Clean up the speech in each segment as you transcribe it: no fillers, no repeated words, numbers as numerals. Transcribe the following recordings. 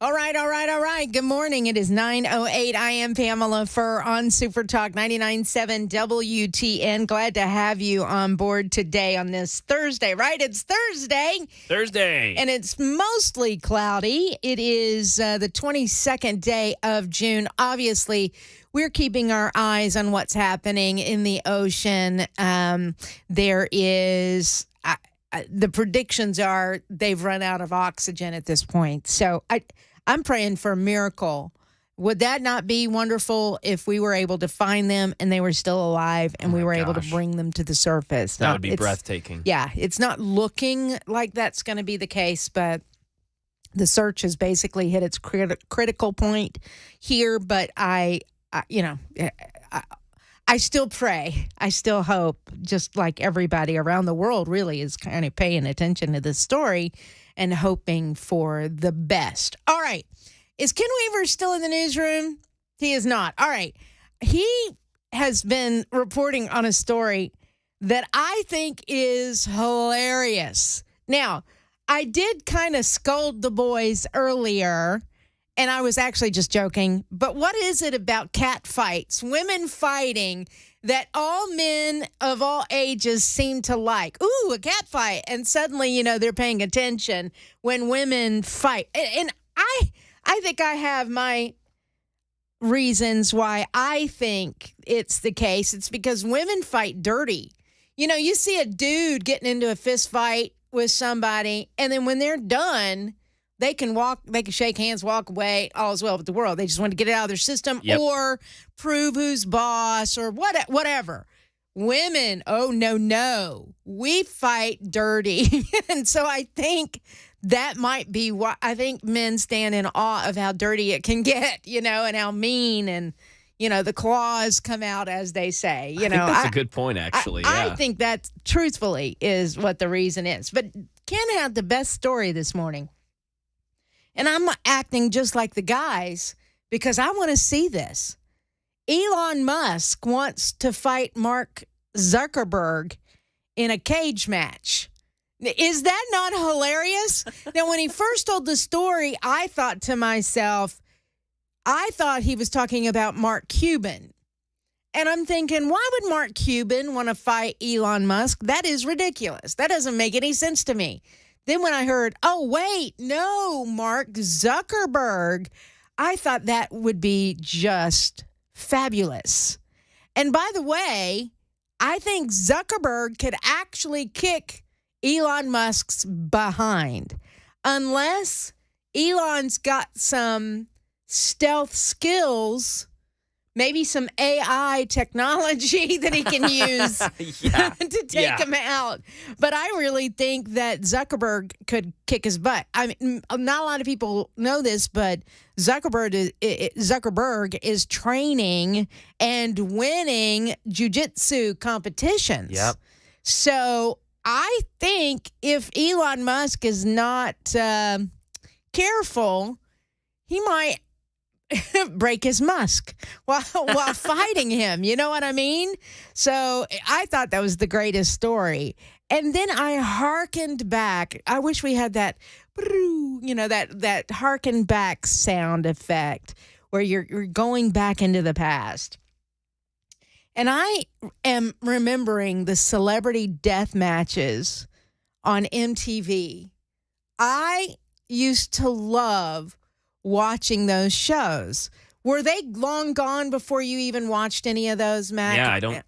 All right, all right, all right. Good morning. It is 9:08. I am Pamela Furr on Super Talk 99.7 WTN. Glad to have you on board today on this Thursday, right? It's Thursday. And it's mostly cloudy. It is the 22nd day of June. Obviously, we're keeping our eyes on what's happening in the ocean. There is... the predictions are they've run out of oxygen at this point. So I'm praying for a miracle. Would that not be wonderful if we were able to find them and they were still alive and we were able to bring them to the surface? That would be breathtaking. Yeah, it's not looking like that's going to be the case, but the search has basically hit its critical point here. But I still pray. I still hope, just like everybody around the world really is kind of paying attention to this story and hoping for the best. All right. Is Ken Weaver still in the newsroom? He is not. All right. He has been reporting on a story that I think is hilarious. Now, I did kind of scold the boys earlier, and I was actually just joking. But what is it about cat fights, women fighting, that all men of all ages seem to like? Ooh, a cat fight. And suddenly, they're paying attention when women fight. And I think I have my reasons why I think it's the case. It's because women fight dirty. You see a dude getting into a fist fight with somebody, and then when they're done, they can shake hands, walk away, all is well with the world. They just want to get it out of their system or prove who's boss or whatever. Women, oh, no. We fight dirty. And so I think that might be why I think men stand in awe of how dirty it can get, and how mean and, the claws come out, as they say. I think that's a good point, actually. I think that, truthfully, is what the reason is. But Ken had the best story this morning. And I'm acting just like the guys because I want to see this. Elon Musk wants to fight Mark Zuckerberg in a cage match. Is that not hilarious? Now, when he first told the story, I thought to myself, I thought he was talking about Mark Cuban. And I'm thinking, why would Mark Cuban want to fight Elon Musk? That is ridiculous. That doesn't make any sense to me. Then when I heard, oh, wait, no, Mark Zuckerberg, I thought that would be just fabulous. And by the way, I think Zuckerberg could actually kick Elon Musk's behind, unless Elon's got some stealth skills, maybe some AI technology that he can use to take him out. But I really think that Zuckerberg could kick his butt. I mean, not a lot of people know this, but Zuckerberg is training and winning jiu-jitsu competitions. Yep. So I think if Elon Musk is not careful, he might break his musk while fighting him. You know what I mean? So I thought that was the greatest story. And then I hearkened back. I wish we had that, that hearken back sound effect where you're going back into the past. And I am remembering the celebrity death matches on MTV. I used to love watching those shows. Were they long gone before you even watched any of those, Matt? Yeah, I don't.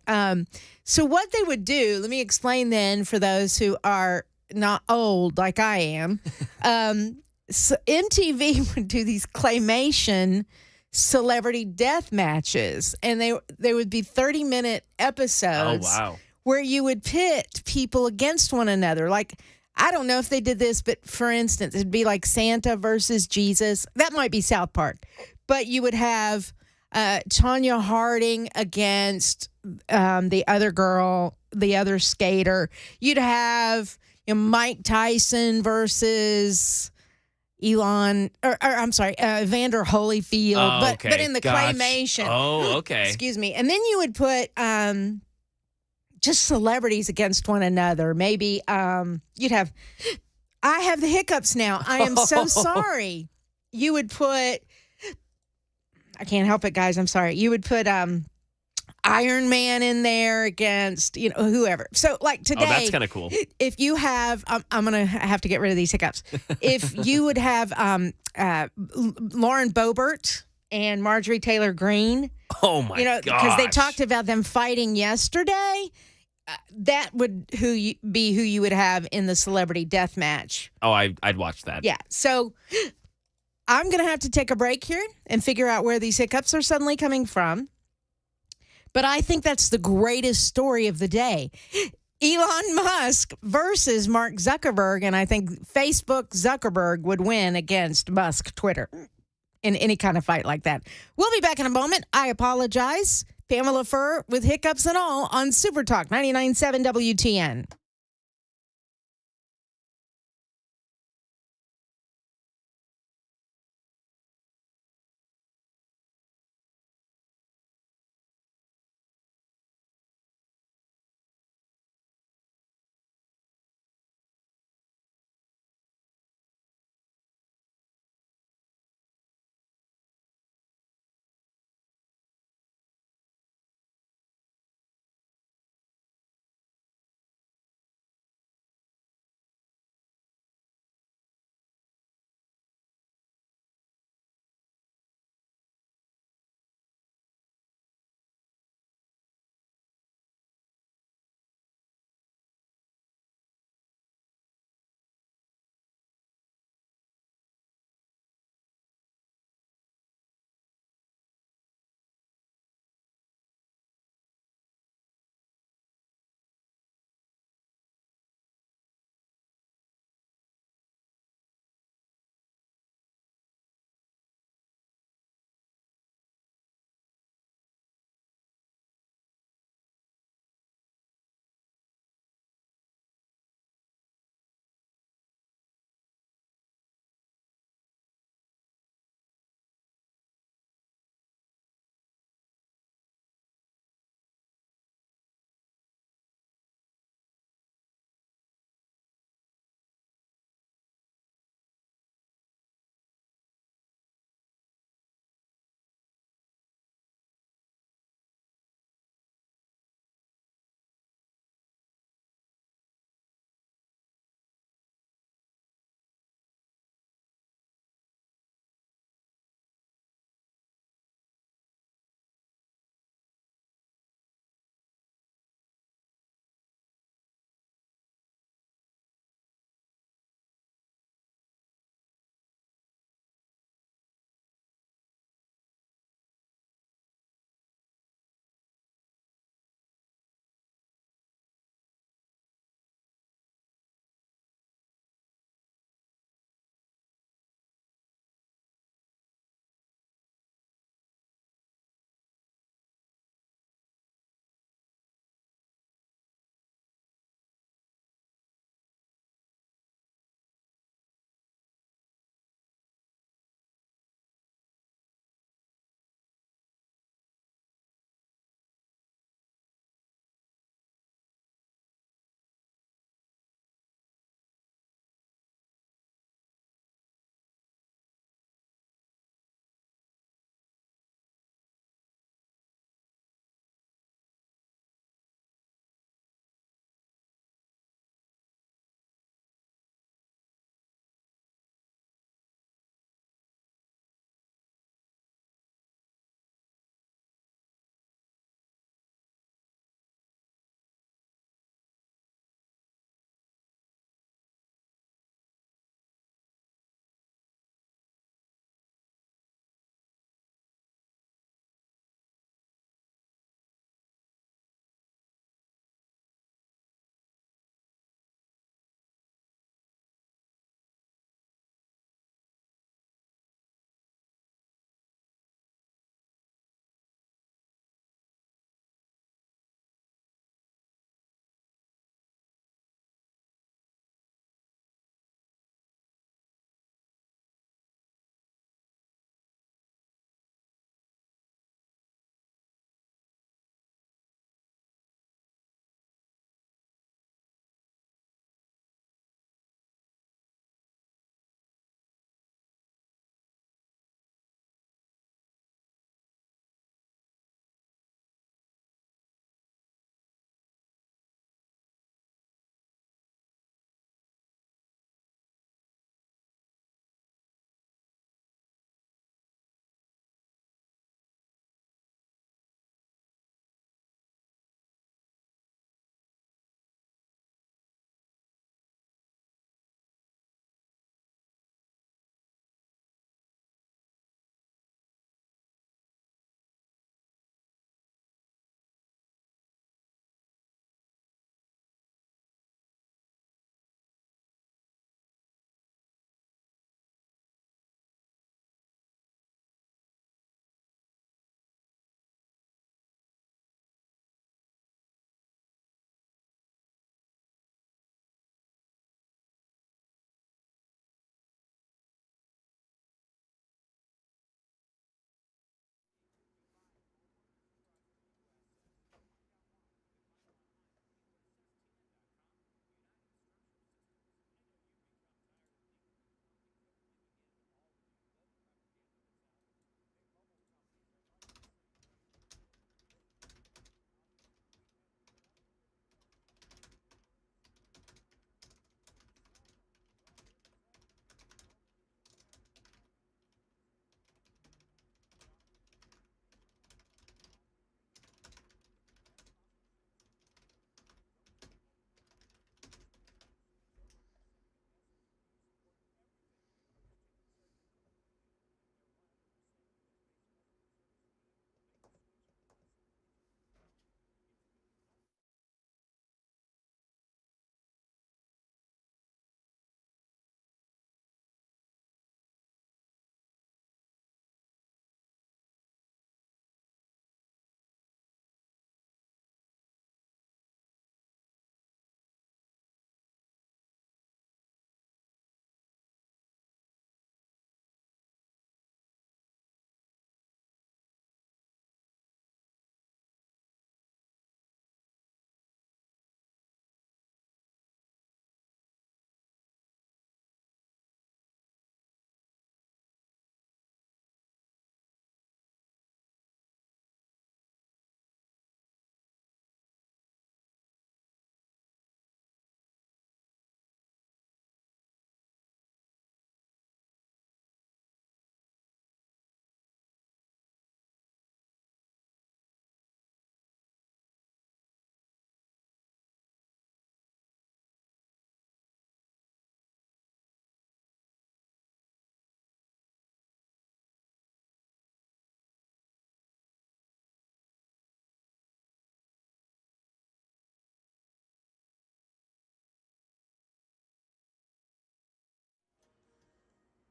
So what they would do, let me explain then for those who are not old like I am. So MTV would do these claymation celebrity death matches, and they would be 30-minute episodes. Oh, wow. Where you would pit people against one another. Like, I don't know if they did this, but for instance, it'd be like Santa versus Jesus. That might be South Park. But you would have Tanya Harding against the other girl, the other skater. You'd have Mike Tyson versus Evander Holyfield. Oh, okay. But in the claymation. Oh, okay. Excuse me. And then you would put just celebrities against one another. Maybe you'd have, I have the hiccups now. I am so sorry. you would put, I can't help it, guys. I'm sorry. You would put Iron Man in there against, whoever. So, like today, Oh, that's kind of cool. if you have, I'm going to have to get rid of these hiccups. If you would have Lauren Boebert and Marjorie Taylor Greene, Oh my god! because they talked about them fighting yesterday. That would be who you would have in the celebrity death match. Oh, I'd watch that. Yeah. So I'm going to have to take a break here and figure out where these hiccups are suddenly coming from. But I think that's the greatest story of the day. Elon Musk versus Mark Zuckerberg. And I think Facebook Zuckerberg would win against Musk Twitter in any kind of fight like that. We'll be back in a moment. I apologize. Pamela Furr with hiccups and all on Super Talk 99.7 WTN.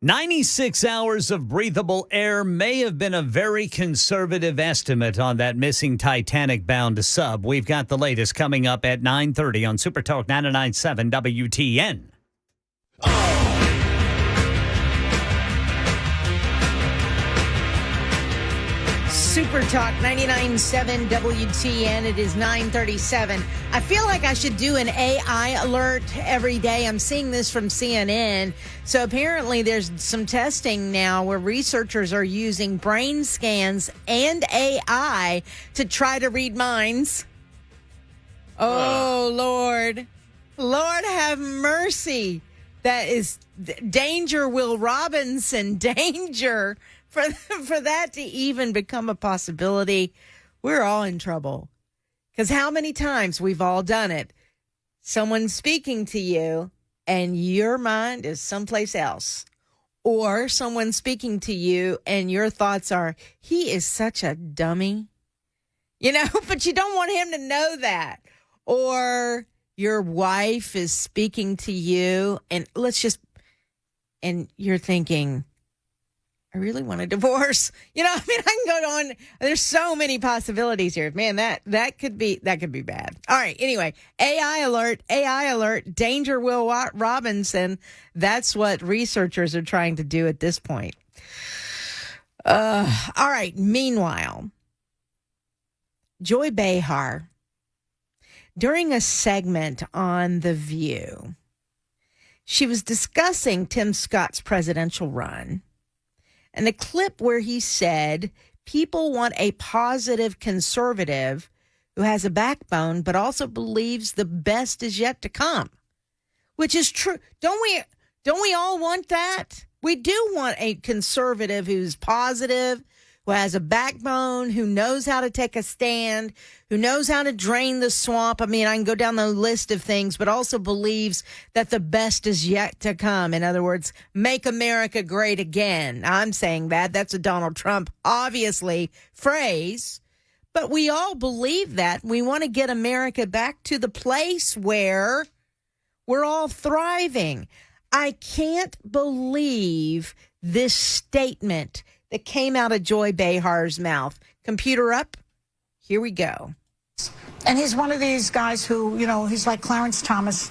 96 hours of breathable air may have been a very conservative estimate on that missing Titanic-bound sub. We've got the latest coming up at 9:30 on Super Talk 99.7 WTN. Super Talk 99.7 WTN. It is 9:37. I feel like I should do an AI alert every day. I'm seeing this from CNN. So apparently there's some testing now where researchers are using brain scans and AI to try to read minds. Oh, Lord. Lord have mercy. That is danger, Will Robinson, danger. For that to even become a possibility, we're all in trouble. Because how many times we've all done it? Someone's speaking to you and your mind is someplace else. Or someone's speaking to you and your thoughts are, he is such a dummy. But you don't want him to know that. Or your wife is speaking to you and and you're thinking, I really want a divorce. I can go on. There's so many possibilities here. Man, that could be bad. All right. Anyway, AI alert, danger, Will Robinson. That's what researchers are trying to do at this point. All right. Meanwhile, Joy Behar, during a segment on The View, she was discussing Tim Scott's presidential run. And a clip where he said people want a positive conservative who has a backbone but also believes the best is yet to come, which is true. Don't we all want that? We do want a conservative who's positive, who has a backbone, who knows how to take a stand, who knows how to drain the swamp. I can go down the list of things, but also believes that the best is yet to come. In other words, make America great again. I'm saying that. That's a Donald Trump, obviously, phrase. But we all believe that. We want to get America back to the place where we're all thriving. I can't believe this statement that came out of Joy Behar's mouth. Computer up. Here we go. And he's one of these guys who, he's like Clarence Thomas,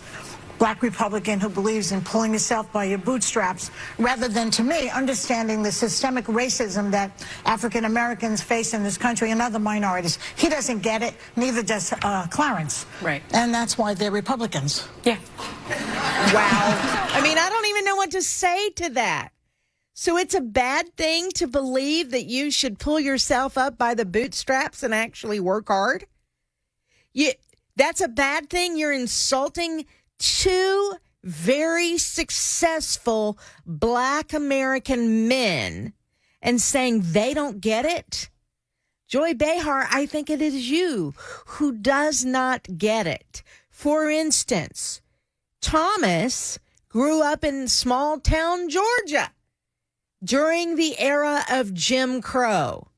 black Republican who believes in pulling yourself by your bootstraps, rather than, to me, understanding the systemic racism that African Americans face in this country and other minorities. He doesn't get it, neither does Clarence. Right. And that's why they're Republicans. Yeah. Wow. I don't even know what to say to that. So it's a bad thing to believe that you should pull yourself up by the bootstraps and actually work hard? That's a bad thing? You're insulting two very successful black American men and saying they don't get it? Joy Behar, I think it is you who does not get it. For instance, Thomas grew up in small town Georgia during the era of Jim Crow.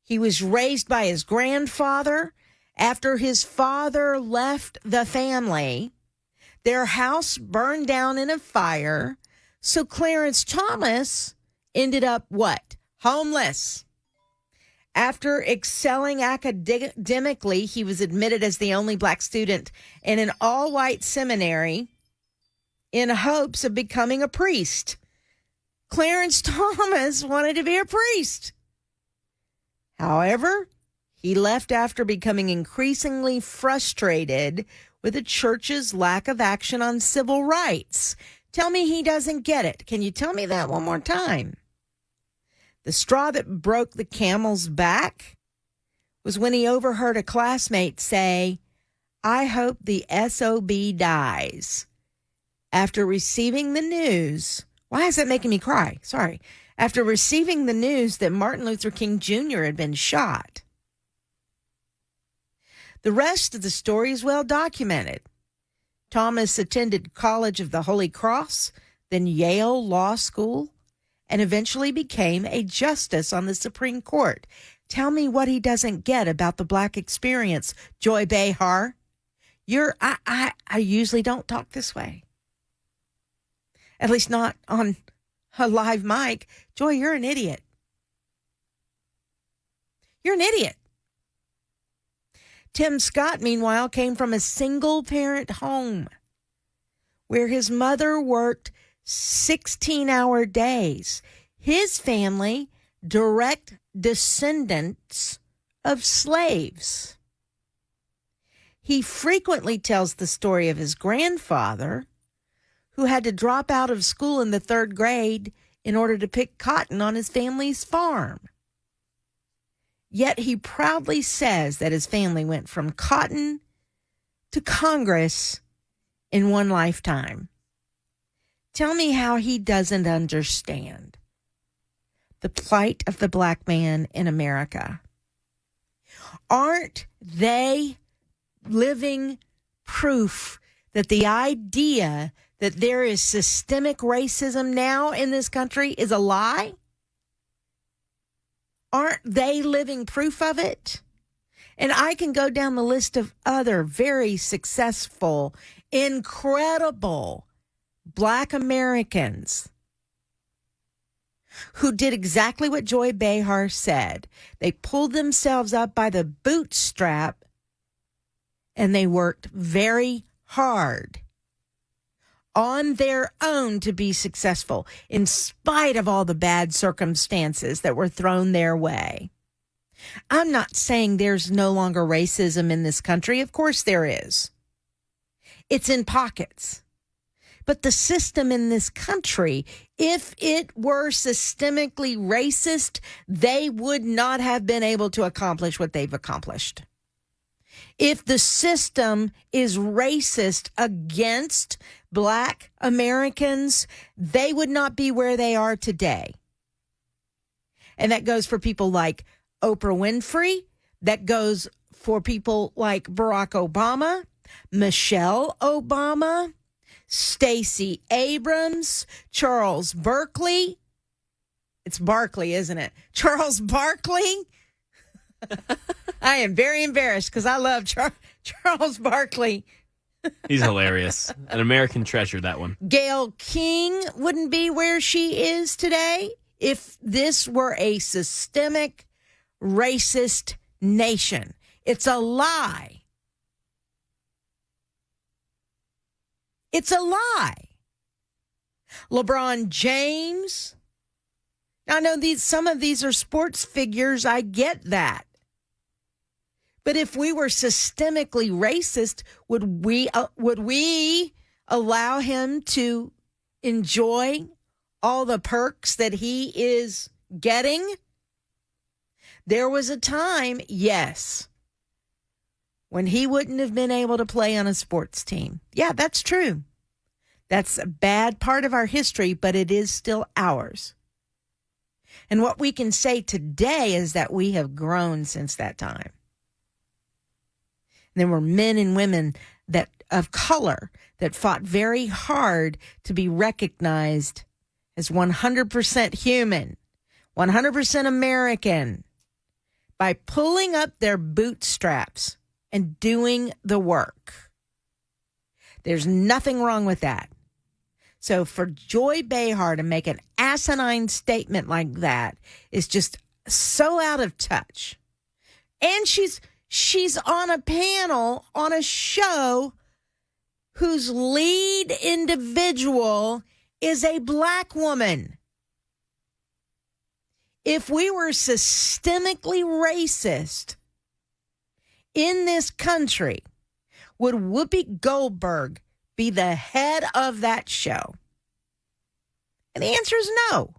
He was raised by his grandfather. After his father left the family, their house burned down in a fire. So Clarence Thomas ended up what? Homeless. After excelling academically, he was admitted as the only black student in an all-white seminary in hopes of becoming a priest. Clarence Thomas wanted to be a priest. However, he left after becoming increasingly frustrated with the church's lack of action on civil rights. Tell me he doesn't get it. Can you tell me that one more time? The straw that broke the camel's back was when he overheard a classmate say, "I hope the SOB dies." After receiving the news, why is that making me cry? Sorry. After receiving the news that Martin Luther King Jr. had been shot. The rest of the story is well documented. Thomas attended College of the Holy Cross, then Yale Law School, and eventually became a justice on the Supreme Court. Tell me what he doesn't get about the black experience, Joy Behar. I usually don't talk this way. At least not on a live mic. Joy, you're an idiot. You're an idiot. Tim Scott, meanwhile, came from a single-parent home where his mother worked 16-hour days. His family, direct descendants of slaves. He frequently tells the story of his grandfather, who had to drop out of school in the 3rd grade in order to pick cotton on his family's farm. Yet he proudly says that his family went from cotton to Congress in one lifetime. Tell me how he doesn't understand the plight of the black man in America. Aren't they living proof that the idea that there is systemic racism now in this country is a lie? Aren't they living proof of it? And I can go down the list of other very successful, incredible Black Americans who did exactly what Joy Behar said. They pulled themselves up by the bootstrap and they worked very hard on their own to be successful, in spite of all the bad circumstances that were thrown their way. I'm not saying there's no longer racism in this country. Of course there is. It's in pockets. But the system in this country, if it were systemically racist, they would not have been able to accomplish what they've accomplished. If the system is racist against Black Americans, they would not be where they are today. And that goes for people like Oprah Winfrey. That goes for people like Barack Obama, Michelle Obama, Stacey Abrams, Charles Barkley. It's Barkley, isn't it? Charles Barkley. I am very embarrassed because I love Charles Barkley. He's hilarious. An American treasure, that one. Gayle King wouldn't be where she is today if this were a systemic racist nation. It's a lie. It's a lie. LeBron James. I know some of these are sports figures. I get that. But if we were systemically racist, would we allow him to enjoy all the perks that he is getting? There was a time, yes, when he wouldn't have been able to play on a sports team. Yeah, that's true. That's a bad part of our history, but it is still ours. And what we can say today is that we have grown since that time. There were men and women that of color that fought very hard to be recognized as 100% human, 100% American, by pulling up their bootstraps and doing the work. There's nothing wrong with that. So for Joy Behar to make an asinine statement like that is just so out of touch. And she's on a panel on a show whose lead individual is a Black woman. If we were systemically racist in this country, would Whoopi Goldberg be the head of that show? And the answer is no.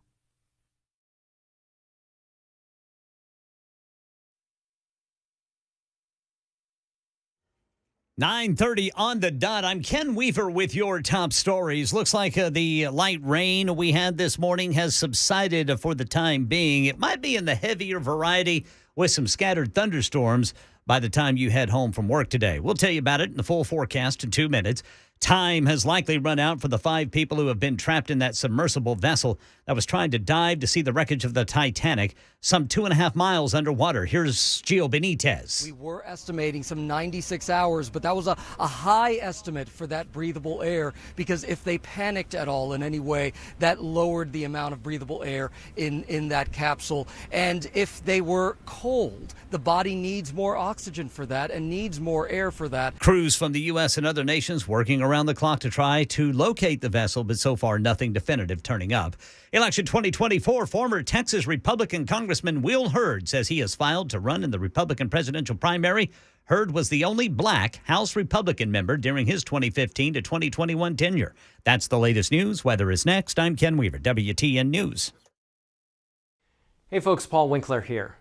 "9:30 on the dot. I'm Ken Weaver with your top stories. Looks like the light rain we had this morning has subsided for the time being. It might be in the heavier variety with some scattered thunderstorms by the time you head home from work today. We'll tell you about it in the full forecast in 2 minutes. Time has likely run out for the 5 people who have been trapped in that submersible vessel that was trying to dive to see the wreckage of the Titanic, some 2.5 miles underwater. Here's Gio Benitez. We were estimating some 96 hours, but that was a high estimate for that breathable air, because if they panicked at all in any way, that lowered the amount of breathable air in that capsule. And if they were cold, the body needs more oxygen for that and needs more air for that. Crews from the U.S. and other nations working around the clock to try to locate the vessel, but so far nothing definitive turning up. Election 2024, former Texas Republican Congressman Will Hurd says he has filed to run in the Republican presidential primary. Hurd was the only black House Republican member during his 2015 to 2021 tenure. That's the latest news. Weather is next. I'm Ken Weaver, WTN News. Hey folks, Paul Winkler here.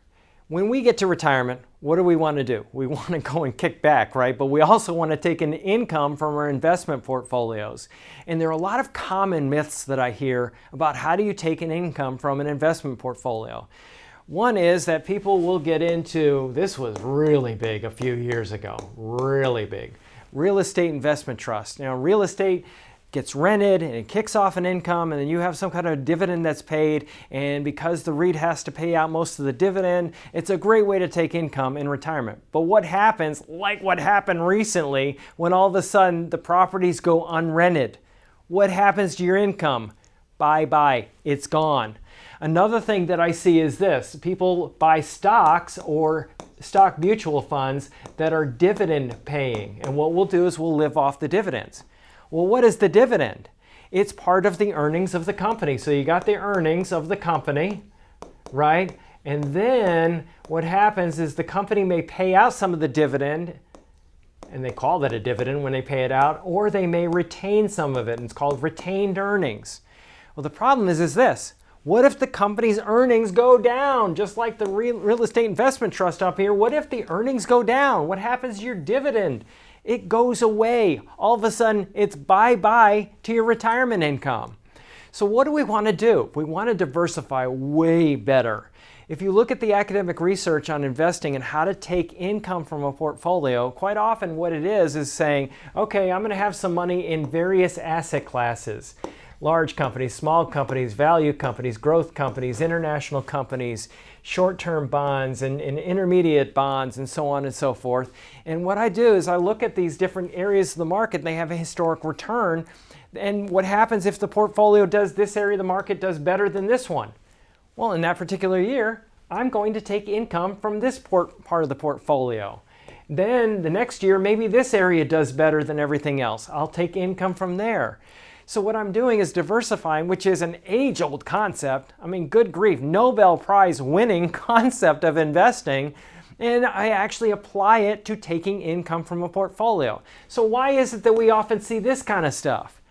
When we get to retirement, what do we want to do? We want to go and kick back, right? But we also want to take an income from our investment portfolios. And there are a lot of common myths that I hear about how do you take an income from an investment portfolio. One is that people will get into, this was really big a few years ago, really big, real estate investment trust. Now, real estate gets rented and it kicks off an income, and then you have some kind of dividend that's paid, and because the REIT has to pay out most of the dividend, it's a great way to take income in retirement. But what happens, like what happened recently, when all of a sudden the properties go unrented? What happens to your income? Bye-bye, it's gone. Another thing that I see is this: people buy stocks or stock mutual funds that are dividend paying, and what we'll do is we'll live off the dividends. Well, what is the dividend? It's part of the earnings of the company. So you got the earnings of the company, right? And then what happens is the company may pay out some of the dividend, and they call that a dividend when they pay it out, or they may retain some of it, and it's called retained earnings. Well, the problem is this: what if the company's earnings go down? Just like the real estate investment trust up here, what if the earnings go down? What happens to your dividend? It goes away. All of a sudden, it's bye-bye to your retirement income. So what do we want to do? We want to diversify way better. If you look at the academic research on investing and how to take income from a portfolio, quite often what it is saying, okay, I'm going to have some money in various asset classes. Large companies, small companies, value companies, growth companies, international companies, short-term bonds and intermediate bonds, and so on and so forth. And what I do is I look at these different areas of the market, and they have a historic return. And what happens if the portfolio does this area of the market does better than this one? Well, in that particular year, I'm going to take income from this part of the portfolio. Then the next year, maybe this area does better than everything else. I'll take income from there. So what I'm doing is diversifying, which is an age-old concept. I mean, good grief, Nobel Prize winning concept of investing. And I actually apply it to taking income from a portfolio. So why is it that we often see this kind of stuff?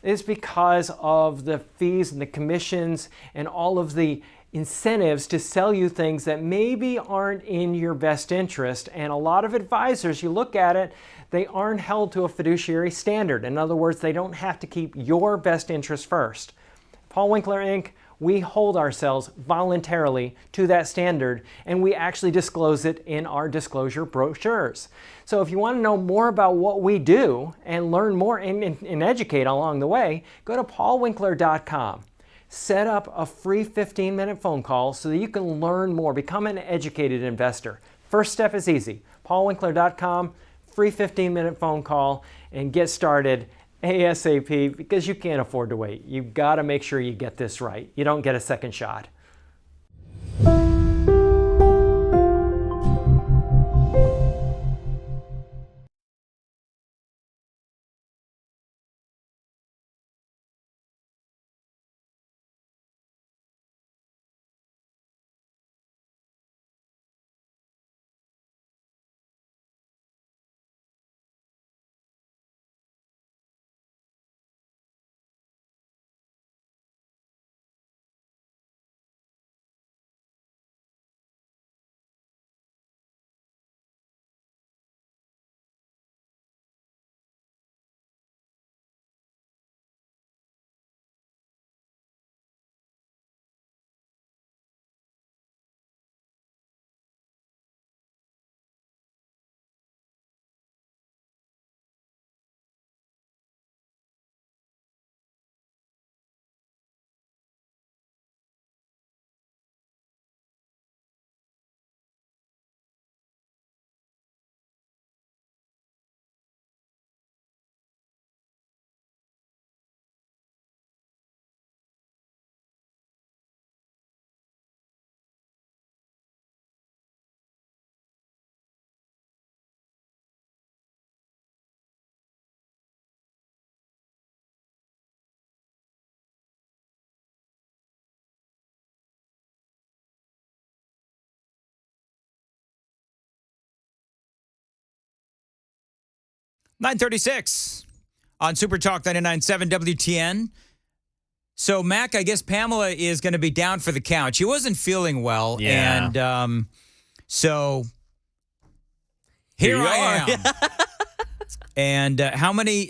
It's because of the fees and the commissions and all of the incentives to sell you things that maybe aren't in your best interest. And a lot of advisors, you look at it, they aren't held to a fiduciary standard. In other words, they don't have to keep your best interest first. Paul Winkler, Inc., we hold ourselves voluntarily to that standard, and we actually disclose it in our disclosure brochures. So if you want to know more about what we do and learn more and educate along the way, go to paulwinkler.com. Set up a free 15-minute phone call so that you can learn more, become an educated investor. First step is easy. paulwinkler.com, free 15-minute phone call, and get started ASAP, because you can't afford to wait. You've got to make sure you get this right. You don't get a second shot. 9:36 on Super Talk 99.7 WTN. So, Mac, I guess Pamela is going to be down for the count. She wasn't feeling well. Yeah. And so here I am. And how many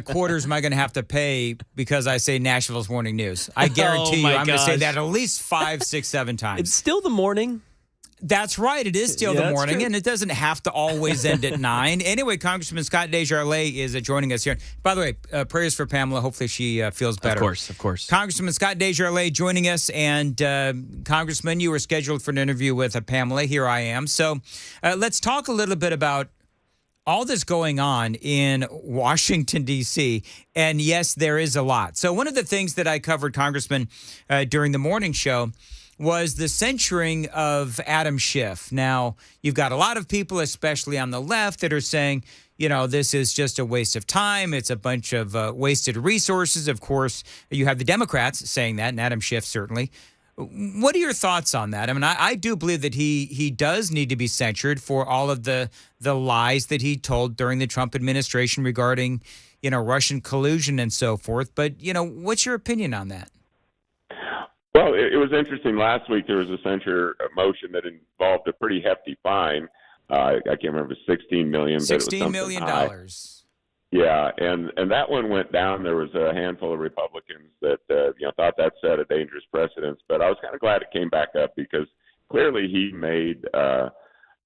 quarters am I going to have to pay because I say Nashville's Morning News? I guarantee you I'm going to say that at least 5, 6, 7 times. It's still the morning. That's right. It is still the morning, and it doesn't have to always end at 9. Anyway, Congressman Scott DesJarlais is joining us here. By the way, prayers for Pamela. Hopefully she feels better. Of course. Congressman Scott DesJarlais joining us, and Congressman, you were scheduled for an interview with Pamela. Here I am. So let's talk a little bit about all this going on in Washington, D.C., and yes, there is a lot. So one of the things that I covered, Congressman, during the morning show was the censuring of Adam Schiff. Now, you've got a lot of people, especially on the left, that are saying, you know, this is just a waste of time. It's a bunch of wasted resources. Of course, you have the Democrats saying that, and Adam Schiff certainly. What are your thoughts on that? I mean, I do believe that he does need to be censured for all of the lies that he told during the Trump administration regarding, you know, Russian collusion and so forth. But, you know, what's your opinion on that? Well, it was interesting. Last week there was a censure motion that involved a pretty hefty fine. I can't remember, $16 million. $16 million. Yeah, and that one went down. There was a handful of Republicans that thought that set a dangerous precedent. But I was kind of glad it came back up because clearly he made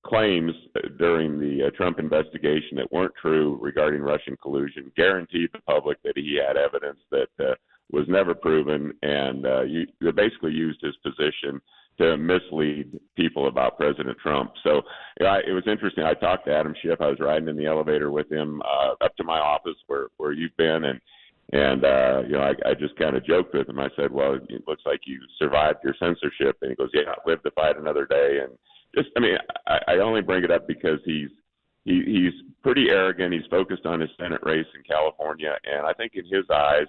claims during the Trump investigation that weren't true regarding Russian collusion. Guaranteed the public that he had evidence that was never proven, and they basically used his position to mislead people about President Trump. So it was interesting. I talked to Adam Schiff. I was riding in the elevator with him up to my office where you've been, and I just kind of joked with him. I said, well, it looks like you survived your censorship. And he goes, yeah, I've lived to fight another day. And I only bring it up because he's pretty arrogant. He's focused on his Senate race in California, and I think in his eyes,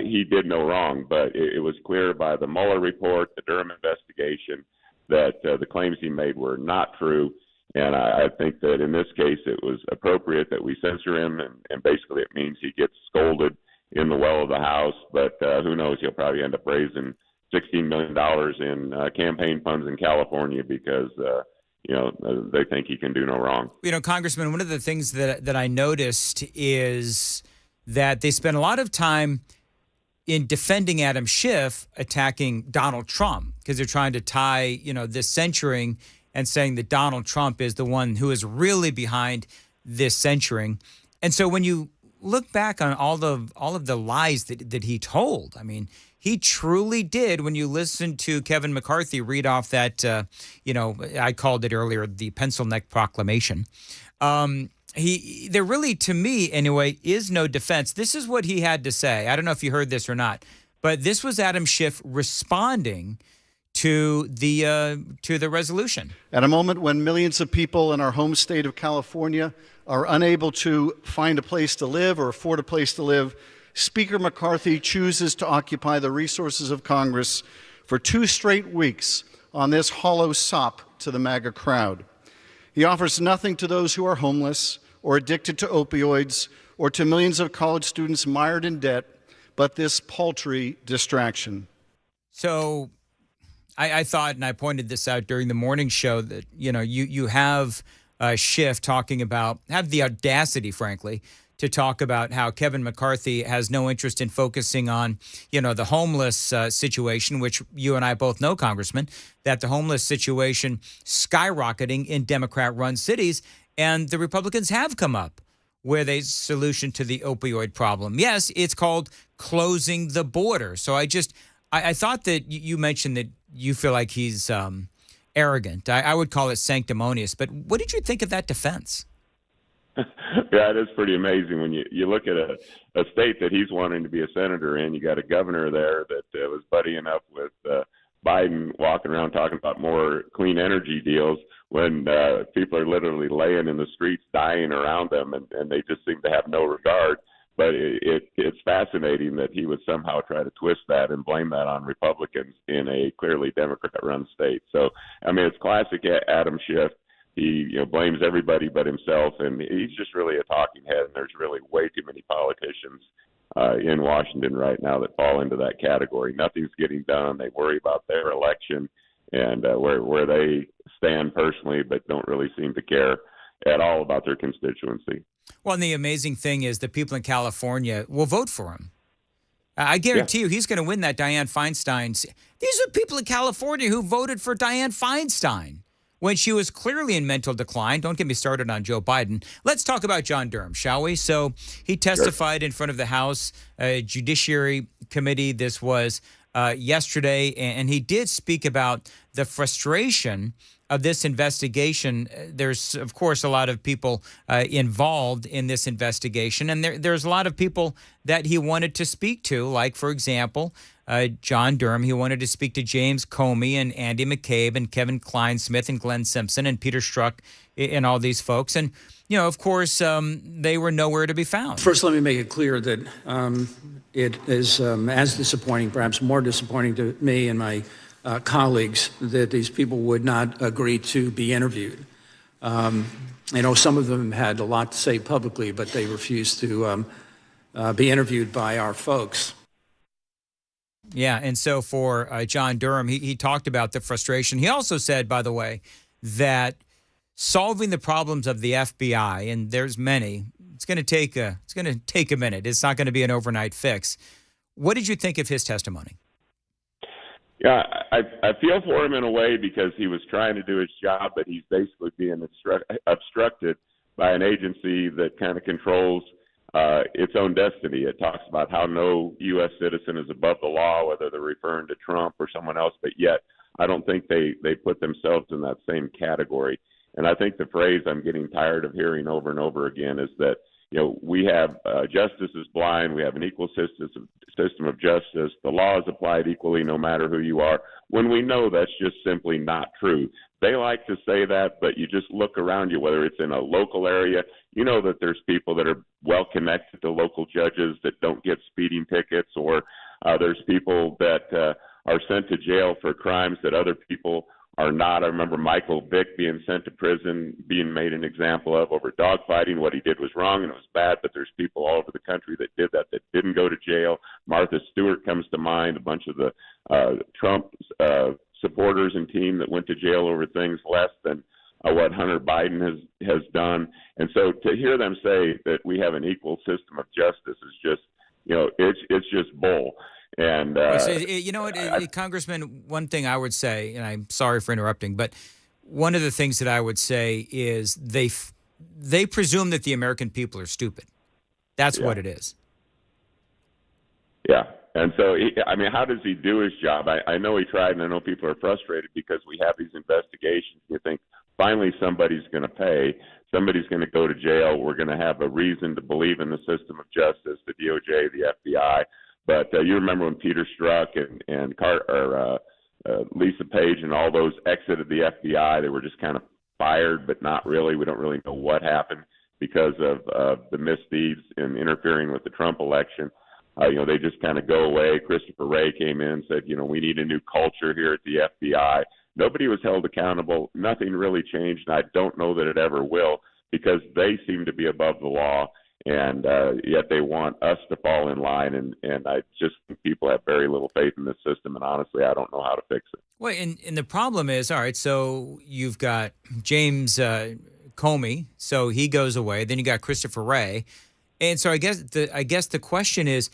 he did no wrong, but it was clear by the Mueller report, the Durham investigation, that the claims he made were not true. And I think that in this case, it was appropriate that we censor him, and basically it means he gets scolded in the well of the House. But who knows? He'll probably end up raising $16 million in campaign funds in California because they think he can do no wrong. You know, Congressman, one of the things that I noticed is that they spent a lot of time in defending Adam Schiff, attacking Donald Trump, because they're trying to tie, this censuring and saying that Donald Trump is the one who is really behind this censuring. And so when you look back on all of the lies that he told, I mean, he truly did. When you listen to Kevin McCarthy read off that, I called it earlier, the pencil neck proclamation. There really, to me anyway, is no defense. This is what he had to say. I don't know if you heard this or not, but this was Adam Schiff responding to the resolution. At a moment when millions of people in our home state of California are unable to find a place to live or afford a place to live, Speaker McCarthy chooses to occupy the resources of Congress for 2 straight weeks on this hollow sop to the MAGA crowd. He offers nothing to those who are homeless or addicted to opioids or to millions of college students mired in debt, but this paltry distraction. So I thought, and I pointed this out during the morning show, that, you have Schiff have the audacity, frankly, to talk about how Kevin McCarthy has no interest in focusing on, the homeless situation, which you and I both know, Congressman, that the homeless situation skyrocketing in Democrat-run cities, and the Republicans have come up with a solution to the opioid problem. Yes, it's called closing the border. So I thought that you mentioned that you feel like he's arrogant. I would call it sanctimonious. But what did you think of that defense? Yeah, it is pretty amazing when you look at a state that he's wanting to be a senator in. You got a governor there that was buddying up with Biden, walking around talking about more clean energy deals when people are literally laying in the streets dying around them, and they just seem to have no regard. But it's fascinating that he would somehow try to twist that and blame that on Republicans in a clearly Democrat-run state. So, I mean, it's classic Adam Schiff. He blames everybody but himself, and he's just really a talking head. And there's really way too many politicians in Washington right now that fall into that category. Nothing's getting done. They worry about their election and where they stand personally, but don't really seem to care at all about their constituency. Well, and the amazing thing is the people in California will vote for him. I guarantee you he's going to win that Dianne Feinstein. These are people in California who voted for Dianne Feinstein when she was clearly in mental decline. Don't get me started on Joe Biden. Let's talk about John Durham, shall we? So he testified in front of the House Judiciary Committee. This was yesterday, and he did speak about the frustration of this investigation. There's, of course, a lot of people involved in this investigation, and there's a lot of people that he wanted to speak to, like, for example, John Durham. He wanted to speak to James Comey and Andy McCabe and Kevin Kleinsmith and Glenn Simpson and Peter Strzok and all these folks. And, of course, they were nowhere to be found. First, let me make it clear that it is as disappointing, perhaps more disappointing to me and my colleagues, that these people would not agree to be interviewed. Some of them had a lot to say publicly, but they refused to be interviewed by our folks. Yeah, and so for John Durham, he talked about the frustration. He also said, by the way, that solving the problems of the FBI, and there's many, it's going to take a minute. It's not going to be an overnight fix. What did you think of his testimony? Yeah, I feel for him in a way because he was trying to do his job, but he's basically being obstructed by an agency that kind of controls its own destiny. It talks about how no U.S. citizen is above the law, whether they're referring to Trump or someone else, but yet I don't think they put themselves in that same category. And I think the phrase I'm getting tired of hearing over and over again is that, we have justice is blind. We have an equal system of justice. The law is applied equally no matter who you are, when we know that's just simply not true. They like to say that, but you just look around you, whether it's in a local area, that there's people that are well connected to local judges that don't get speeding tickets, or there's people that are sent to jail for crimes that other people are not. I remember Michael Vick being sent to prison, being made an example of over dogfighting. What he did was wrong and it was bad, but there's people all over the country that did that didn't go to jail. Martha Stewart comes to mind, a bunch of the Trump supporters and team that went to jail over things less than what Hunter Biden has done. And so to hear them say that we have an equal system of justice is just, it's just bull. And Congressman, one thing I would say, and I'm sorry for interrupting, but one of the things that I would say is they presume that the American people are stupid. That's what it is. Yeah. And so, how does he do his job? I know he tried, and I know people are frustrated because we have these investigations. You think finally somebody's going to pay, somebody's going to go to jail. We're going to have a reason to believe in the system of justice, the DOJ, the FBI. But you remember when Peter Strzok and Lisa Page and all those exited the FBI, they were just kind of fired, but not really. We don't really know what happened because of the misdeeds in interfering with the Trump election. They just kind of go away. Christopher Wray came in and said, we need a new culture here at the FBI. Nobody was held accountable. Nothing really changed, and I don't know that it ever will because they seem to be above the law. And yet they want us to fall in line, and I just think people have very little faith in this system, and honestly, I don't know how to fix it. Well, and the problem is, all right, so you've got James Comey, so he goes away. Then you got Christopher Wray, and so I guess the question is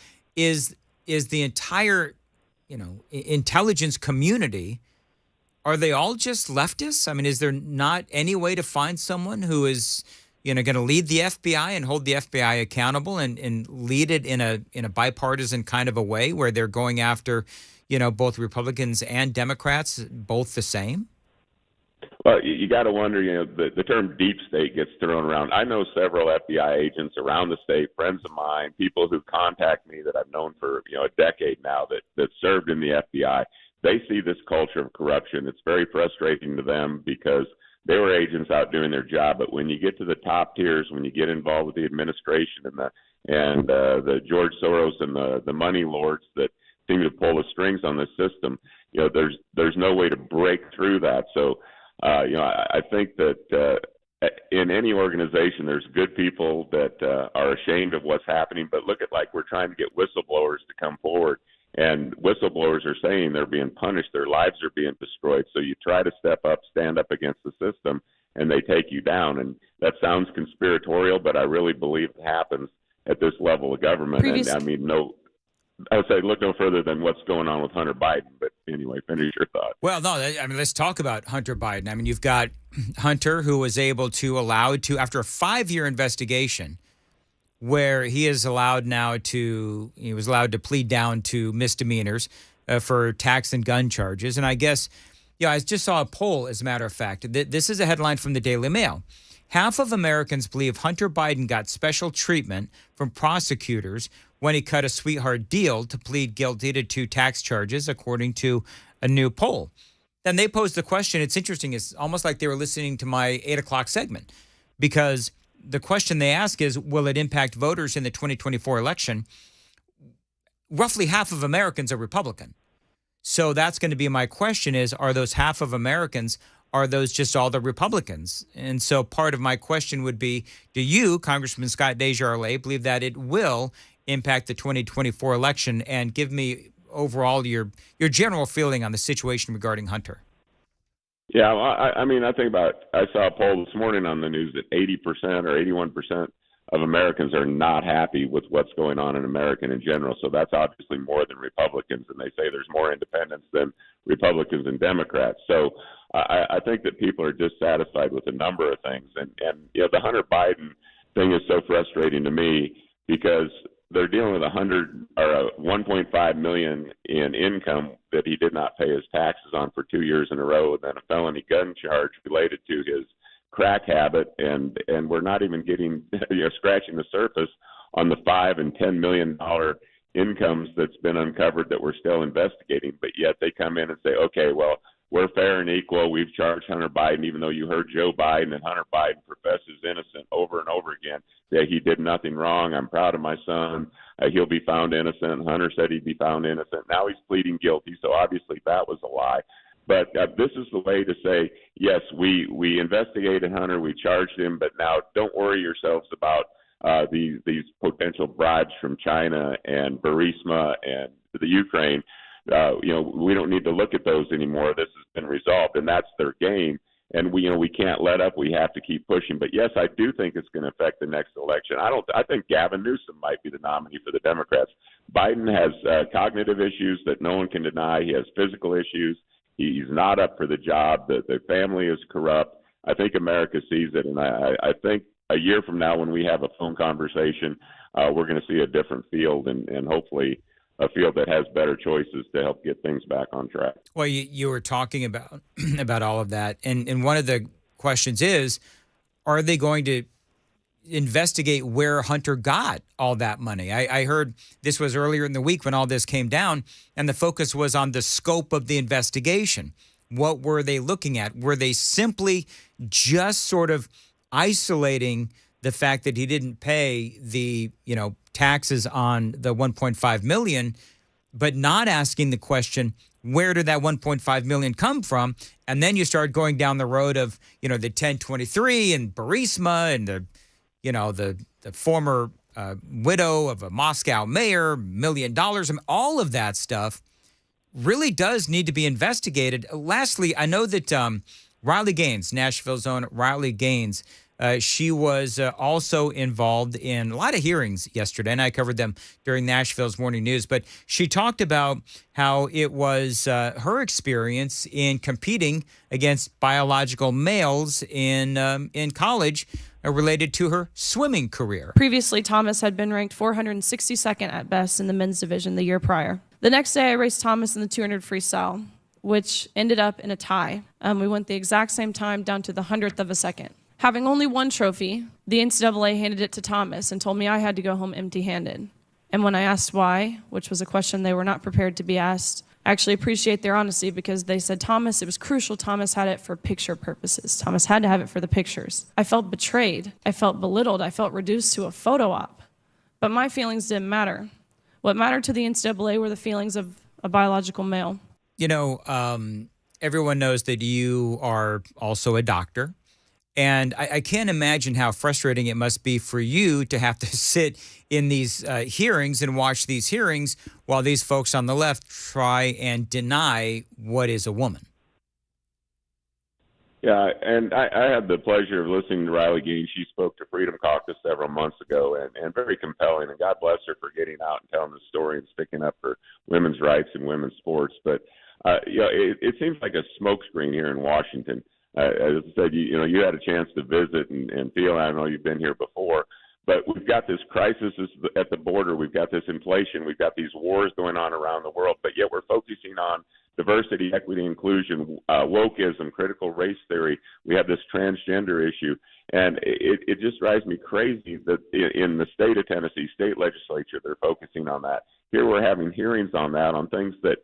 the entire intelligence community, are they all just leftists? Is there not any way to find someone who is going to lead the FBI and hold the FBI accountable and lead it in a bipartisan kind of a way where they're going after, both Republicans and Democrats, both the same? Well, you got to wonder, the term deep state gets thrown around. I know several FBI agents around the state, friends of mine, people who contact me that I've known for, a decade now that served in the FBI. They see this culture of corruption. It's very frustrating to them because they were agents out doing their job, but when you get to the top tiers, when you get involved with the administration and the George Soros and the money lords that seem to pull the strings on the system, there's no way to break through that. So I think that in any organization, there's good people that are ashamed of what's happening, but look at, like, we're trying to get whistleblowers to come forward, and whistleblowers are saying they're being punished, their lives are being destroyed. So you try to step up, stand up against the system, and they take you down. And that sounds conspiratorial, but I really believe it happens at this level of government. And I mean, I would say look no further than what's going on with Hunter Biden. But anyway, finish your thought. Well, no, I mean, let's talk about Hunter Biden. I mean, you've got Hunter, who was able to after a 5-year investigation, where he was allowed to plead down to misdemeanors for tax and gun charges. And I guess, I just saw a poll, as a matter of fact. This is a headline from the Daily Mail. Half of Americans believe Hunter Biden got special treatment from prosecutors when he cut a sweetheart deal to plead guilty to 2 tax charges, according to a new poll. Then they posed the question. It's interesting. It's almost like they were listening to my 8 o'clock segment, because the question they ask is, will it impact voters in the 2024 election? Roughly half of Americans are Republican. So that's going to be my question is, are those half of Americans, are those just all the Republicans? And so part of my question would be, do you, Congressman Scott DesJarlais, believe that it will impact the 2024 election? And give me overall your general feeling on the situation regarding Hunter. Yeah, I mean, I saw a poll this morning on the news that 80% or 81% of Americans are not happy with what's going on in America in general. So that's obviously more than Republicans, and they say there's more independents than Republicans and Democrats. So I think that people are dissatisfied with a number of things. And the Hunter Biden thing is so frustrating to me, because they're dealing with $1.5 million in income that he did not pay his taxes on for 2 years in a row, and then a felony gun charge related to his crack habit, and we're not even getting scratching the surface on the $5 and $10 million incomes that's been uncovered that we're still investigating. But yet they come in and say, okay, well, we're fair and equal. We've charged Hunter Biden, even though you heard Joe Biden and Hunter Biden profess his innocent over and over again. That he did nothing wrong. I'm proud of my son. He'll be found innocent. Hunter said he'd be found innocent. Now he's pleading guilty. So obviously that was a lie. But this is the way to say, yes, we investigated Hunter, we charged him, but now don't worry yourselves about these potential bribes from China and Burisma and the Ukraine. We don't need to look at those anymore. This has been resolved, and that's their game. And we can't let up. We have to keep pushing. But yes, I do think it's going to affect the next election. I think Gavin Newsom might be the nominee for the Democrats. Biden has cognitive issues that no one can deny. He has physical issues. He's not up for the job. The family is corrupt. I think America sees it, and I think a year from now, when we have a phone conversation, we're going to see a different field, and hopefully a field that has better choices to help get things back on track. Well, you were talking about about all of that, and one of the questions is, are they going to investigate where Hunter got all that money? I heard this was earlier in the week when all this came down, and the focus was on the scope of the investigation. What were they looking at? Were they simply just sort of isolating the fact that he didn't pay the taxes on the $1.5 million, but not asking the question, where did that $1.5 million come from? And then you start going down the road of the 1023 and Burisma and the former widow of a Moscow mayor, $1 million. I mean, all of that stuff really does need to be investigated. Lastly, I know that Riley Gaines, Nashville's own Riley Gaines, she was also involved in a lot of hearings yesterday, and I covered them during Nashville's Morning News. But she talked about how it was her experience in competing against biological males in college related to her swimming career. Previously, Thomas had been ranked 462nd at best in the men's division the year prior. The next day, I raced Thomas in the 200 freestyle, which ended up in a tie. We went the exact same time down to the 100th of a second. Having only one trophy, the NCAA handed it to Thomas and told me I had to go home empty-handed. And when I asked why, which was a question they were not prepared to be asked, I actually appreciate their honesty, because they said, Thomas, it was crucial. Thomas had it for picture purposes. Thomas had to have it for the pictures. I felt betrayed. I felt belittled. I felt reduced to a photo op. But my feelings didn't matter. What mattered to the NCAA were the feelings of a biological male. everyone knows that you are also a doctor. And I can't imagine how frustrating it must be for you to have to sit in these hearings and watch these hearings while these folks on the left try and deny what is a woman. Yeah, and I had the pleasure of listening to Riley Gaines. She spoke to Freedom Caucus several months ago, and very compelling. And God bless her for getting out and telling the story and sticking up for women's rights and women's sports. But it seems like a smokescreen here in Washington. As I said, you had a chance to visit and feel. I know you've been here before, but we've got this crisis at the border. We've got this inflation. We've got these wars going on around the world, but yet we're focusing on diversity, equity, inclusion, wokeism, critical race theory. We have this transgender issue. And it just drives me crazy that in the state of Tennessee, state legislature, they're focusing on that. Here we're having hearings on that, on things that,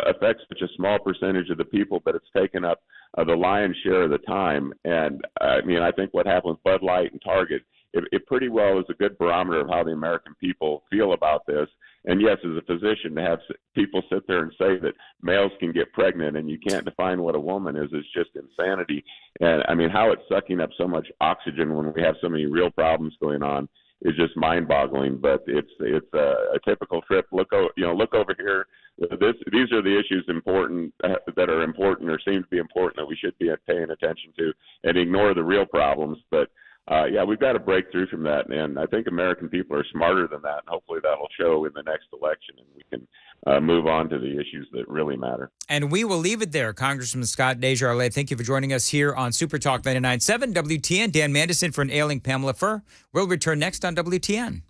affect such a small percentage of the people, but it's taken up the lion's share of the time. And, I think what happened with Bud Light and Target, it pretty well is a good barometer of how the American people feel about this. And yes, as a physician, to have people sit there and say that males can get pregnant and you can't define what a woman is just insanity. And how it's sucking up so much oxygen when we have so many real problems going on is just mind-boggling. But it's a typical trip. Look over here. These are the issues that are important or seem to be important that we should be paying attention to, and ignore the real problems. But we've got to break through from that, and I think American people are smarter than that, and hopefully that'll show in the next election, and we can move on to the issues that really matter. And we will leave it there. Congressman Scott DesJarlais, thank you for joining us here on Super Talk 99.7 WTN. Dan Mandison for an ailing Pamela Furr. We'll return next on WTN.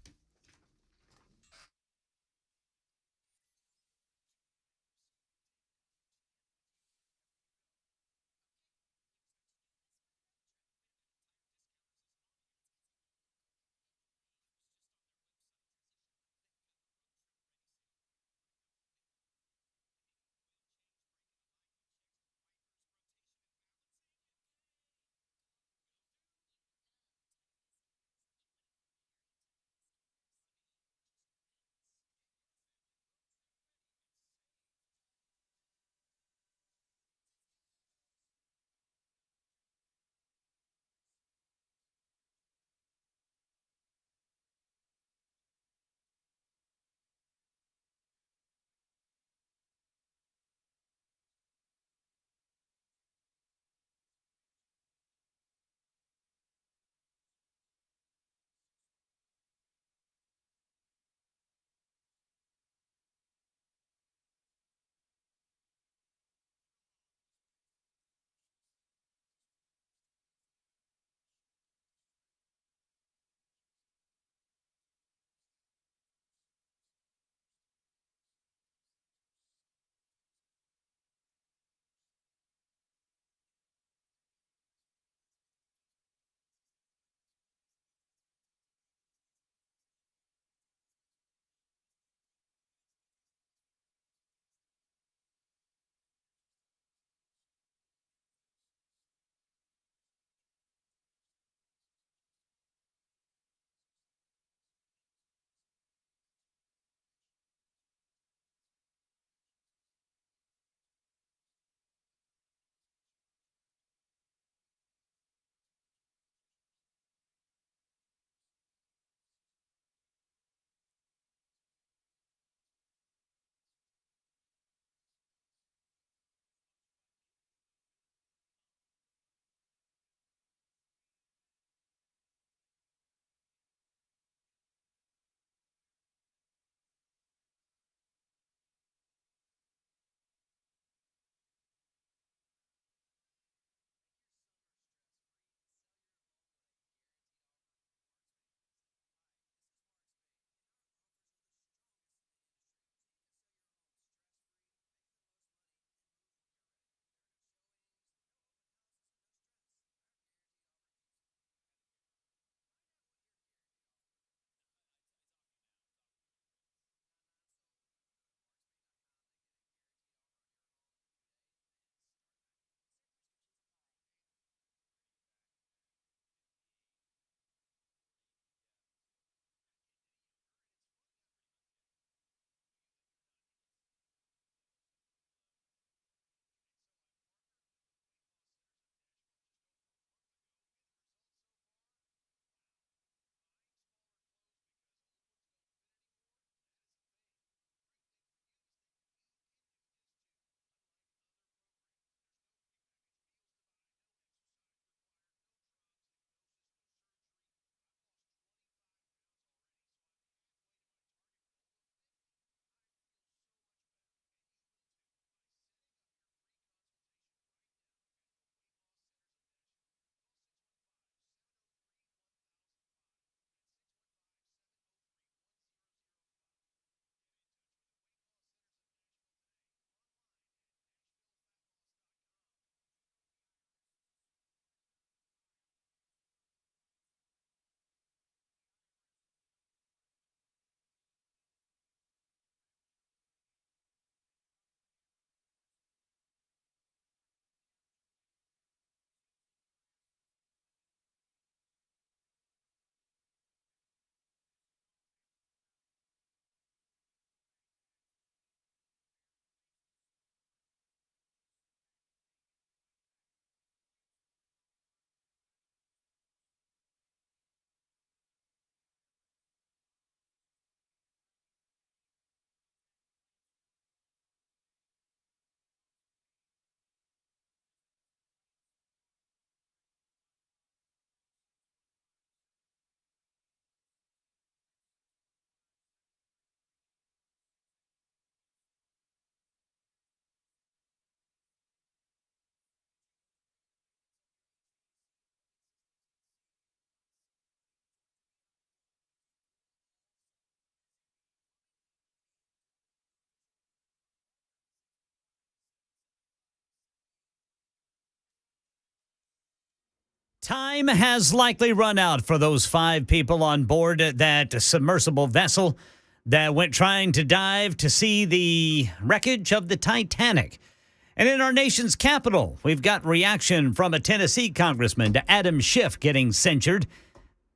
Time has likely run out for those 5 people on board that submersible vessel that went trying to dive to see the wreckage of the Titanic. And in our nation's capital, we've got reaction from a Tennessee congressman to Adam Schiff getting censured.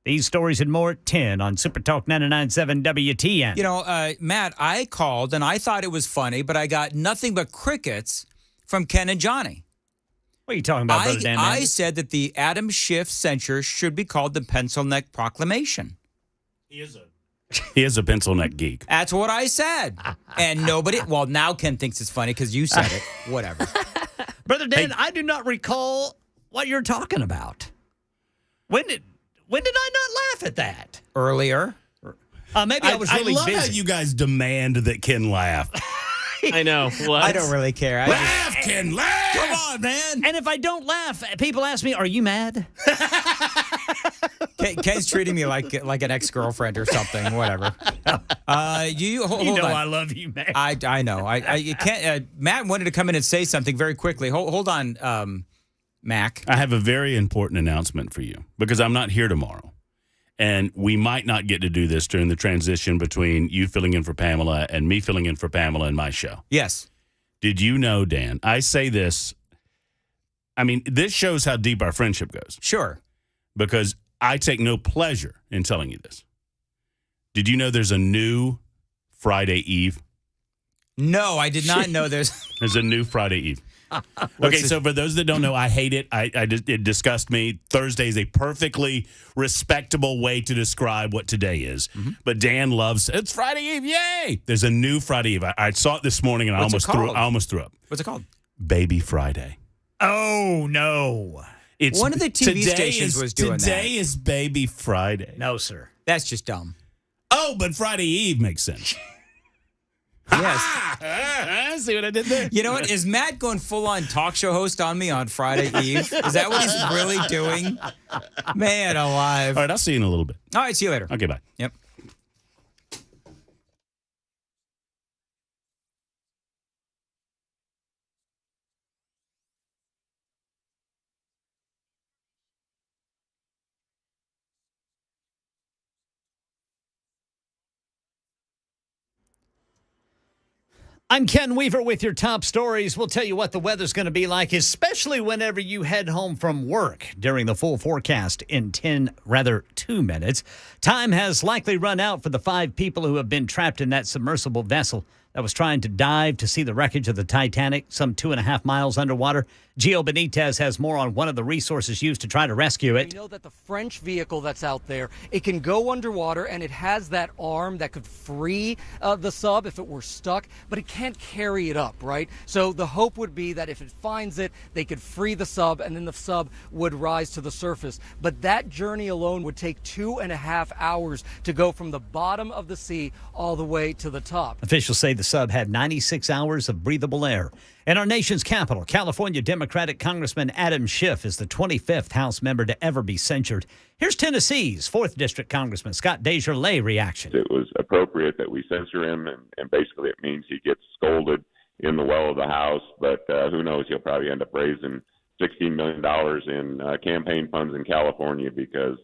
These stories and more at 10 on Super Talk 99.7 WTN. You know, Matt, I called and I thought it was funny, but I got nothing but crickets from Ken and Johnny. What are you talking about, Brother Dan? I said that the Adam Schiff censure should be called the Pencil Neck Proclamation. He is a pencil neck geek. That's what I said. And nobody, well, now Ken thinks it's funny because you said it. Whatever. Brother Dan, I do not recall what you're talking about. When did I not laugh at that? Earlier. Maybe I was really I love busy. how you guys demand that Ken laugh. I know. What? I don't really care. Laugh, Ken, laugh! Come on, man. And if I don't laugh, people ask me, are you mad? Ken's treating me like an ex-girlfriend or something, whatever. Hold on. I love you, man. I know. You can't. Matt wanted to come in and say something very quickly. Hold on, Mac. I have a very important announcement for you because I'm not here tomorrow. And we might not get to do this during the transition between you filling in for Pamela and me filling in for Pamela in my show. Yes. Did you know, Dan, I say this, I mean, this shows how deep our friendship goes. Sure. Because I take no pleasure in telling you this. Did you know there's a new Friday Eve? No, I did not know there's a new Friday Eve. Okay, so for those that don't know, I hate it. It disgusts me. Thursday is a perfectly respectable way to describe what today is. Mm-hmm. But Dan loves it's Friday Eve. Yay! There's a new Friday Eve. I saw it this morning and I almost threw up. What's it called? Baby Friday. Oh no! It's one of the TV stations was doing that. Today is Baby Friday. No, sir. That's just dumb. Oh, but Friday Eve makes sense. Yes. See what I did there? You know what? Is Matt going full-on talk show host on me on Friday Eve? Is that what he's really doing? Man alive. All right, I'll see you in a little bit. All right, see you later. Okay, bye. Yep. I'm Ken Weaver with your top stories. We'll tell you what the weather's going to be like, especially whenever you head home from work during the full forecast in 2 minutes. Time has likely run out for the 5 people who have been trapped in that submersible vessel that was trying to dive to see the wreckage of the Titanic, some 2.5 miles underwater. Gio Benitez has more on one of the resources used to try to rescue it. We know that the French vehicle that's out there, it can go underwater and it has that arm that could free the sub if it were stuck, but it can't carry it up, right? So the hope would be that if it finds it, they could free the sub and then the sub would rise to the surface. But that journey alone would take 2.5 hours to go from the bottom of the sea all the way to the top. Officials say the sub had 96 hours of breathable air. In our nation's capital, California Democratic Congressman Adam Schiff is the 25th House member to ever be censured. Here's Tennessee's 4th District Congressman Scott DesJarlais' reaction. It was appropriate that we censor him, and basically it means he gets scolded in the well of the House, but who knows, he'll probably end up raising $16 million in campaign funds in California because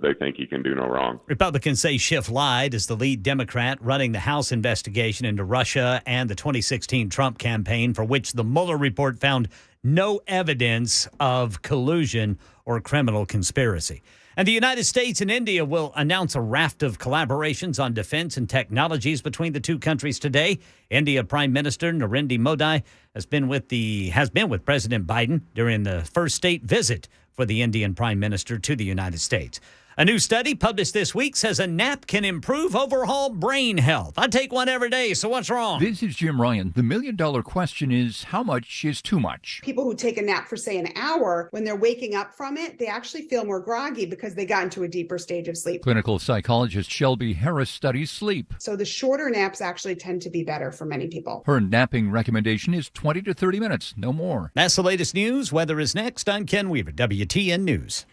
they think he can do no wrong. Republicans say Schiff lied as the lead Democrat running the House investigation into Russia and the 2016 Trump campaign, for which the Mueller report found no evidence of collusion or criminal conspiracy. And the United States and India will announce a raft of collaborations on defense and technologies between the two countries today. India Prime Minister Narendra Modi has been with President Biden during the first state visit for the Indian Prime Minister to the United States. A new study published this week says a nap can improve overall brain health. I take one every day, so what's wrong? This is Jim Ryan. The million-dollar question is, how much is too much? People who take a nap for, say, an hour, when they're waking up from it, they actually feel more groggy because they got into a deeper stage of sleep. Clinical psychologist Shelby Harris studies sleep. So the shorter naps actually tend to be better for many people. Her napping recommendation is 20 to 30 minutes, no more. That's the latest news. Weather is next. I'm Ken Weaver, WTN News.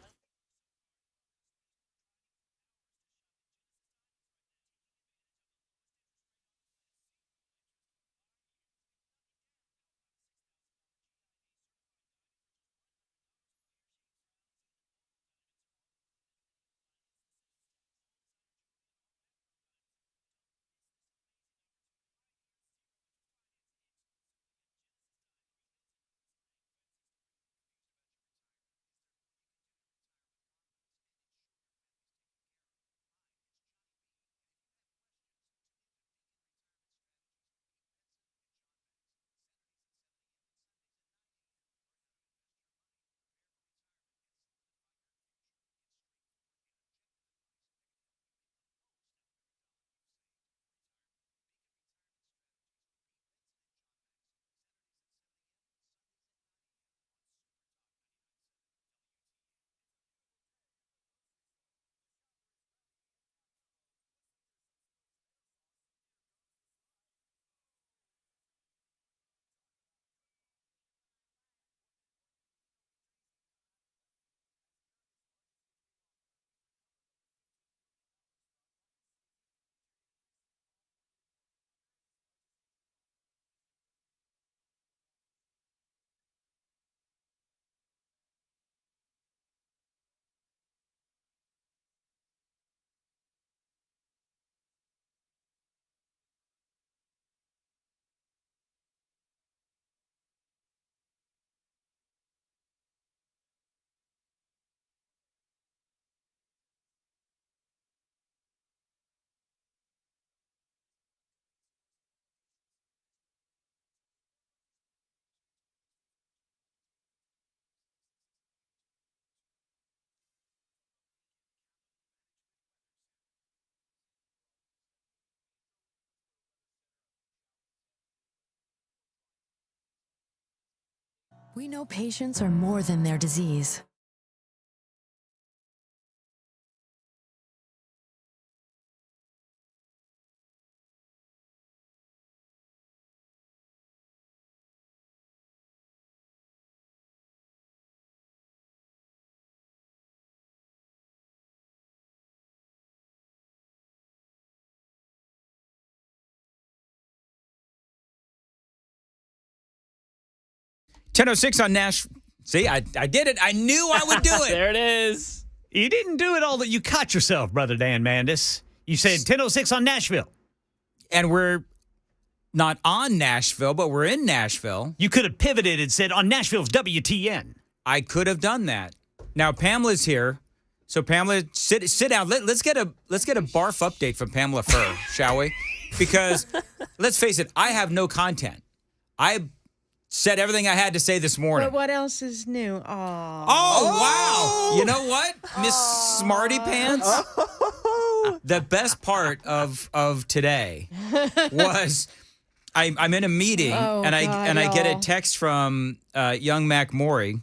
We know patients are more than their disease. .10:06 on Nash. See, I did it. I knew I would do it. There it is. You didn't do it all that you caught yourself, Brother Dan Mandis. You said 10:06 on Nashville. And we're not on Nashville, but we're in Nashville. You could have pivoted and said on Nashville's WTN. I could have done that. Now Pamela's here. So Pamela, sit down. Let's get a barf update from Pamela Furr, shall we? Because let's face it, I have no content. I said everything I had to say this morning. But what else is new? Oh, wow. You know what, Miss Smarty Pants? The best part of today was I'm in a meeting and I get a text from young Mac Maury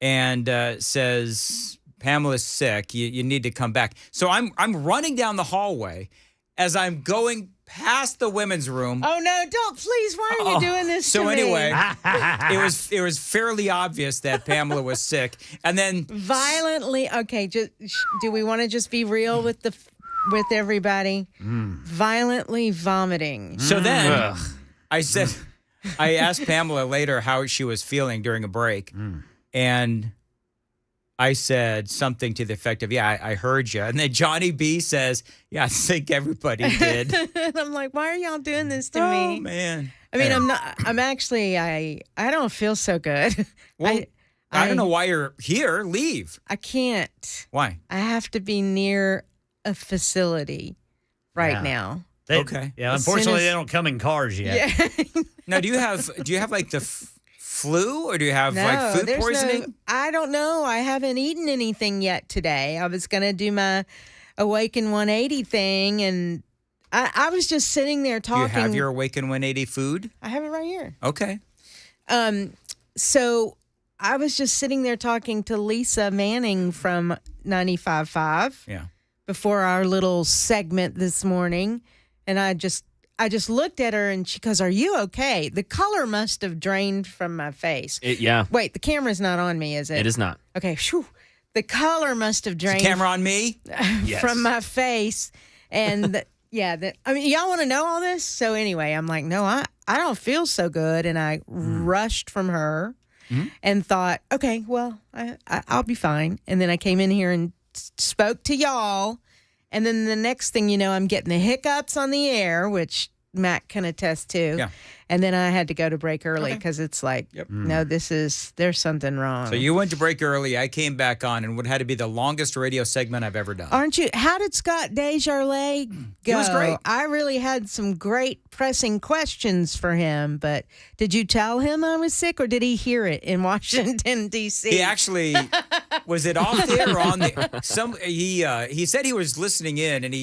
and says Pamela's sick. You need to come back. So I'm running down the hallway as I'm going past the women's room. Oh no! Don't please. Why are you doing this to me? So anyway, it was fairly obvious that Pamela was sick, and then violently. Okay, do we want to just be real with everybody? Violently vomiting. So then I asked Pamela later how she was feeling during a break, and I said something to the effect of, yeah, I heard you. And then Johnny B says, yeah, I think everybody did. And I'm like, why are y'all doing this to me? Oh, man. I mean, I don't feel so good. Well, I don't know why you're here. Leave. I can't. Why? I have to be near a facility right now. Okay. Yeah, unfortunately, they don't come in cars yet. Yeah. Now, do you have like the flu or do you have like food poisoning? I don't know. I haven't eaten anything yet today. I was going to do my Awaken 180 thing, and I was just sitting there talking. Do you have your Awaken 180 food? I have it right here. Okay. So I was just sitting there talking to Lisa Manning from 95.5. Yeah. Before our little segment this morning, and I just looked at her and she goes, "Are you okay?" The color must have drained from my face. Yeah. Wait, the camera's not on me, is it? It is not. Okay. Whew. The color must have drained. Is the camera on me? Yes. From my face, and I mean, y'all want to know all this? So anyway, I'm like, no, I don't feel so good, and I rushed from her and thought, okay, well, I'll be fine. And then I came in here and spoke to y'all. And then the next thing you know, I'm getting the hiccups on the air, which Matt can attest to. Yeah. And then I had to go to break early because it's like, no, there's something wrong. So you went to break early. I came back on and what had to be the longest radio segment I've ever done. Aren't you? How did Scott DesJarlais go? He was great. I really had some great pressing questions for him, but did you tell him I was sick or did he hear it in Washington, D.C.? He actually, was it off the air or on the, he said he was listening in and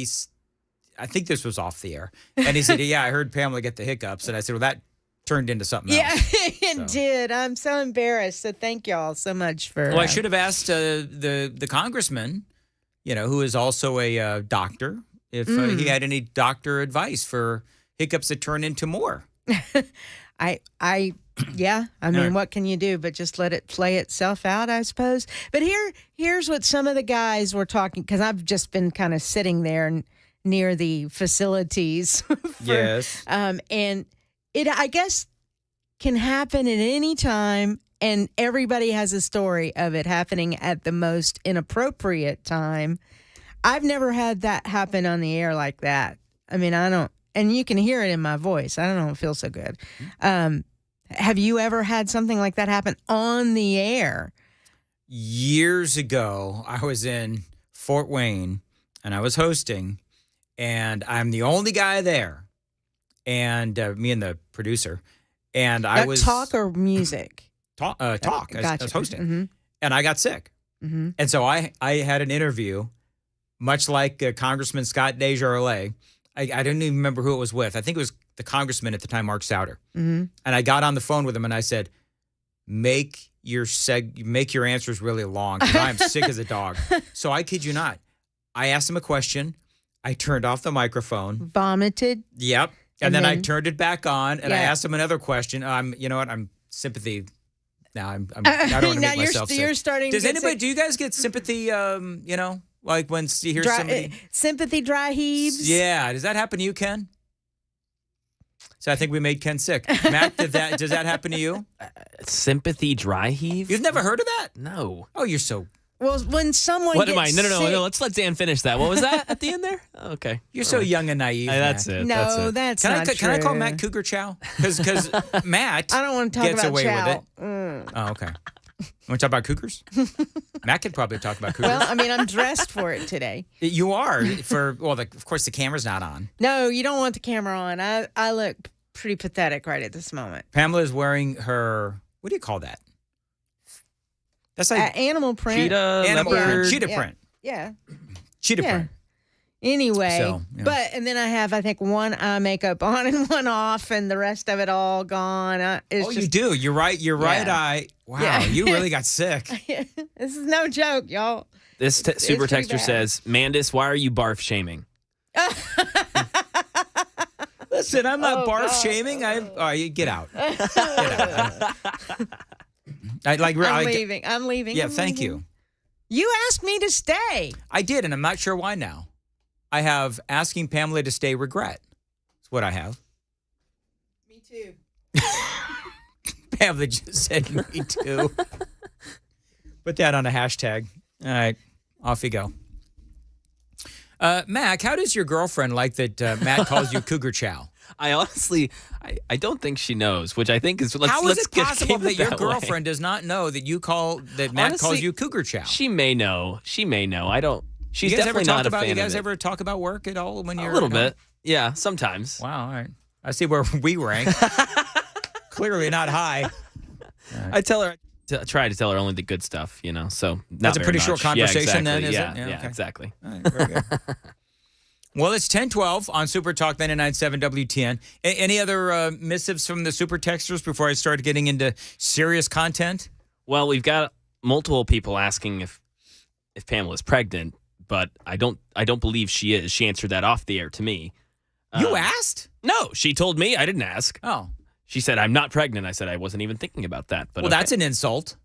I think this was off the air. And he said, yeah, I heard Pamela get the hiccups. And I said, well, that turned into something else. Yeah, it did. I'm so embarrassed. So thank y'all so much for... Well, I should have asked the congressman, who is also a doctor, if he had any doctor advice for hiccups that turn into more. I mean, what can you do but just let it play itself out, I suppose. But here's what some of the guys were talking, because I've just been kind of sitting there near the facilities. Yes. And it, I guess, can happen at any time, and everybody has a story of it happening at the most inappropriate time. I've never had that happen on the air like that. I mean, I don't, and you can hear it in my voice. I don't feel so good. Have you ever had something like that happen on the air? Years ago, I was in Fort Wayne, and I was hosting, and I'm the only guy there, and me and the producer, and I was talk or music. Talk. Gotcha. I was hosting, Mm-hmm. and I got sick, and so I had an interview, much like Congressman Scott DesJarlais. I didn't even remember who it was with. I think it was the congressman at the time, Mark Souder. Mm-hmm. And I got on the phone with him, and I said, make your answers really long because I'm sick as a dog. So I kid you not. I asked him a question. I turned off the microphone. Vomited. Yep. And then I turned it back on, and I Yeah. asked him another question. You know what? I'm sympathy. Now I don't want to Now make myself sick. you're starting. Does to get anybody? sick. Do you guys get sympathy? Like when you hear somebody. Sympathy dry heaves. Yeah. Does that happen to you, Ken? So I think we made Ken sick. Matt, does that happen to you? Sympathy dry heave? You've never heard of that? No. Oh, you're so. Well, when someone What gets am I? No. sick- Let's let Dan finish that. What was that at the end there? Okay. You're so young and naive. That's Matt. it. No, that's Can not Can I call true. Matt Cougar Chow? Because Matt I don't want to talk gets about away chow. with it. Mm. Oh, okay. Want to talk about cougars? Matt could probably talk about cougars. Well, I mean, I'm dressed for it today. You are of course the camera's not on. No, you don't want the camera on. I look pretty pathetic right at this moment. Pamela is wearing her. What do you call that? That's like Animal print. Cheetah, animal leopard. print, cheetah Yeah. print, Yeah. cheetah Yeah. print. Anyway, So, yeah. and then I have, I think, one eye makeup on and one off, and the rest of it all gone. It's You just, do. You're right. Your right Yeah. eye. Wow, Yeah. you really got sick. This is no joke, y'all. This super pretty texter bad. says, Mandis, why are you barf shaming? Listen, I'm not Oh, barf God. shaming. You get out. Get out. I'm leaving. I'm leaving. Yeah, I'm thank leaving. you. You asked me to stay. I did, and I'm not sure why now. I have asking Pamela to stay regret. That's what I have. Me too. Pamela just said me too. Put that on a hashtag. All right, off you go. Mac, how does your girlfriend like that Matt calls you Cougar Chow? I honestly, I don't think she knows, which I think is How is it get possible that your way. girlfriend does not know that Matt calls Honestly, you Cougar Chow? She may know. She may know. I don't. She's you guys definitely ever talk not a about fan you guys of it. ever talk about work at all when you're A little at home? bit. Yeah, sometimes. Wow, all right. I see where we rank. Clearly not high. I tell her. Try to tell her only the good stuff, So not That's a very pretty short much. conversation yeah, then, is exactly. it? Yeah, okay. exactly. All right, very good. Well, it's 10:12 on Super Talk 99.7 WTN. Any other missives from the Super Texters before I start getting into serious content? Well, we've got multiple people asking if Pamela's pregnant, but I don't believe she is. She answered that off the air to me. You asked? No, she told me. I didn't ask. Oh. She said, I'm not pregnant. I said, I wasn't even thinking about that. But Well, that's an insult.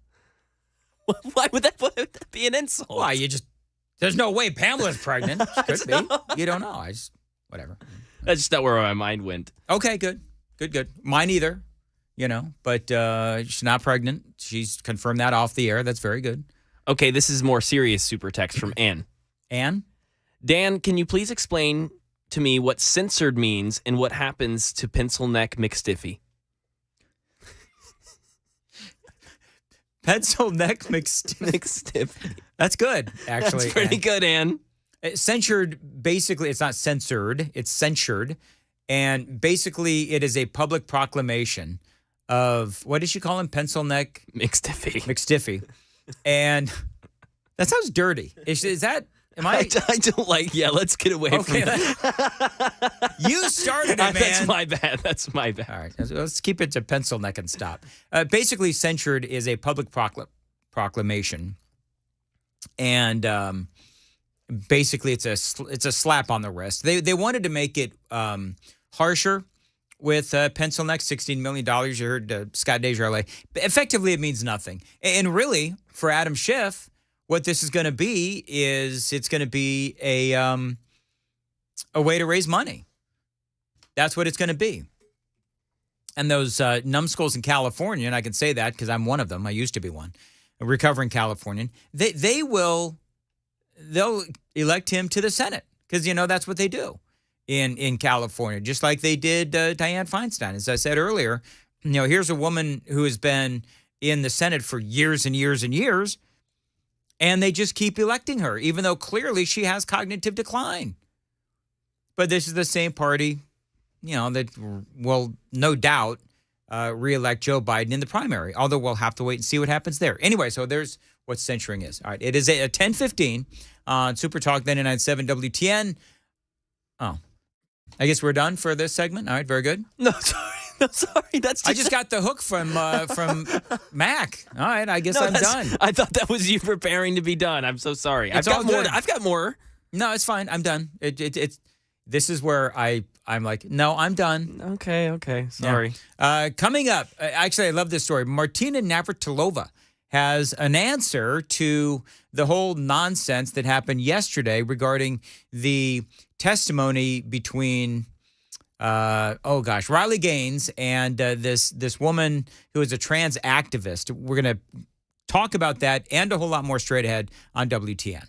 Why would that be an insult? Why, there's no way Pamela's pregnant. She could be. You don't know. Whatever. That's just not where my mind went. Okay, good. Mine either, but she's not pregnant. She's confirmed that off the air. That's very good. Okay, this is more serious super text from Ann. Ann? Dan, can you please explain to me what censored means and what happens to pencil neck McStiffy? Pencil neck McStiffy. That's good, actually. That's pretty good, Ann. Censured, basically, it's not censored, it's censured. And basically, it is a public proclamation of, what did she call him? Pencil neck? McStiffy. And that sounds dirty. Is that, am I? I don't like, let's get away from that. You started it, man. That's my bad. All right, let's keep it to pencil neck and stop. Basically, censured is a public proclamation. And basically, it's a slap on the wrist. They wanted to make it harsher with pencil neck, $16 million. You heard Scott DesJarlais. Effectively, it means nothing. And really, for Adam Schiff, what this is going to be is it's going to be a way to raise money. That's what it's going to be. And those numbskulls in California, and I can say that because I'm one of them. I used to be one, a recovering Californian. They'll elect him to the Senate because that's what they do in California, just like they did Dianne Feinstein. As I said earlier, here's a woman who has been in the Senate for years and years and years, and they just keep electing her, even though clearly she has cognitive decline. But this is the same party, that will no doubt reelect Joe Biden in the primary, although we'll have to wait and see what happens there. Anyway, so there's what censoring is. All right, it is a 10:15 on Super Talk 99.7 WTN. Oh, I guess we're done for this segment. All right, very good. No, sorry. No, sorry. That's. I just got the hook from Mac. All right, I guess No, I'm done. I thought that was you preparing to be done. I'm so sorry. It's I've all got more. good. I've got more. No, it's fine. I'm done. This is where I'm like, no, I'm done. Okay. Sorry. Yeah. Coming up, actually, I love this story. Martina Navratilova has an answer to the whole nonsense that happened yesterday regarding the testimony between, Riley Gaines and this woman who is a trans activist. We're going to talk about that and a whole lot more straight ahead on WTN.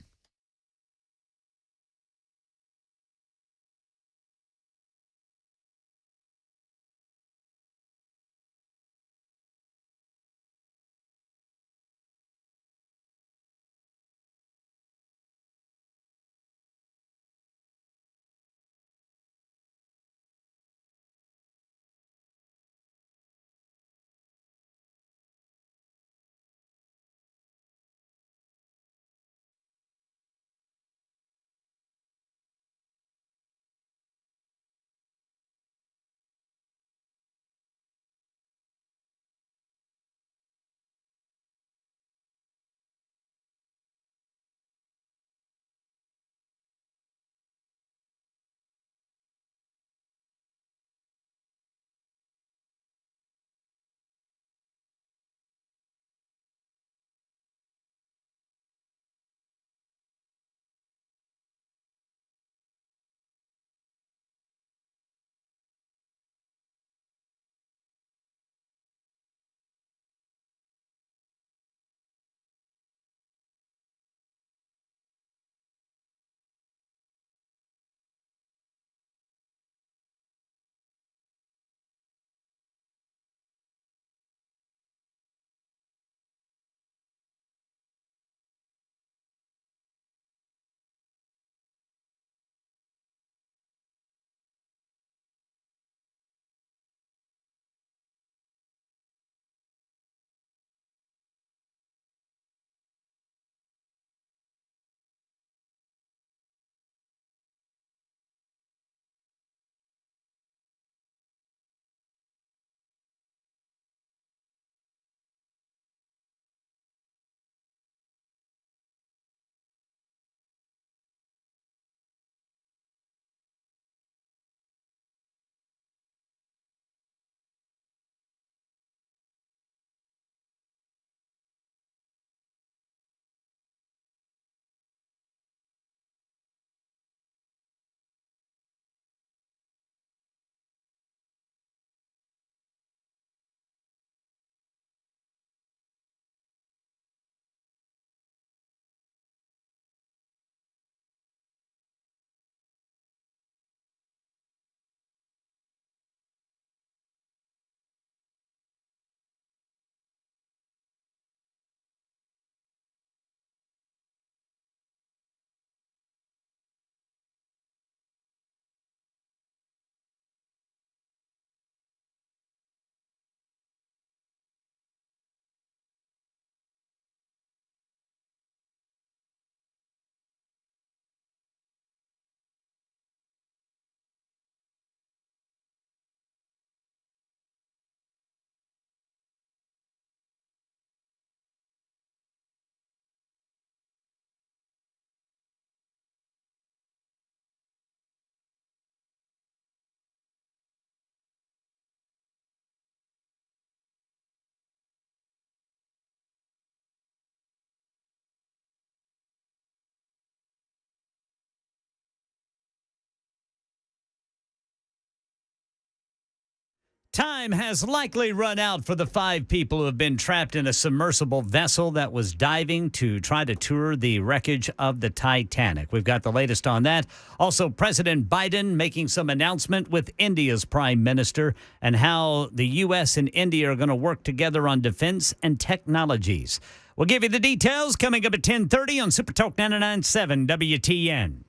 Time has likely run out for the 5 people who have been trapped in a submersible vessel that was diving to try to tour the wreckage of the Titanic. We've got the latest on that. Also, President Biden making some announcement with India's prime minister and how the U.S. and India are going to work together on defense and technologies. We'll give you the details coming up at 10:30 on Super Talk 99.7 WTN.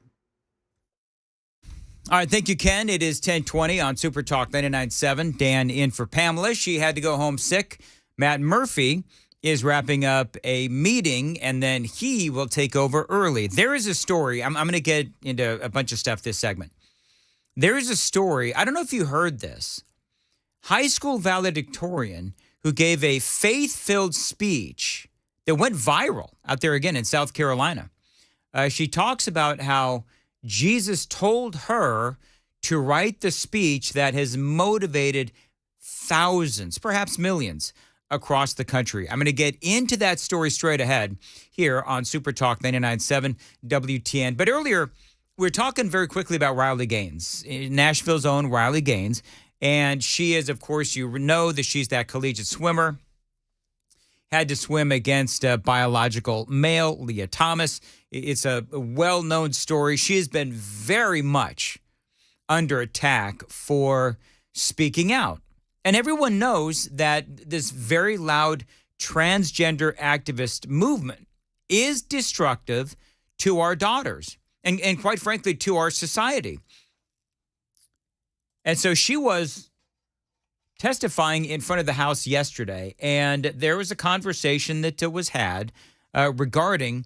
All right, thank you, Ken. It is 10:20 on Super Talk 99.7. Dan in for Pamela. She had to go home sick. Matt Murphy is wrapping up a meeting, and then he will take over early. There is a story. I'm going to get into a bunch of stuff this segment. There is a story. I don't know if you heard this. high school valedictorian who gave a faith-filled speech that went viral out there again in South Carolina. She talks about how Jesus told her to write the speech that has motivated thousands, perhaps millions, across the country. I'm going to get into that story straight ahead here on Super Talk 99.7 WTN. But earlier, we were talking very quickly about Riley Gaines, Nashville's own Riley Gaines. And she is, of course, you know that she's that collegiate swimmer. Had to swim against a biological male, Leah Thomas. It's a well-known story. She has been very much under attack for speaking out. And everyone knows that this very loud transgender activist movement is destructive to our daughters and quite frankly, to our society. And so she was testifying in front of the House yesterday, and there was a conversation that was had regarding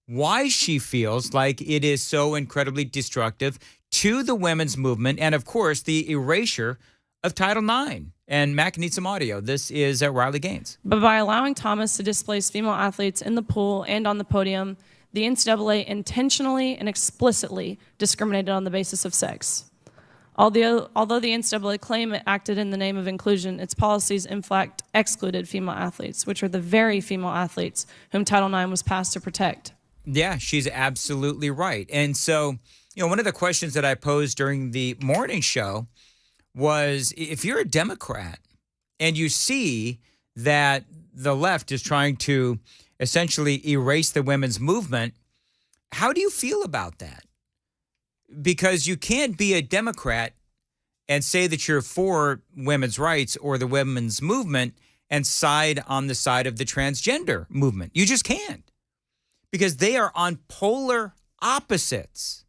why she feels like it is so incredibly destructive to the women's movement and, of course, the erasure of Title IX. And Mac needs some audio. This is Riley Gaines. But by allowing Thomas to displace female athletes in the pool and on the podium, the NCAA intentionally and explicitly discriminated on the basis of sex. Although the NCAA claim it acted in the name of inclusion, its policies in fact excluded female athletes, which are the very female athletes whom Title IX was passed to protect. Yeah, she's absolutely right. And so, one of the questions that I posed during the morning show was, if you're a Democrat and you see that the left is trying to essentially erase the women's movement, how do you feel about that? Because you can't be a Democrat and say that you're for women's rights or the women's movement and side on the side of the transgender movement. You just can't, because they are on polar opposites.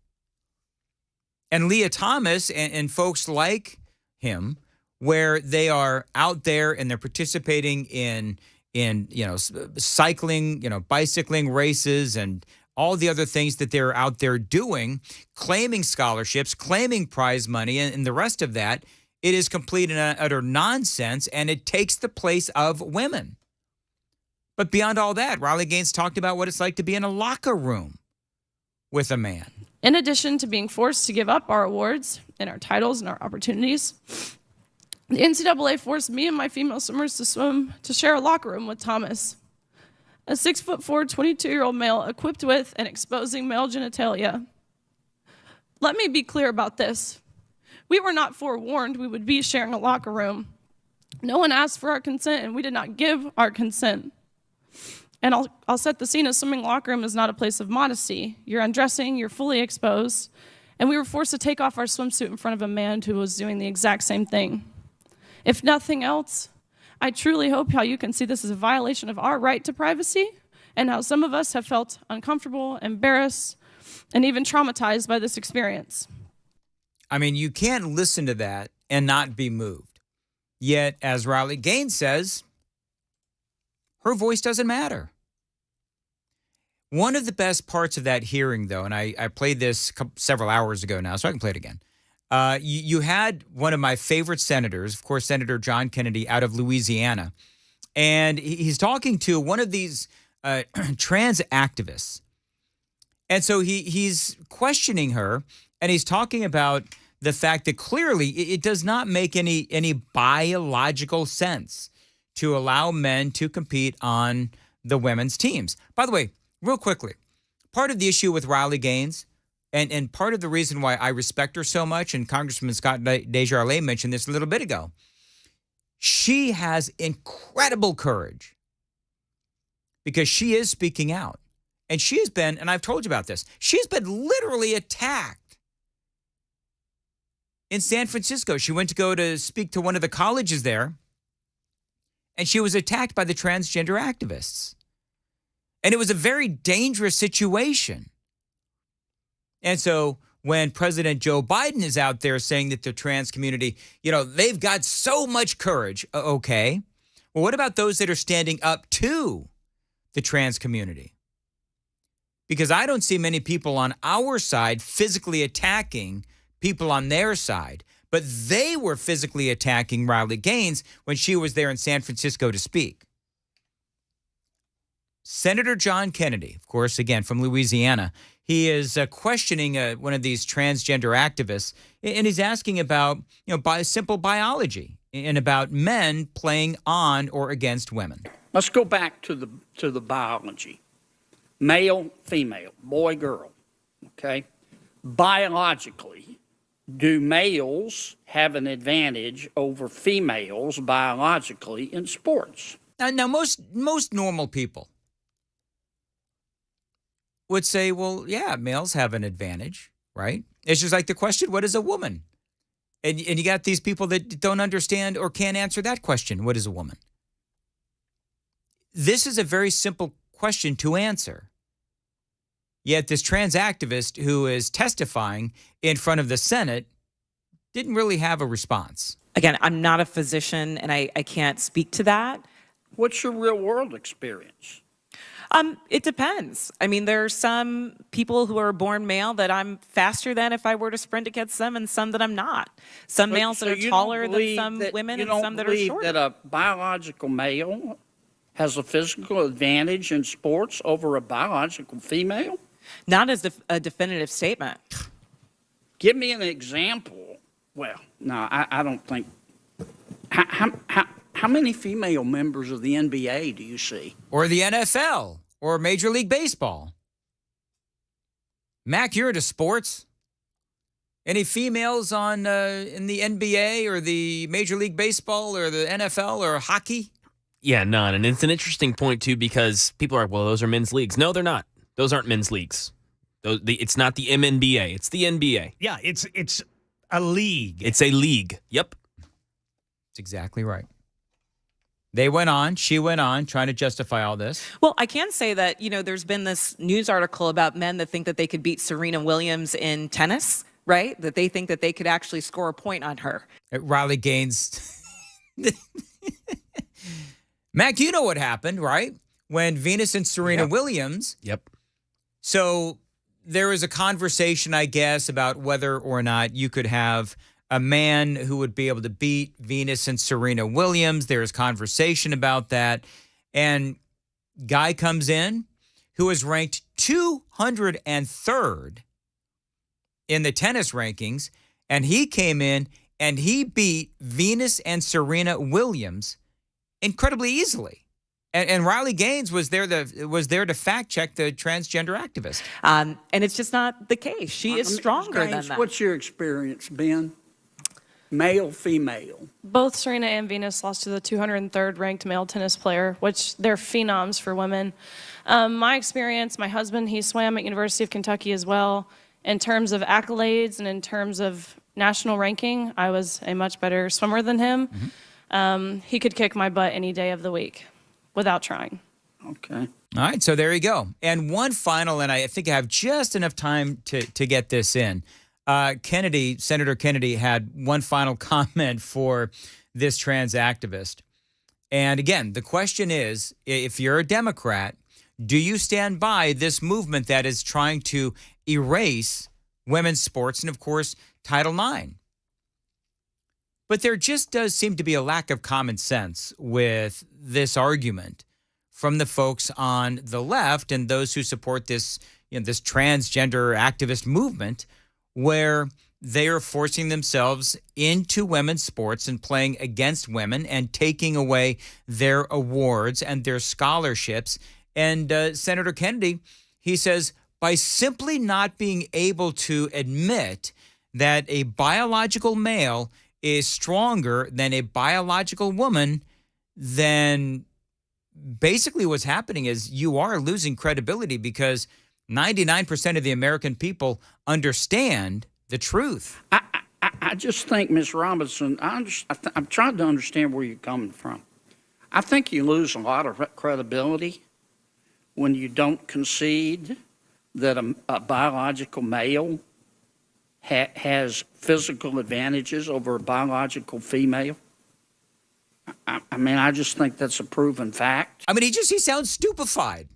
And Leah Thomas and folks like him, where they are out there and they're participating in cycling, bicycling races and all the other things that they're out there doing, claiming scholarships, claiming prize money, and the rest of that, it is complete and utter nonsense, and it takes the place of women. But beyond all that, Riley Gaines talked about what it's like to be in a locker room with a man. In addition to being forced to give up our awards and our titles and our opportunities, the NCAA forced me and my female swimmers to share a locker room with Thomas, a 6'4", 22-year-old male equipped with and exposing male genitalia. Let me be clear about this. We were not forewarned we would be sharing a locker room. No one asked for our consent, and we did not give our consent. And I'll set the scene. A swimming locker room is not a place of modesty. You're undressing, you're fully exposed, and we were forced to take off our swimsuit in front of a man who was doing the exact same thing. If nothing else, I truly hope how you can see this as a violation of our right to privacy and how some of us have felt uncomfortable, embarrassed, and even traumatized by this experience. I mean, you can't listen to that and not be moved. Yet, as Riley Gaines says, her voice doesn't matter. One of the best parts of that hearing, though, and I played this several hours ago now, so I can play it again. You had one of my favorite senators, of course, Senator John Kennedy out of Louisiana, and he's talking to one of these trans activists. And so he's questioning her, and he's talking about the fact that clearly it does not make any biological sense to allow men to compete on the women's teams. By the way, real quickly, part of the issue with Riley Gaines, and part of the reason why I respect her so much, and Congressman Scott DesJarlais mentioned this a little bit ago, she has incredible courage because she is speaking out. And she has been, and I've told you about this, she's been literally attacked in San Francisco. She went to go to speak to one of the colleges there, and she was attacked by the transgender activists. And it was a very dangerous situation. And so when President Joe Biden is out there saying that the trans community, they've got so much courage. Okay. Well, what about those that are standing up to the trans community? Because I don't see many people on our side physically attacking people on their side. but they were physically attacking Riley Gaines when she was there in San Francisco to speak. Senator John Kennedy, of course, again, from Louisiana, he is questioning one of these transgender activists, and he's asking about, simple biology and about men playing on or against women. Let's go back to the biology. Male, female, boy, girl, okay? Biologically, do males have an advantage over females biologically in sports? Now most normal people would say, well, yeah, males have an advantage, right? It's just like the question, what is a woman? And you got these people that don't understand or can't answer that question, what is a woman? This is a very simple question to answer. Yet this trans activist who is testifying in front of the Senate didn't really have a response. Again, I'm not a physician and I can't speak to that. What's your real world experience? It depends. I mean, there are some people who are born male that I'm faster than if I were to sprint against them, and some that I'm not. Some males that are taller than some women, and some that are shorter. You don't believe that a biological male has a physical advantage in sports over a biological female? Not as a definitive statement. Give me an example. Well, no, I don't think. How many female members of the NBA do you see? Or the NFL, or Major League Baseball. Mac, you're into sports. Any females on in the NBA or the Major League Baseball or the NFL or hockey? Yeah, none. And it's an interesting point, too, because people are, well, those are men's leagues. No, they're not. Those aren't men's leagues. It's not the MNBA. It's the NBA. Yeah, it's a league. It's a league. Yep. That's exactly right. They went on, she went on, trying to justify all this. Well, I can say that, there's been this news article about men that think that they could beat Serena Williams in tennis, right? That they think that they could actually score a point on her. Riley Gaines. Mac, you know what happened, right? When Venus and Serena Williams. Yep. So there was a conversation, I guess, about whether or not you could have a man who would be able to beat Venus and Serena Williams. There's conversation about that. And guy comes in who is ranked 203rd in the tennis rankings, and he came in and he beat Venus and Serena Williams incredibly easily. And Riley Gaines was there to fact check the transgender activist. And it's just not the case. She is stronger than that. What's your experience, Ben? Male, female. Both Serena and Venus lost to the 203rd ranked male tennis player, which they're phenoms for women. My experience, my husband, he swam at University of Kentucky as well. In terms of accolades and in terms of national ranking, I was a much better swimmer than him. Mm-hmm. He could kick my butt any day of the week without trying. Okay. All right, so there you go. And one final, and I think I have just enough time to get this in. Senator Kennedy had one final comment for this trans activist. And again, the question is, if you're a Democrat, do you stand by this movement that is trying to erase women's sports and, of course, Title IX? But there just does seem to be a lack of common sense with this argument from the folks on the left and those who support this, this transgender activist movement, where they are forcing themselves into women's sports and playing against women and taking away their awards and their scholarships. And Senator Kennedy, he says, by simply not being able to admit that a biological male is stronger than a biological woman, then basically what's happening is you are losing credibility because 99% of the American people understand the truth. I just think, Ms. Robinson, I'm trying to understand where you're coming from. I think you lose a lot of credibility when you don't concede that a biological male has physical advantages over a biological female. I mean, I just think that's a proven fact. I mean, he sounds stupefied.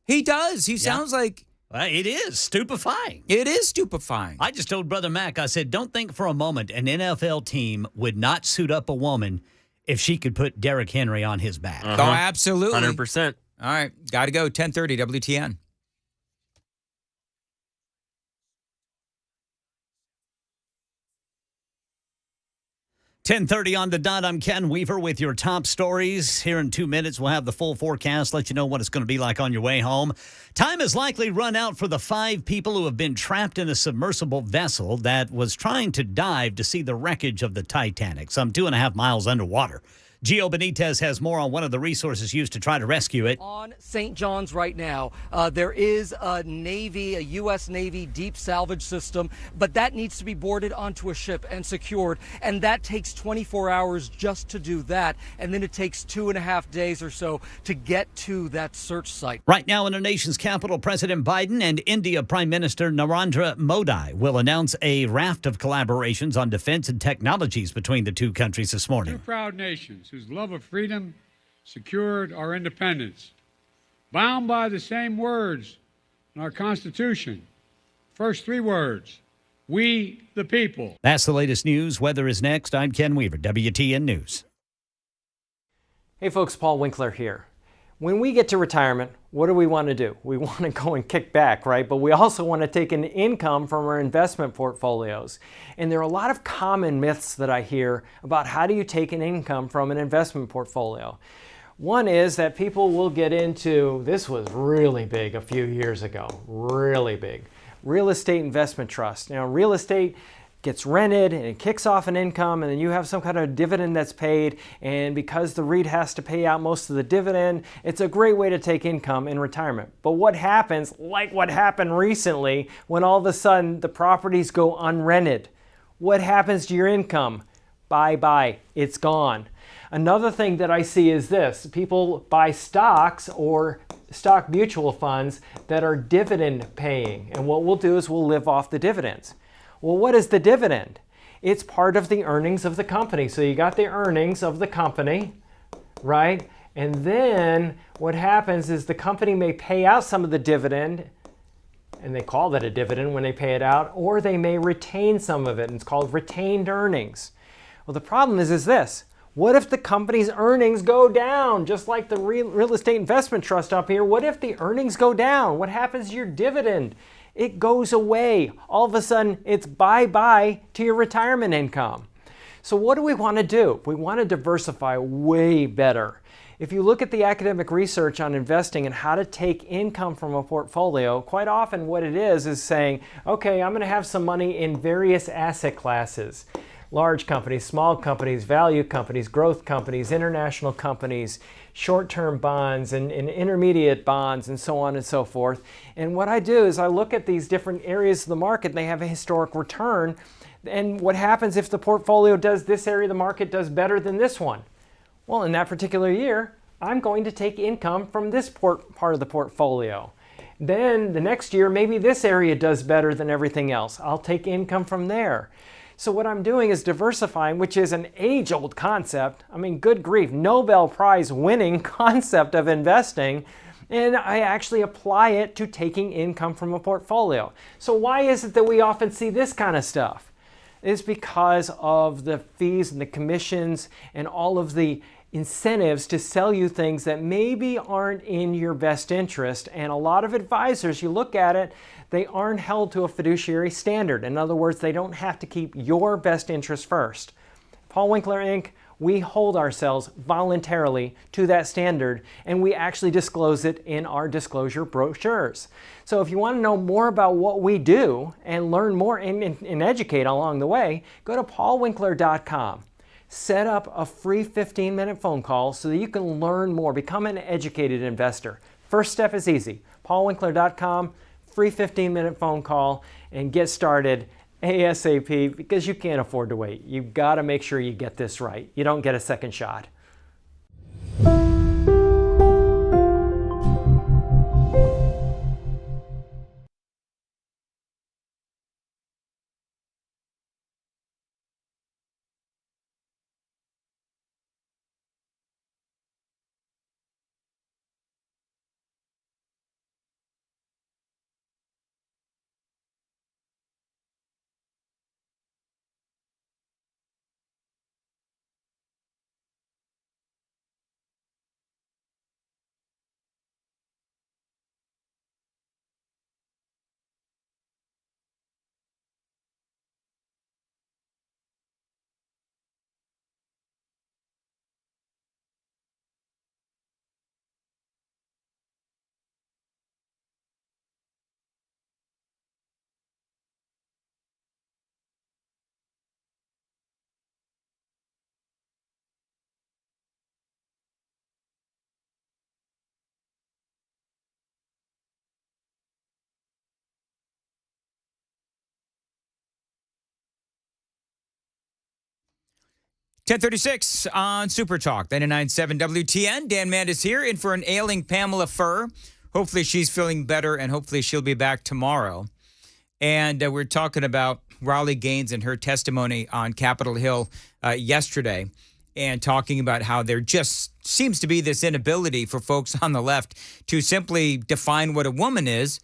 He does. He sounds like It is stupefying. It is stupefying. I just told Brother Mac, I said, don't think for a moment an NFL team would not suit up a woman if she could put Derrick Henry on his back. Oh, absolutely. 100%. All right. Got to go. 10:30 WTN. .30 on the dot. I'm Ken Weaver with your top stories. Here in 2 minutes, we'll have the full forecast, let you know what it's going to be like on your way home. Time has likely run out for the 5 people who have been trapped in a submersible vessel that was trying to dive to see the wreckage of the Titanic, some 2.5 miles underwater. Gio Benitez has more on one of the resources used to try to rescue it. On St. John's right now, there is a U.S. Navy deep salvage system, but that needs to be boarded onto a ship and secured, and that takes 24 hours just to do that, and then it takes 2.5 days or so to get to that search site. Right now in our nation's capital, President Biden and India Prime Minister Narendra Modi will announce a raft of collaborations on defense and technologies between the two countries this morning. Two proud nations whose love of freedom secured our independence, bound by the same words in our Constitution. First 3 words, we the people. That's the latest news. Weather is next. I'm Ken Weaver, WTN News. Hey folks, Paul Winkler here. When we get to retirement, what do we want to do? We want to go and kick back, right? But we also want to take an income from our investment portfolios. And there are a lot of common myths that I hear about how do you take an income from an investment portfolio. One is that people will get into, this was really big a few years ago, really big, real estate investment trust. Now, real estate gets rented and it kicks off an income, and then you have some kind of dividend that's paid, and because the REIT has to pay out most of the dividend, it's a great way to take income in retirement. But what happens, like what happened recently, when all of a sudden the properties go unrented? What happens to your income? Bye-bye, it's gone. Another thing that I see is this: people buy stocks or stock mutual funds that are dividend paying, and what we'll do is we'll live off the dividends. Well, what is the dividend? It's part of the earnings of the company. So you got the earnings of the company, right? And then what happens is the company may pay out some of the dividend, and they call that a dividend when they pay it out, or they may retain some of it, and it's called retained earnings. Well, the problem is this: what if the company's earnings go down? Just like the real estate investment trust up here, what if the earnings go down? What happens to your dividend? It goes away. All of a sudden, it's bye-bye to your retirement income. So what do we want to do? We want to diversify way better. If you look at the academic research on investing and how to take income from a portfolio, quite often what it is saying, okay, I'm going to have some money in various asset classes. Large companies, small companies, value companies, growth companies, international companies, short-term bonds and intermediate bonds, and so on and so forth. And what I do is I look at these different areas of the market, and they have a historic return. And what happens if the portfolio does, this area of the market does better than this one? Well, in that particular year, I'm going to take income from this part of the portfolio. Then the next year, maybe this area does better than everything else. I'll take income from there. So what I'm doing is diversifying, which is an age-old concept. I mean, good grief, Nobel Prize winning concept of investing, and I actually apply it to taking income from a portfolio. So why is it that we often see this kind of stuff? It's because of the fees and the commissions and all of the incentives to sell you things that maybe aren't in your best interest. And a lot of advisors, you look at it, they aren't held to a fiduciary standard. In other words, they don't have to keep your best interest first. Paul Winkler, Inc., we hold ourselves voluntarily to that standard, and we actually disclose it in our disclosure brochures. So if you want to know more about what we do and learn more and educate along the way, go to paulwinkler.com. Set up a free 15-minute phone call so that you can learn more, become an educated investor. First step is easy. paulwinkler.com, free 15-minute phone call, and get started ASAP, because you can't afford to wait. You've got to make sure you get this right. You don't get a second shot. 1036 on Super Talk, 99.7 WTN. Dan Mandis here, in for an ailing Pamela Furr. Hopefully she's feeling better, and hopefully she'll be back tomorrow. And we're talking about Raleigh Gaines and her testimony on Capitol Hill yesterday, and talking about how there just seems to be this inability for folks on the left to simply define what a woman is,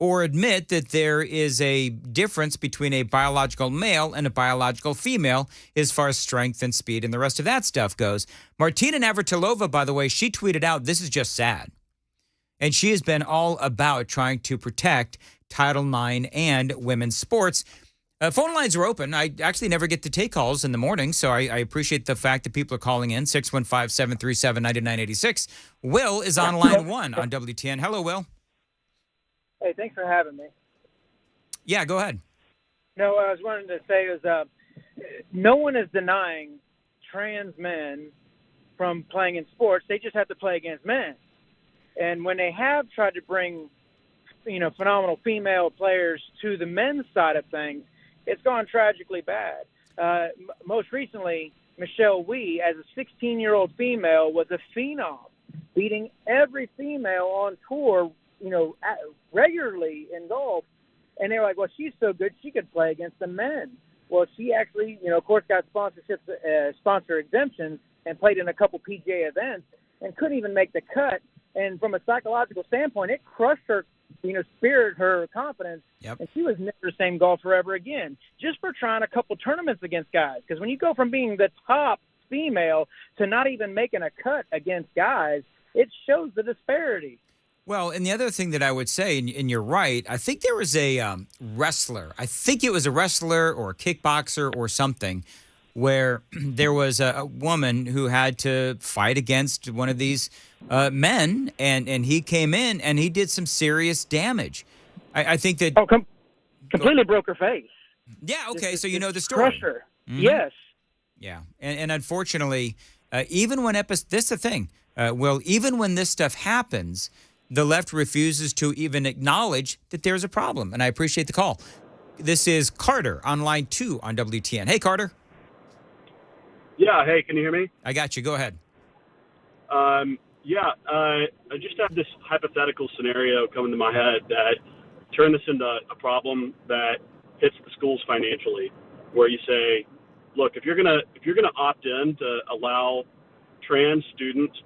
or admit that there is a difference between a biological male and a biological female as far as strength and speed and the rest of that stuff goes. Martina Navratilova, by the way, she tweeted out, "This is just sad." And she has been all about trying to protect Title IX and women's sports. Phone lines are open. I actually never get to take calls in the morning, so I appreciate the fact that people are calling in, 615-737-9986. Will is on line 1 on WTN. Hello, Will. Hey, thanks for having me. Yeah, go ahead. No, what I was wanting to say is no one is denying trans men from playing in sports. They just have to play against men. And when they have tried to bring, phenomenal female players to the men's side of things, it's gone tragically bad. Most recently, Michelle Wie, as a 16-year-old female, was a phenom, beating every female on tour, regularly in golf. And they were like, well, she's so good, she could play against the men. Well, she actually, of course, got sponsor exemptions and played in a couple PGA events and couldn't even make the cut. And from a psychological standpoint, it crushed her, spirit, her confidence. Yep. And she was never the same golfer ever again, just for trying a couple tournaments against guys. Because when you go from being the top female to not even making a cut against guys, it shows the disparity. Well, and the other thing that I would say, and you're right, I think there was a wrestler. I think it was a wrestler or a kickboxer or something, where there was a woman who had to fight against one of these men, and he came in and he did some serious damage. I think that... completely broke her face. Yeah, okay, so you know the story. Crush her. Mm-hmm. Yes. Yeah, and unfortunately, even when this is the thing, even when this stuff happens, the left refuses to even acknowledge that there's a problem, and I appreciate the call. This is Carter on line 2 on WTN. Hey, Carter. Yeah, hey, can you hear me? I got you. Go ahead. I just have this hypothetical scenario coming to my head that turn this into a problem that hits the schools financially, where you say, look, if you're gonna opt in to allow trans students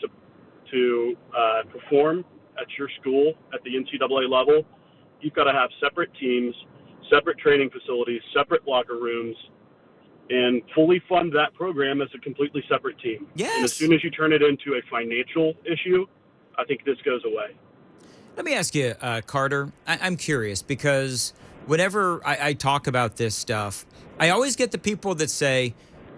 to perform at your school at the NCAA level, you've got to have separate teams, separate training facilities, separate locker rooms, and fully fund that program as a completely separate team. Yes. And as soon as you turn it into a financial issue, I think this goes away. Let me ask you, Carter, I'm curious, because whenever I talk about this stuff, I always get the people that say,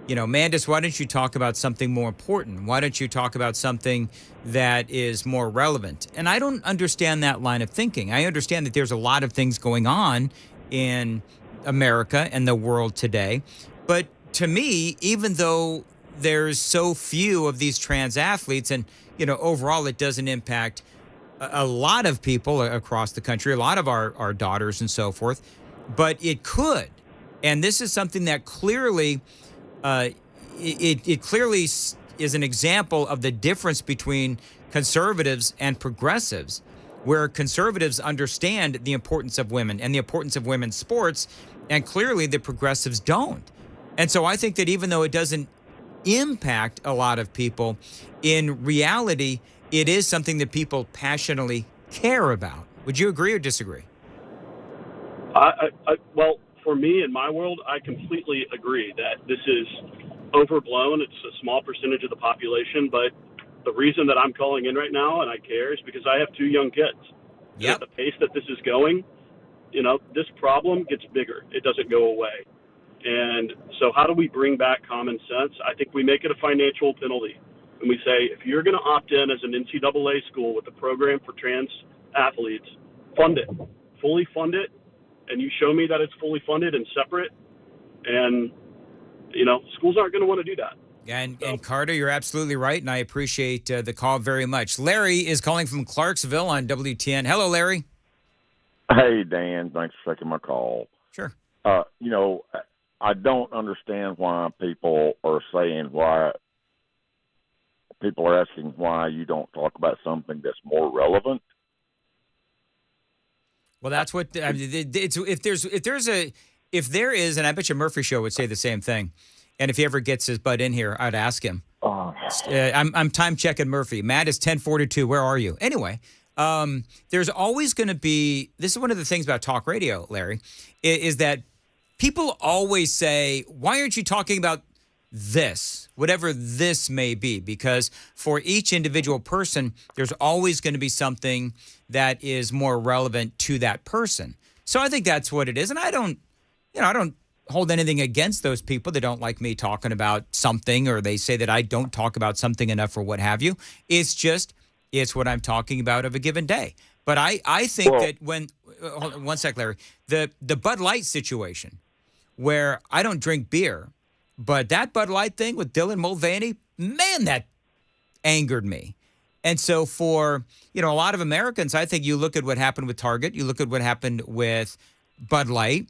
Mandis, why don't you talk about something more important? Why don't you talk about something that is more relevant? And I don't understand that line of thinking. I understand that there's a lot of things going on in America and the world today. But to me, even though there's so few of these trans athletes, and, overall it doesn't impact a lot of people across the country, a lot of our daughters and so forth, but it could. And this is something that clearly, it clearly is an example of the difference between conservatives and progressives, where conservatives understand the importance of women and the importance of women's sports, and clearly the progressives don't. And so I think that even though it doesn't impact a lot of people, in reality, it is something that people passionately care about. Would you agree or disagree? Well, for me, in my world, I completely agree that this is overblown. It's a small percentage of the population, but the reason that I'm calling in right now and I care is because I have 2 young kids. Yep. At the pace that this is going, this problem gets bigger. It doesn't go away. And so how do we bring back common sense? I think we make it a financial penalty. And we say, if you're going to opt in as an NCAA school with a program for trans athletes, fund it. Fully fund it. And you show me that it's fully funded and separate. And, schools aren't going to want to do that. And Carter, you're absolutely right, and I appreciate the call very much. Larry is calling from Clarksville on WTN. Hello, Larry. Hey, Dan. Thanks for taking my call. Sure. I don't understand why people are saying why people are asking why you don't talk about something that's more relevant. Well, that's what I mean, if there is, and I bet you Murphy Show would say the same thing. And if he ever gets his butt in here, I'd ask him. I'm time checking Murphy. Matt is 10:42. Where are you? Anyway, there's always going to be. This is one of the things about talk radio, Larry, is that people always say, "Why aren't you talking about this, whatever this may be?" Because for each individual person, there's always going to be something that is more relevant to that person. So I think that's what it is. And I don't hold anything against those people that don't like me talking about something, or they say that I don't talk about something enough or what have you. It's what I'm talking about of a given day. But I think that when, hold on one sec, Larry, the Bud Light situation where I don't drink beer, but that Bud Light thing with Dylan Mulvaney, man, that angered me. And so for, a lot of Americans, I think you look at what happened with Target, you look at what happened with Bud Light,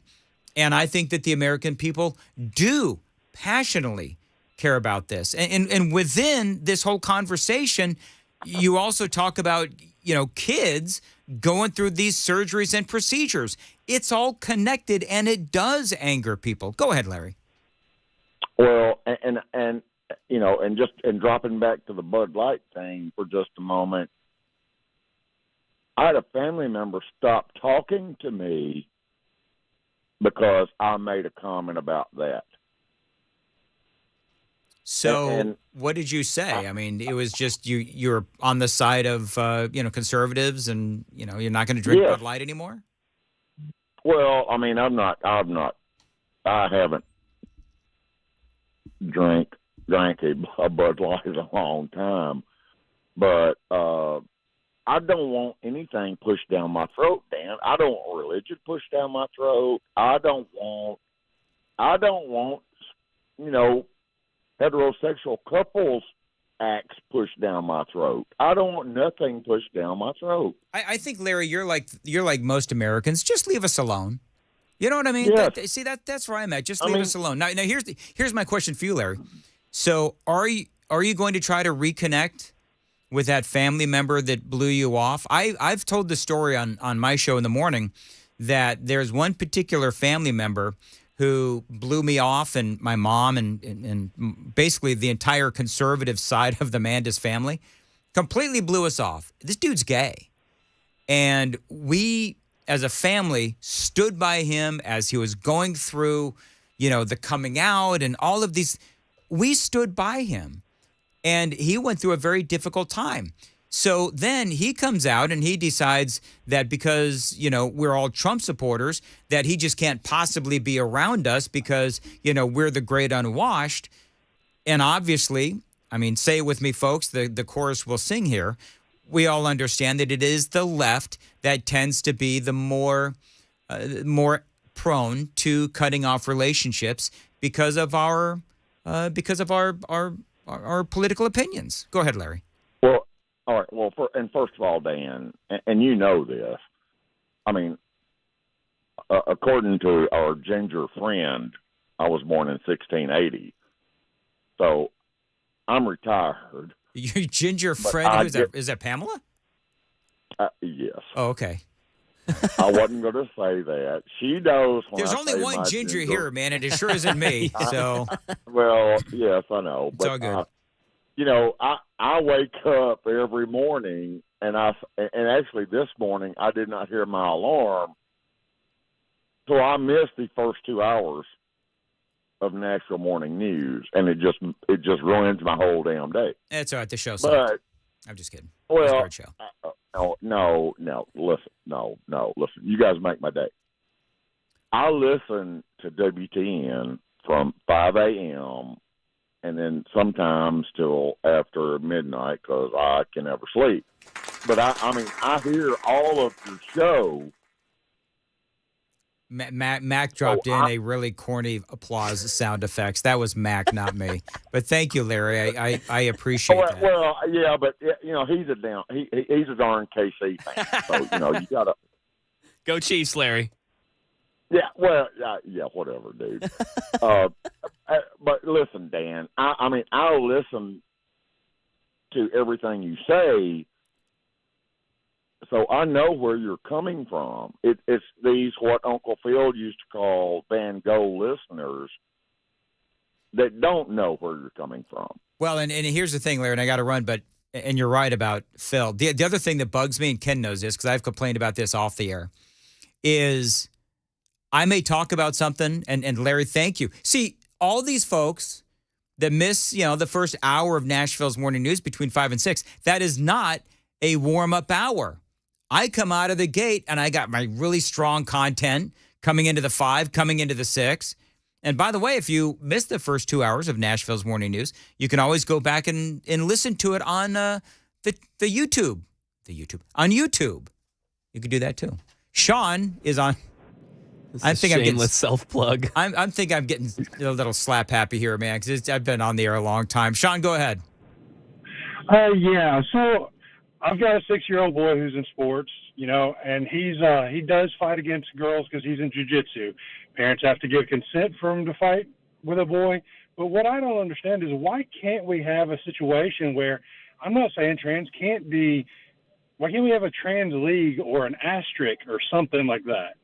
and I think that the American people do passionately care about this. And within this whole conversation, you also talk about, kids going through these surgeries and procedures. It's all connected, and it does anger people. Go ahead, Larry. Well, and dropping back to the Bud Light thing for just a moment, I had a family member stop talking to me because I made a comment about that. So what did you say? I mean, it was just you're on the side of, conservatives, and, you're not going to drink Bud Light anymore? Well, I mean, I haven't drank a Bud Light in a long time, but I don't want anything pushed down my throat, Dan. I don't want religion pushed down my throat. I don't want heterosexual couples acts pushed down my throat. I don't want nothing pushed down my throat. I think, Larry, you're like most Americans. Just leave us alone. You know what I mean? Yes. That's where I'm at. Just leave us alone. Now here's my question for you, Larry. So are you going to try to reconnect with that family member that blew you off? I've told the story on my show in the morning that there's one particular family member who blew me off, and my mom and basically the entire conservative side of the Mandis family completely blew us off. This dude's gay. And we, as a family, stood by him as he was going through, the coming out and all of these. We stood by him. And he went through a very difficult time. So then he comes out and he decides that because, we're all Trump supporters, that he just can't possibly be around us because, we're the great unwashed. And obviously, I mean, say it with me, folks, the chorus will sing here. We all understand that it is the left that tends to be the more prone to cutting off relationships because of our political opinions. Go ahead, Larry. Well, all right. Well, first of all, Dan, and you know this, I mean, according to our ginger friend, I was born in 1680. So I'm retired. Your ginger friend, is that Pamela? Yes. Oh, okay. I wasn't going to say that. She knows. There's only one ginger here, man, and it sure isn't me. So. Well, yes, I know. It's all good. I wake up every morning, and actually this morning I did not hear my alarm, so I missed the first 2 hours of Nashville morning news, and it just ruins my whole damn day. It's all right. The show sucked. I'm just kidding. Well, it was a great show. No. Listen. You guys make my day. I listen to WTN from 5 a.m. and then sometimes till after midnight because I can never sleep. But I hear all of your show. Mac dropped in a really corny applause sound effects. That was Mac, not me. But thank you, Larry. I appreciate that. Well, yeah, but he's a darn KC fan. So you gotta go Chiefs, Larry. Yeah, well, yeah, whatever, dude. But listen, Dan, I mean, I'll listen to everything you say, so I know where you're coming from. It's these, what Uncle Phil used to call Van Gogh listeners, that don't know where you're coming from. Well, and here's the thing, Larry, and I got to run, and you're right about Phil. The other thing that bugs me, and Ken knows this because I've complained about this off the air, is I may talk about something, and Larry, thank you. See, all these folks that miss, the first hour of Nashville's morning news between 5 and 6, that is not a warm-up hour. I come out of the gate, and I got my really strong content coming into the 5, coming into the 6. And by the way, if you missed the first 2 hours of Nashville's morning news, you can always go back and listen to it on the YouTube. On YouTube. You can do that too. Sean is on. I think I'm getting self-plug. I think I'm getting a little slap happy here, man, because I've been on the air a long time. Sean, go ahead. Yeah. So I've got a 6-year-old boy who's in sports, and he does fight against girls because he's in jiu-jitsu. Parents have to give consent for him to fight with a boy. But what I don't understand is, why can't we have a situation where, I'm not saying trans can't be, why can't we have a trans league or an asterisk or something like that?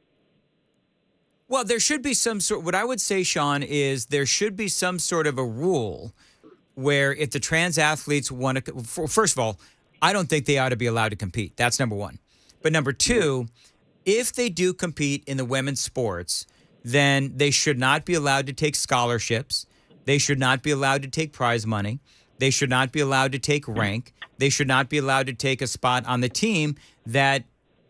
Well, there should be some sort. What I would say, Sean, is there should be some sort of a rule where if the trans athletes want to, first of all, I don't think they ought to be allowed to compete. That's number one. But number two, if they do compete in the women's sports, then they should not be allowed to take scholarships. They should not be allowed to take prize money. They should not be allowed to take rank. They should not be allowed to take a spot on the team that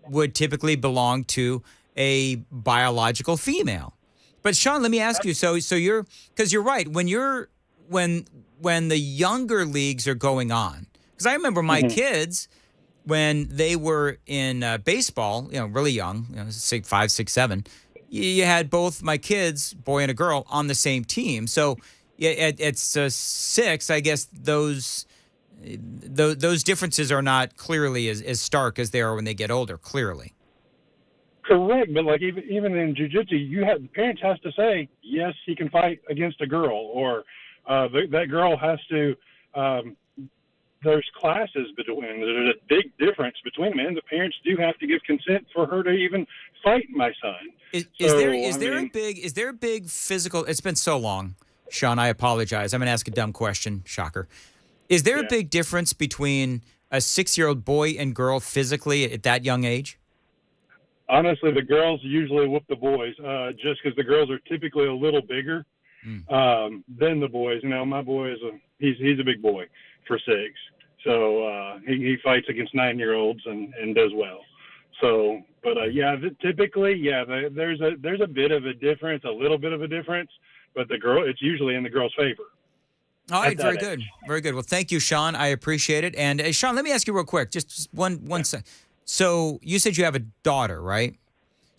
would typically belong to a biological female. But Sean, let me ask you, so you're, because you're right, when the younger leagues are going on, because I remember my kids when they were in baseball, really young, 5, 6, 7, you had both my kids, boy and a girl, on the same team. So at 6, I guess those differences are not clearly as stark as they are when they get older, clearly. Correct, but like even in jiu-jitsu, the parents has to say, yes, he can fight against a girl, or that girl has to, there's classes between, there's a big difference between them, and the parents do have to give consent for her to even fight my son. Is there a big physical, it's been so long, Sean, I apologize. I'm going to ask a dumb question, shocker. Is there a big difference between a 6-year-old boy and girl physically at that young age? Honestly, the girls usually whoop the boys, just because the girls are typically a little bigger than the boys. My boy he's a big boy for 6, so he fights against 9-year-olds and does well. So, but typically, there's a bit of a difference, a little bit of a difference, but it's usually in the girl's favor. All right, very good, very good. Well, thank you, Sean. I appreciate it. And Sean, let me ask you real quick, just one second. So you said you have a daughter, right?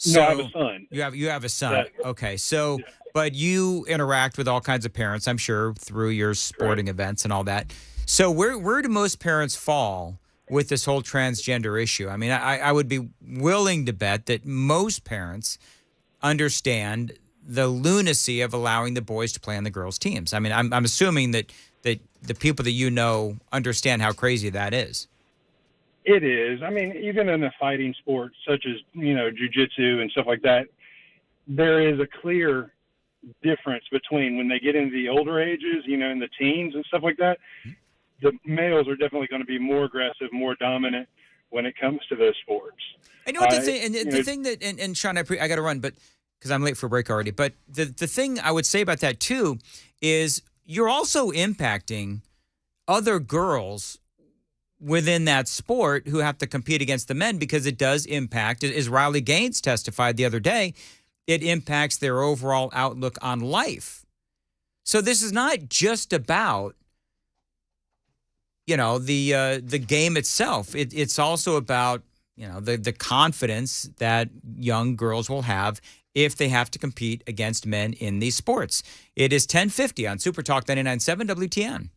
No, I have a son. You have a son. Okay. So, but you interact with all kinds of parents, I'm sure, through your sporting events and all that. So where do most parents fall with this whole transgender issue? I mean, I would be willing to bet that most parents understand the lunacy of allowing the boys to play on the girls' teams. I mean, I'm assuming that the people that you know understand how crazy that is. It is. I mean, even in a fighting sport such as, jiu-jitsu and stuff like that, there is a clear difference between when they get into the older ages, in the teens and stuff like that. The males are definitely going to be more aggressive, more dominant when it comes to those sports. I know what the thing, and the thing that, and Sean, I got to run, but because I'm late for break already. But the thing I would say about that too is you're also impacting other girls within that sport who have to compete against the men, because it does impact, as Riley Gaines testified the other day, it impacts their overall outlook on life. So this is not just about, the game itself. It's also about, the confidence that young girls will have if they have to compete against men in these sports. It is 10:50 on Super Talk 99.7 WTN.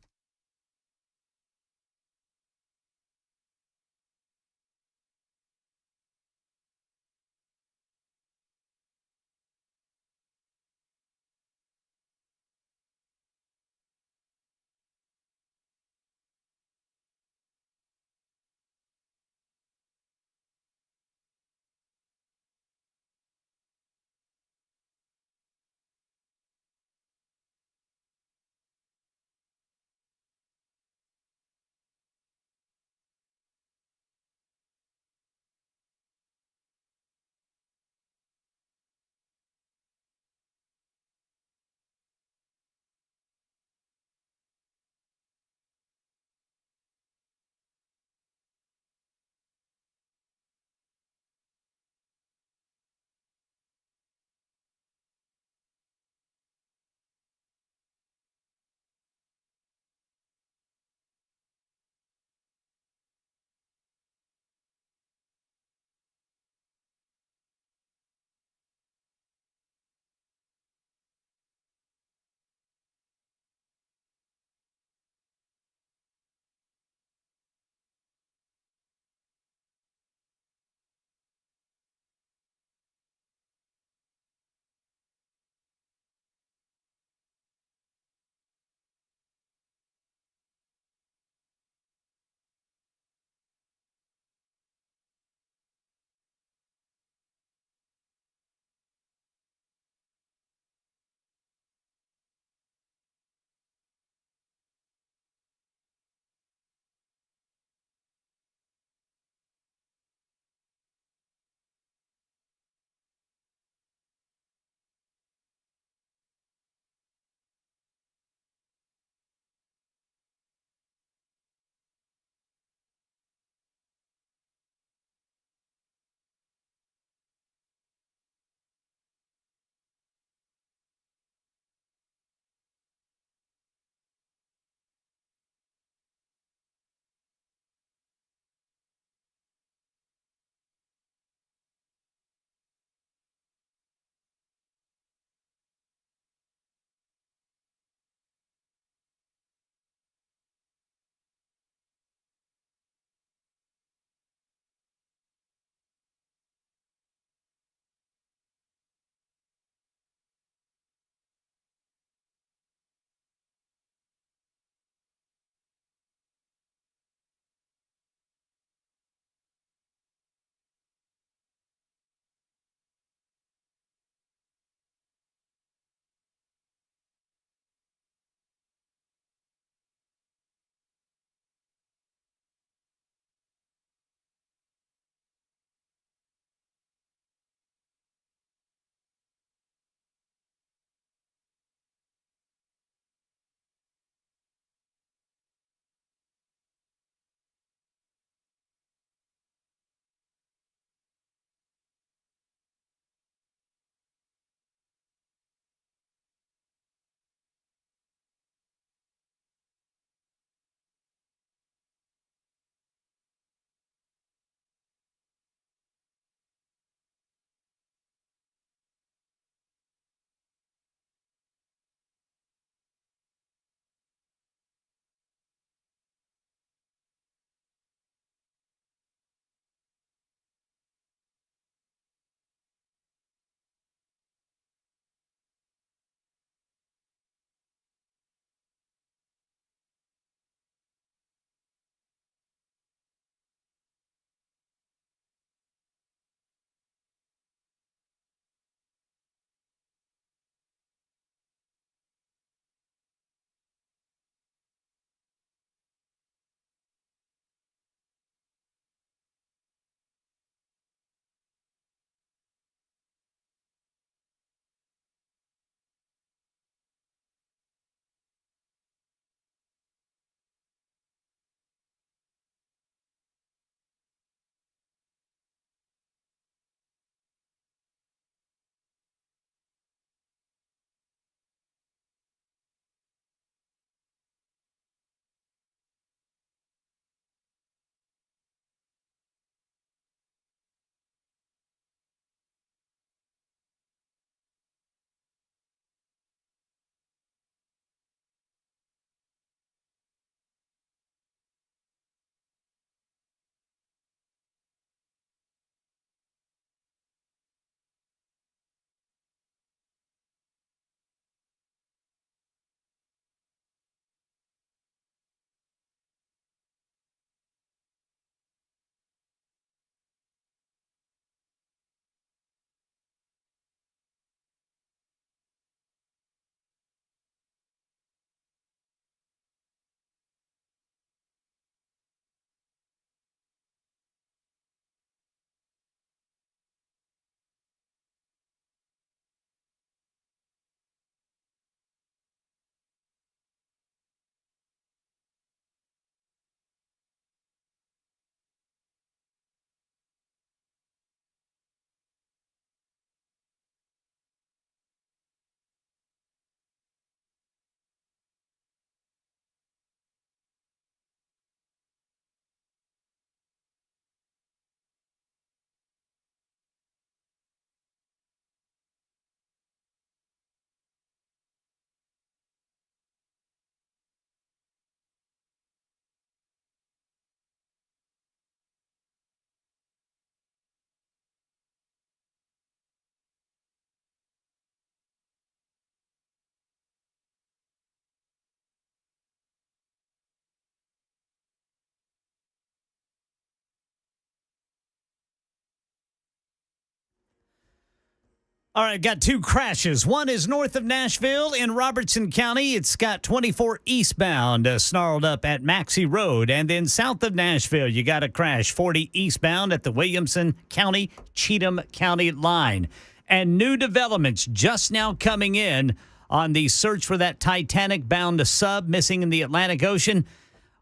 All right, got two crashes. One is north of Nashville in Robertson County. It's got 24 eastbound snarled up at Maxey Road. And then south of Nashville, you got a crash 40 eastbound at the Williamson County, Cheatham County line. And new developments just now coming in on the search for that Titanic-bound sub missing in the Atlantic Ocean.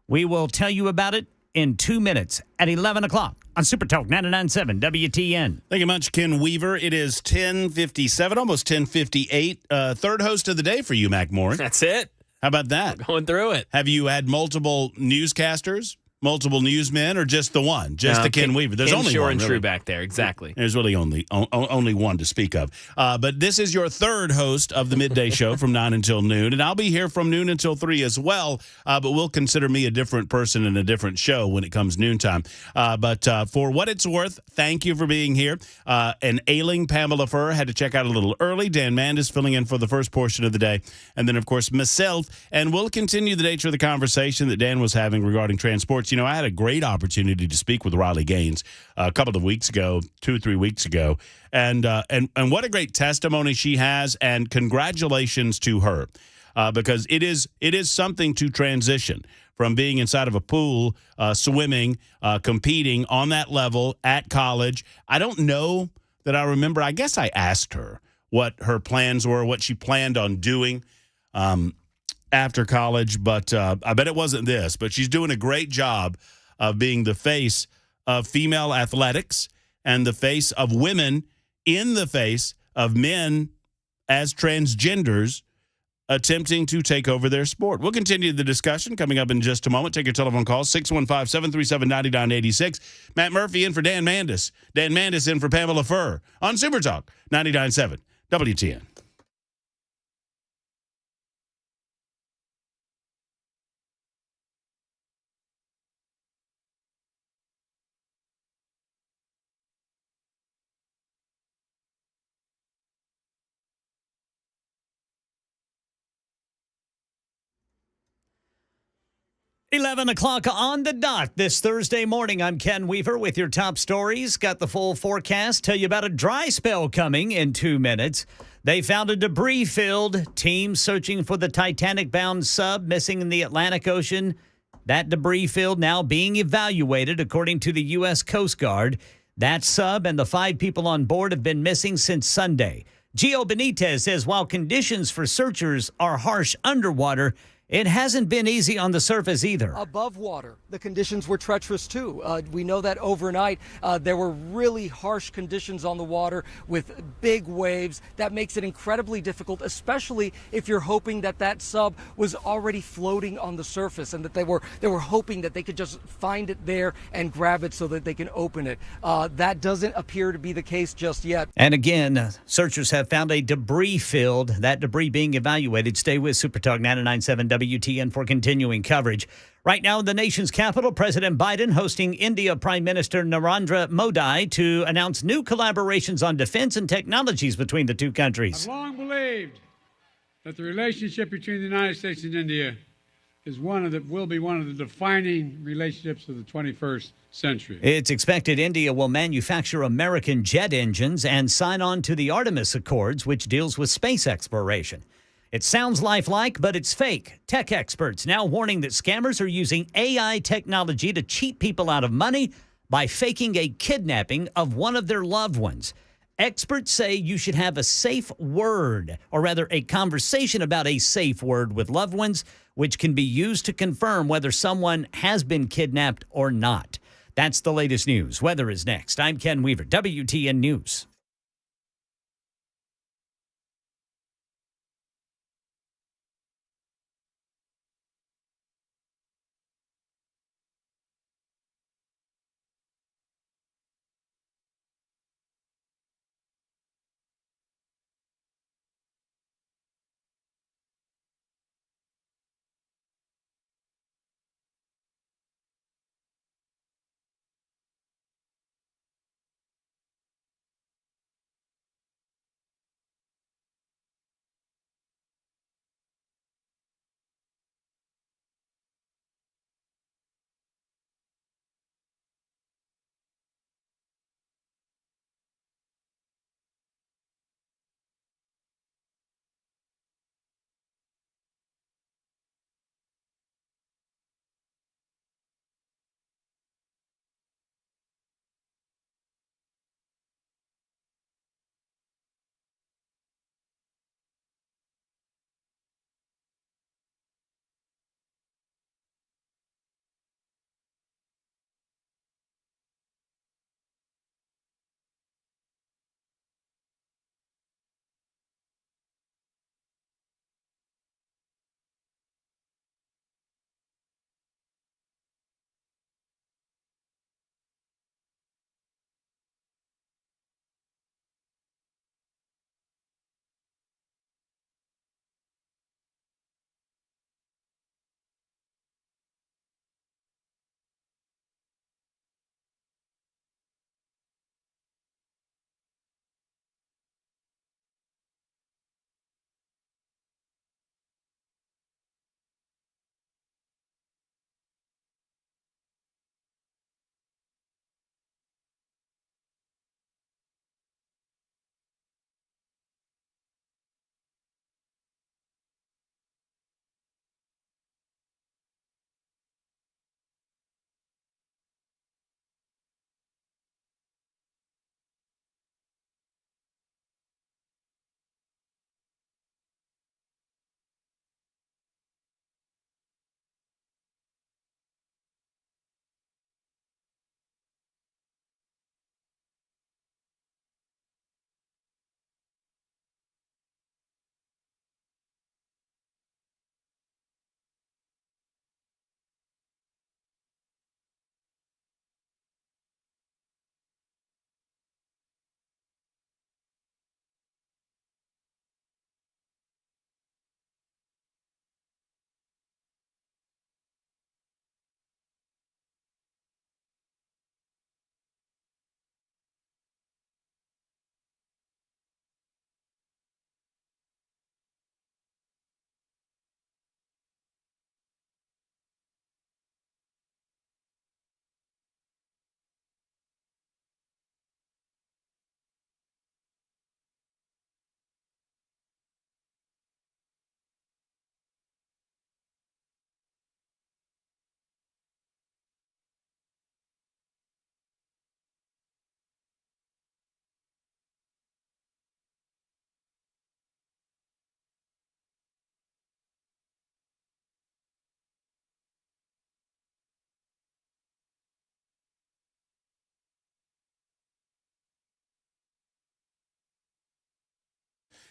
We will tell you about it in 2 minutes at 11 o'clock on Super Talk 99.7 WTN. Thank you much, Ken Weaver. It is 10:57, almost 10:58. Third host of the day for you, Mac Moore. That's it. How about that? We're going through it. Have you had multiple newscasters, multiple newsmen, or just the one? Just the Ken Weaver? There's Ken's only sure one, and really. true back there. Exactly. There's really only one to speak of. But this is your third host of the Midday Show from 9 until noon, and I'll be here from noon until 3 as well, but we'll consider me a different person in a different show when it comes noontime. But for what it's worth, thank you for being here. An ailing Pamela Furr had to check out a little early. Dan Mandis filling in for the first portion of the day, and then, of course, myself. And we'll continue the nature of the conversation that Dan was having regarding transports. You know, I had a great opportunity to speak with Riley Gaines a couple of weeks ago, 2 or 3 weeks ago, and what a great testimony she has, and congratulations to her, because it is something to transition from being inside of a pool, swimming, competing on that level at college. I don't know that I remember. I guess I asked her what her plans were, what she planned on doing after college, but I bet it wasn't this. But she's doing a great job of being the face of female athletics and the face of women in the face of men as transgenders attempting to take over their sport. We'll continue the discussion coming up in just a moment. Take your telephone call, 615-737-9986. Matt Murphy in for Dan Mandis. Dan Mandis in for Pamela Furr on Super Talk 99.7 WTN. Eleven o'clock on the dot this Thursday morning. I'm Ken Weaver with your top stories. Got the full forecast. Tell you about a dry spell coming in 2 minutes. They found a debris-filled team searching for the Titanic-bound sub missing in the Atlantic Ocean. That debris field now being evaluated according to the U.S. Coast Guard. That sub and the 5 people on board have been missing since Sunday. Gio Benitez says while conditions for searchers are harsh underwater, it hasn't been easy on the surface either. Above water, the conditions were treacherous too. We know that overnight there were really harsh conditions on the water with big waves. That makes it incredibly difficult, especially if you're hoping that that sub was already floating on the surface and that they were hoping that they could just find it there and grab it so that they can open it. That doesn't appear to be the case just yet. And again, searchers have found a debris field. That debris being evaluated. Stay with Super Talk 99.7 WTN for continuing coverage. Right now in the nation's capital, President Biden hosting India Prime Minister Narendra Modi to announce new collaborations on defense and technologies between the two countries. I've long believed that the relationship between the United States and India will be one of the defining relationships of the 21st century. It's expected India will manufacture American jet engines and sign on to the Artemis Accords, which deals with space exploration. It sounds lifelike, but it's fake. Tech experts now warning that scammers are using AI technology to cheat people out of money by faking a kidnapping of one of their loved ones. Experts say you should have a safe word, or rather a conversation about a safe word with loved ones, which can be used to confirm whether someone has been kidnapped or not. That's the latest news. Weather is next. I'm Ken Weaver, WTN News.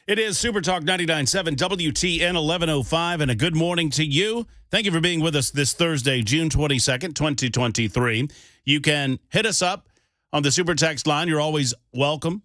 It is Super Talk 99.7 WTN 1105, and a good morning to you. Thank you for being with us this Thursday, June 22nd, 2023. You can hit us up on the Super Text line. You're always welcome.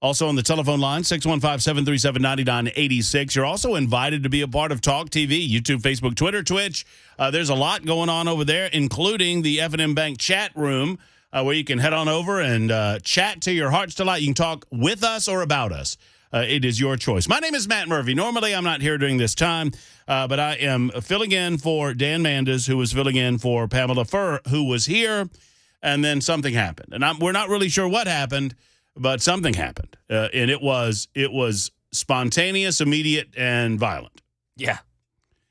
Also on the telephone line, 615-737-9986. You're also invited to be a part of Talk TV, YouTube, Facebook, Twitter, Twitch. There's a lot going on over there, including the F&M Bank chat room, where you can head on over and chat to your heart's delight. You can talk with us or about us. It is your choice. My name is Matt Murphy. Normally, I'm not here during this time, but I am filling in for Dan Mandis, who was filling in for Pamela Furr, who was here, and then something happened. And we're not really sure what happened, but something happened. And it was spontaneous, immediate, and violent. Yeah.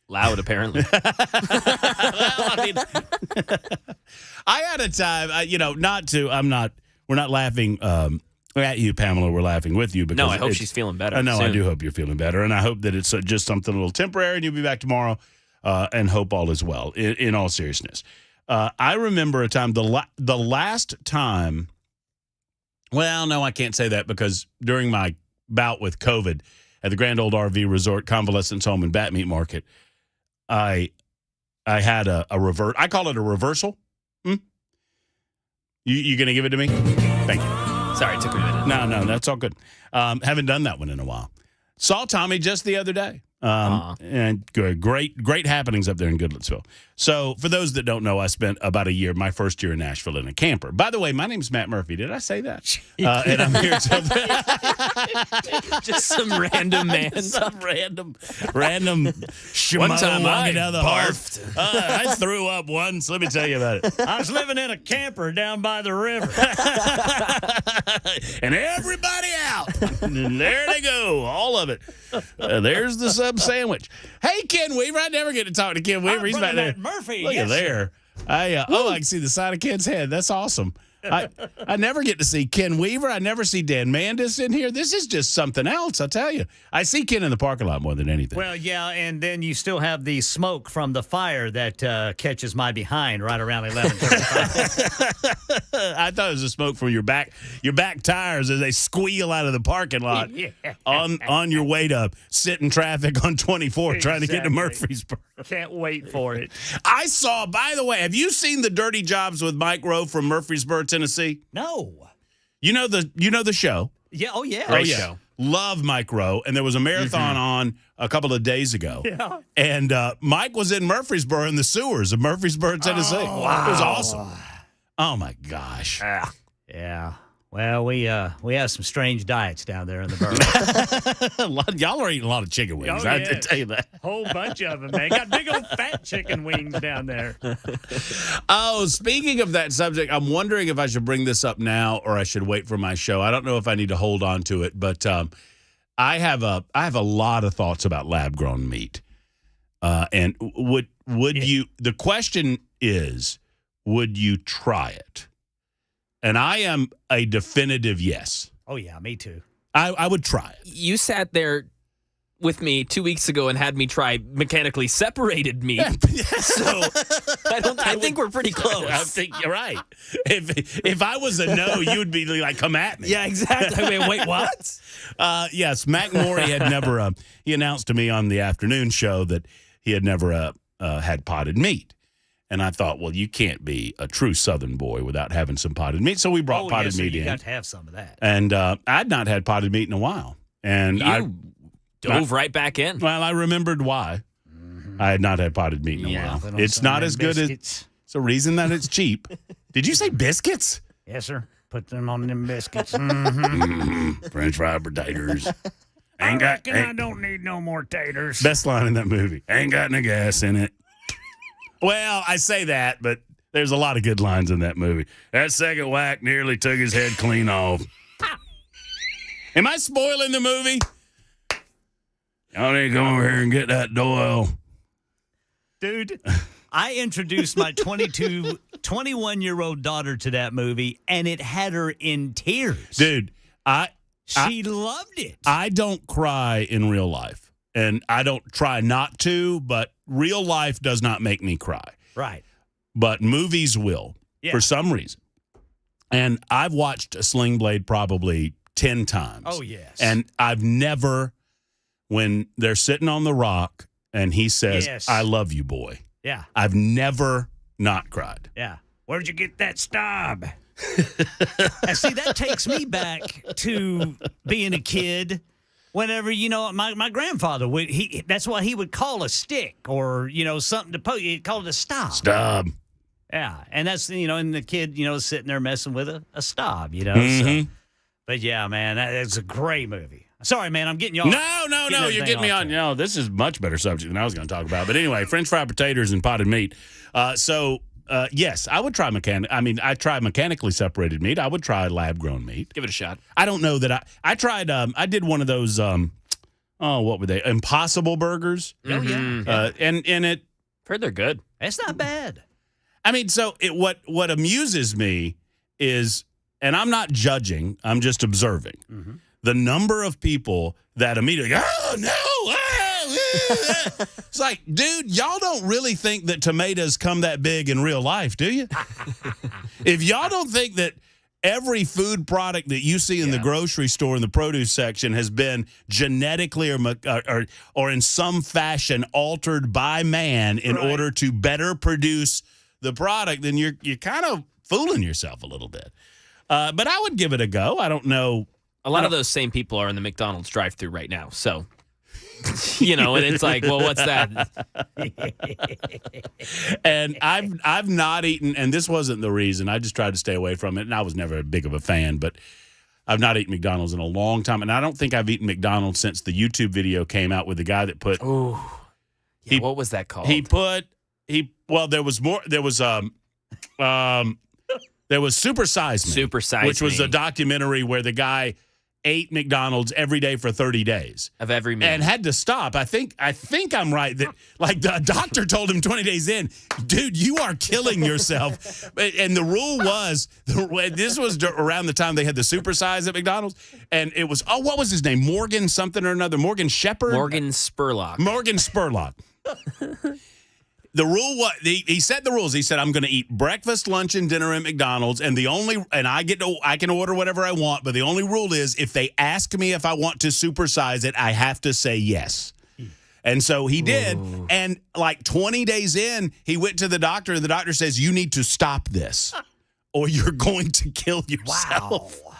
Loud, apparently. Well, I mean, I had a time, we're not laughing at you, Pamela. We're laughing with you. Because no, I hope she's feeling better. No, soon. I do hope you're feeling better. And I hope that it's just something a little temporary and you'll be back tomorrow and hope all is well, in all seriousness. I remember a time, the last time, well, no, I can't say that because during my bout with COVID at the Grand Old RV Resort Convalescence Home and Bat Meat Market, I had a revert. I call it a reversal. You going to give it to me? Thank you. Sorry, it took me a minute. No, that's all good. Haven't done that one in a while. Saw Tommy just the other day. And great happenings up there in Goodlettsville. So for those that don't know, I spent about a year, my first year in Nashville, in a camper. By the way, my name's Matt Murphy. Did I say that? And I'm here just some random man. Some random schmo One time walking down the hall. barfed. I threw up once. Let me tell you about it. I was living in a camper down by the river. And everybody out. And there they go. All of it. There's the sub sandwich. Hey, Ken Weaver. I never get to talk to Ken Weaver. He's back there. Murphy. Look yes, at there. I can see the side of Ken's head. That's awesome. I never get to see Ken Weaver. I never see Dan Mandis in here. This is just something else, I tell you. I see Ken in the parking lot more than anything. Well, yeah, and then you still have the smoke from the fire that catches my behind right around 11:35. I thought it was the smoke from your back tires as they squeal out of the parking lot on your way to sit in traffic on 24 trying to get to Murfreesboro. Can't wait for it. I saw, by the way, have you seen the Dirty Jobs with Mike Rowe from Murfreesboro, Tennessee? No. You know the show? Yeah. Oh, yeah. Great show. Love Mike Rowe. And there was a marathon on a couple of days ago. Yeah. And Mike was in Murfreesboro in the sewers of Murfreesboro, Tennessee. Oh, wow. It was awesome. Oh, my gosh. Yeah. Well, we have some strange diets down there in the borough. Y'all are eating a lot of chicken wings. I have to tell you that. Whole bunch of them, man. Got big old fat chicken wings down there. Oh, speaking of that subject, I'm wondering if I should bring this up now or I should wait for my show. I don't know if I need to hold on to it, but I have a lot of thoughts about lab-grown meat. And would you? The question is, would you try it? And I am a definitive yes. Oh, yeah, me too. I would try it. You sat there with me 2 weeks ago and had me try mechanically separated meat. So I think we're pretty close. I think you're right. If I was a no, you would be like, come at me. Yeah, exactly. Wait, what? Yes, Mac Morey had never, he announced to me on the afternoon show that he had never had potted meat. And I thought, well, you can't be a true Southern boy without having some potted meat. So we brought potted meat in. You got to have some of that. And I'd not had potted meat in a while. And I dove right back in. Well, I remembered why I had not had potted meat in a while. It's not as good as it's a reason that it's cheap. Did you say biscuits? Yes, sir. Put them on them biscuits. French fry potatoes. I don't need no more taters. Best line in that movie. Ain't got no gas in it. Well, I say that, but there's a lot of good lines in that movie. That second whack nearly took his head clean off. Am I spoiling the movie? Y'all need to come over here and get that Doyle. Dude, I introduced my 21-year-old daughter to that movie, and it had her in tears. Dude, she loved it. I don't cry in real life, and I don't try not to, but real life does not make me cry. Right. But movies will, for some reason. And I've watched Sling Blade probably 10 times. Oh, yes. And I've never, when they're sitting on the rock and he says, Yes. I love you, boy. Yeah. I've never not cried. Yeah. Where'd you get that stub? And see, that takes me back to being a kid. Whenever, my grandfather would, that's what he would call a stick or, something to poke. He'd call it a stub. Stub. Yeah. And that's, and the kid, sitting there messing with a stub, Mhm. So, but yeah, man, that's a great movie. Sorry, man, I'm getting you off. No, you're getting me on. No, this is a much better subject than I was going to talk about. But anyway, French fried potatoes and potted meat. Yes, I would try I tried mechanically separated meat. I would try lab-grown meat. Give it a shot. I don't know that I tried, I did one of those, what were they? Impossible burgers. Oh, yeah. And it. Heard they're good. It's not bad. I mean, so what amuses me is, and I'm not judging, I'm just observing, the number of people that immediately go, oh, no, it's like, dude, y'all don't really think that tomatoes come that big in real life, do you? If y'all don't think that every food product that you see in the grocery store in the produce section has been genetically or in some fashion altered by man in order to better produce the product, then you're kind of fooling yourself a little bit. But I would give it a go. I don't know. A lot of those same people are in the McDonald's drive-thru right now, so and it's like, well, what's that? And I've not eaten, and this wasn't the reason. I just tried to stay away from it, and I was never big of a fan. But I've not eaten McDonald's in a long time, and I don't think I've eaten McDonald's since the YouTube video came out with the guy that put. Oh, yeah, what was that called? There was more. There was Super Size Me. Super Size which was Me. a documentary where the guy ate McDonald's every day for 30 days. Of every meal. And had to stop. I think I'm right that, like, the doctor told him 20 days in, dude, you are killing yourself. And the rule was, this was around the time they had the Super Size at McDonald's, and it was, what was his name? Morgan something or another? Morgan Shepherd? Morgan Spurlock. Morgan Spurlock. The rule was, he set the rules. He said, I'm going to eat breakfast, lunch, and dinner at McDonald's, and I can order whatever I want, but the only rule is if they ask me if I want to supersize it, I have to say yes. And so he did, and like 20 days in, he went to the doctor, and the doctor says, you need to stop this, or you're going to kill yourself. Wow.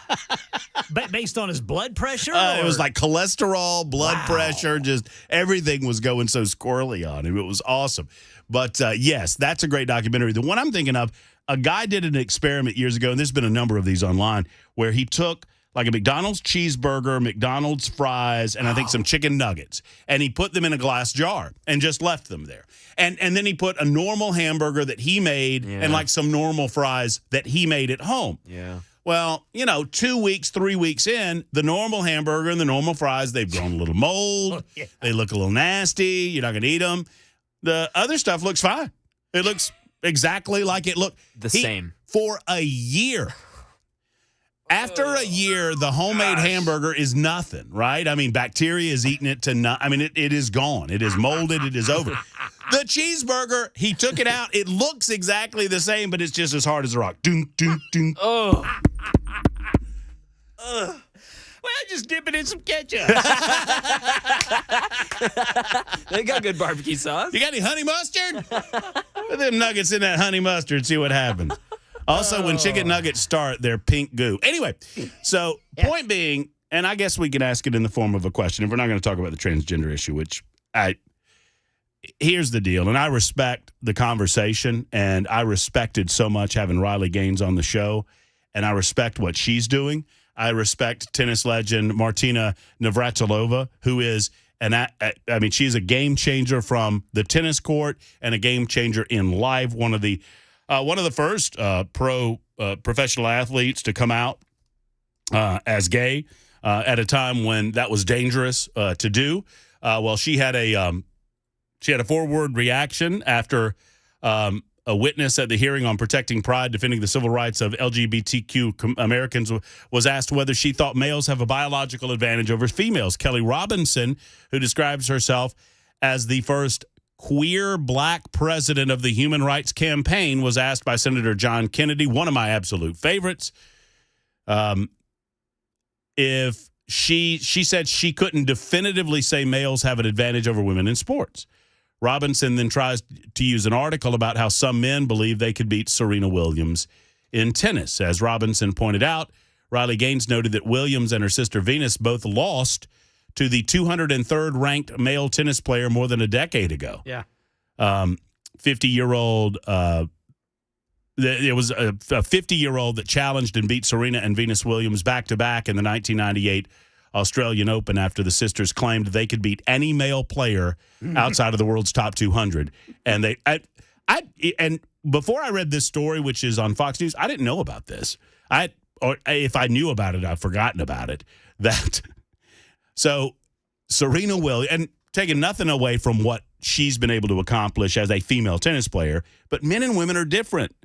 Based on his blood pressure? It was like cholesterol, blood pressure, just everything was going so squirrely on him. It was awesome. But yes, that's a great documentary. The one I'm thinking of, a guy did an experiment years ago, and there's been a number of these online, where he took like a McDonald's cheeseburger, McDonald's fries, and I think some chicken nuggets, and he put them in a glass jar and just left them there. And then he put a normal hamburger that he made and like some normal fries that he made at home. Yeah. Well, 2 weeks, 3 weeks in, the normal hamburger and the normal fries, they've grown a little mold. They look a little nasty. You're not going to eat them. The other stuff looks fine. It looks exactly like it looked. The same. For a year. After a year, the homemade hamburger is nothing, right? I mean, bacteria is eating it to not. I mean, it is gone. It is molded. It is over. The cheeseburger, he took it out. It looks exactly the same, but it's just as hard as a rock. Doom, doom, doom. Oh. Well, just dip it in some ketchup. They got good barbecue sauce. You got any honey mustard? Put them nuggets in that honey mustard, see what happens. Also, when chicken nuggets start, they're pink goo. Anyway, so point being, and I guess we can ask it in the form of a question, if we're not going to talk about the transgender issue, which here's the deal, and I respect the conversation, and I respected so much having Riley Gaines on the show, and I respect what she's doing. I respect tennis legend Martina Navratilova, who is she's a game changer from the tennis court and a game changer in life. One of the first professional athletes to come out as gay at a time when that was dangerous to do. Well, she had a forward reaction after a witness at the hearing on protecting pride, defending the civil rights of LGBTQ Americans, was asked whether she thought males have a biological advantage over females. Kelly Robinson, who describes herself as the first queer black president of the Human Rights Campaign, was asked by Senator John Kennedy, one of my absolute favorites, if she said she couldn't definitively say males have an advantage over women in sports. Robinson then tries to use an article about how some men believe they could beat Serena Williams in tennis. As Robinson pointed out, Riley Gaines noted that Williams and her sister Venus both lost to the 203rd ranked male tennis player more than a decade ago. Yeah. 50-year-old. It was a 50-year-old that challenged and beat Serena and Venus Williams back-to-back in the 1998 Australian Open after the sisters claimed they could beat any male player outside of the world's top 200. And and before I read this story, which is on Fox News, I didn't know about this. Or if I knew about it, I've forgotten about it. So Serena Williams, and taking nothing away from what she's been able to accomplish as a female tennis player, but men and women are different.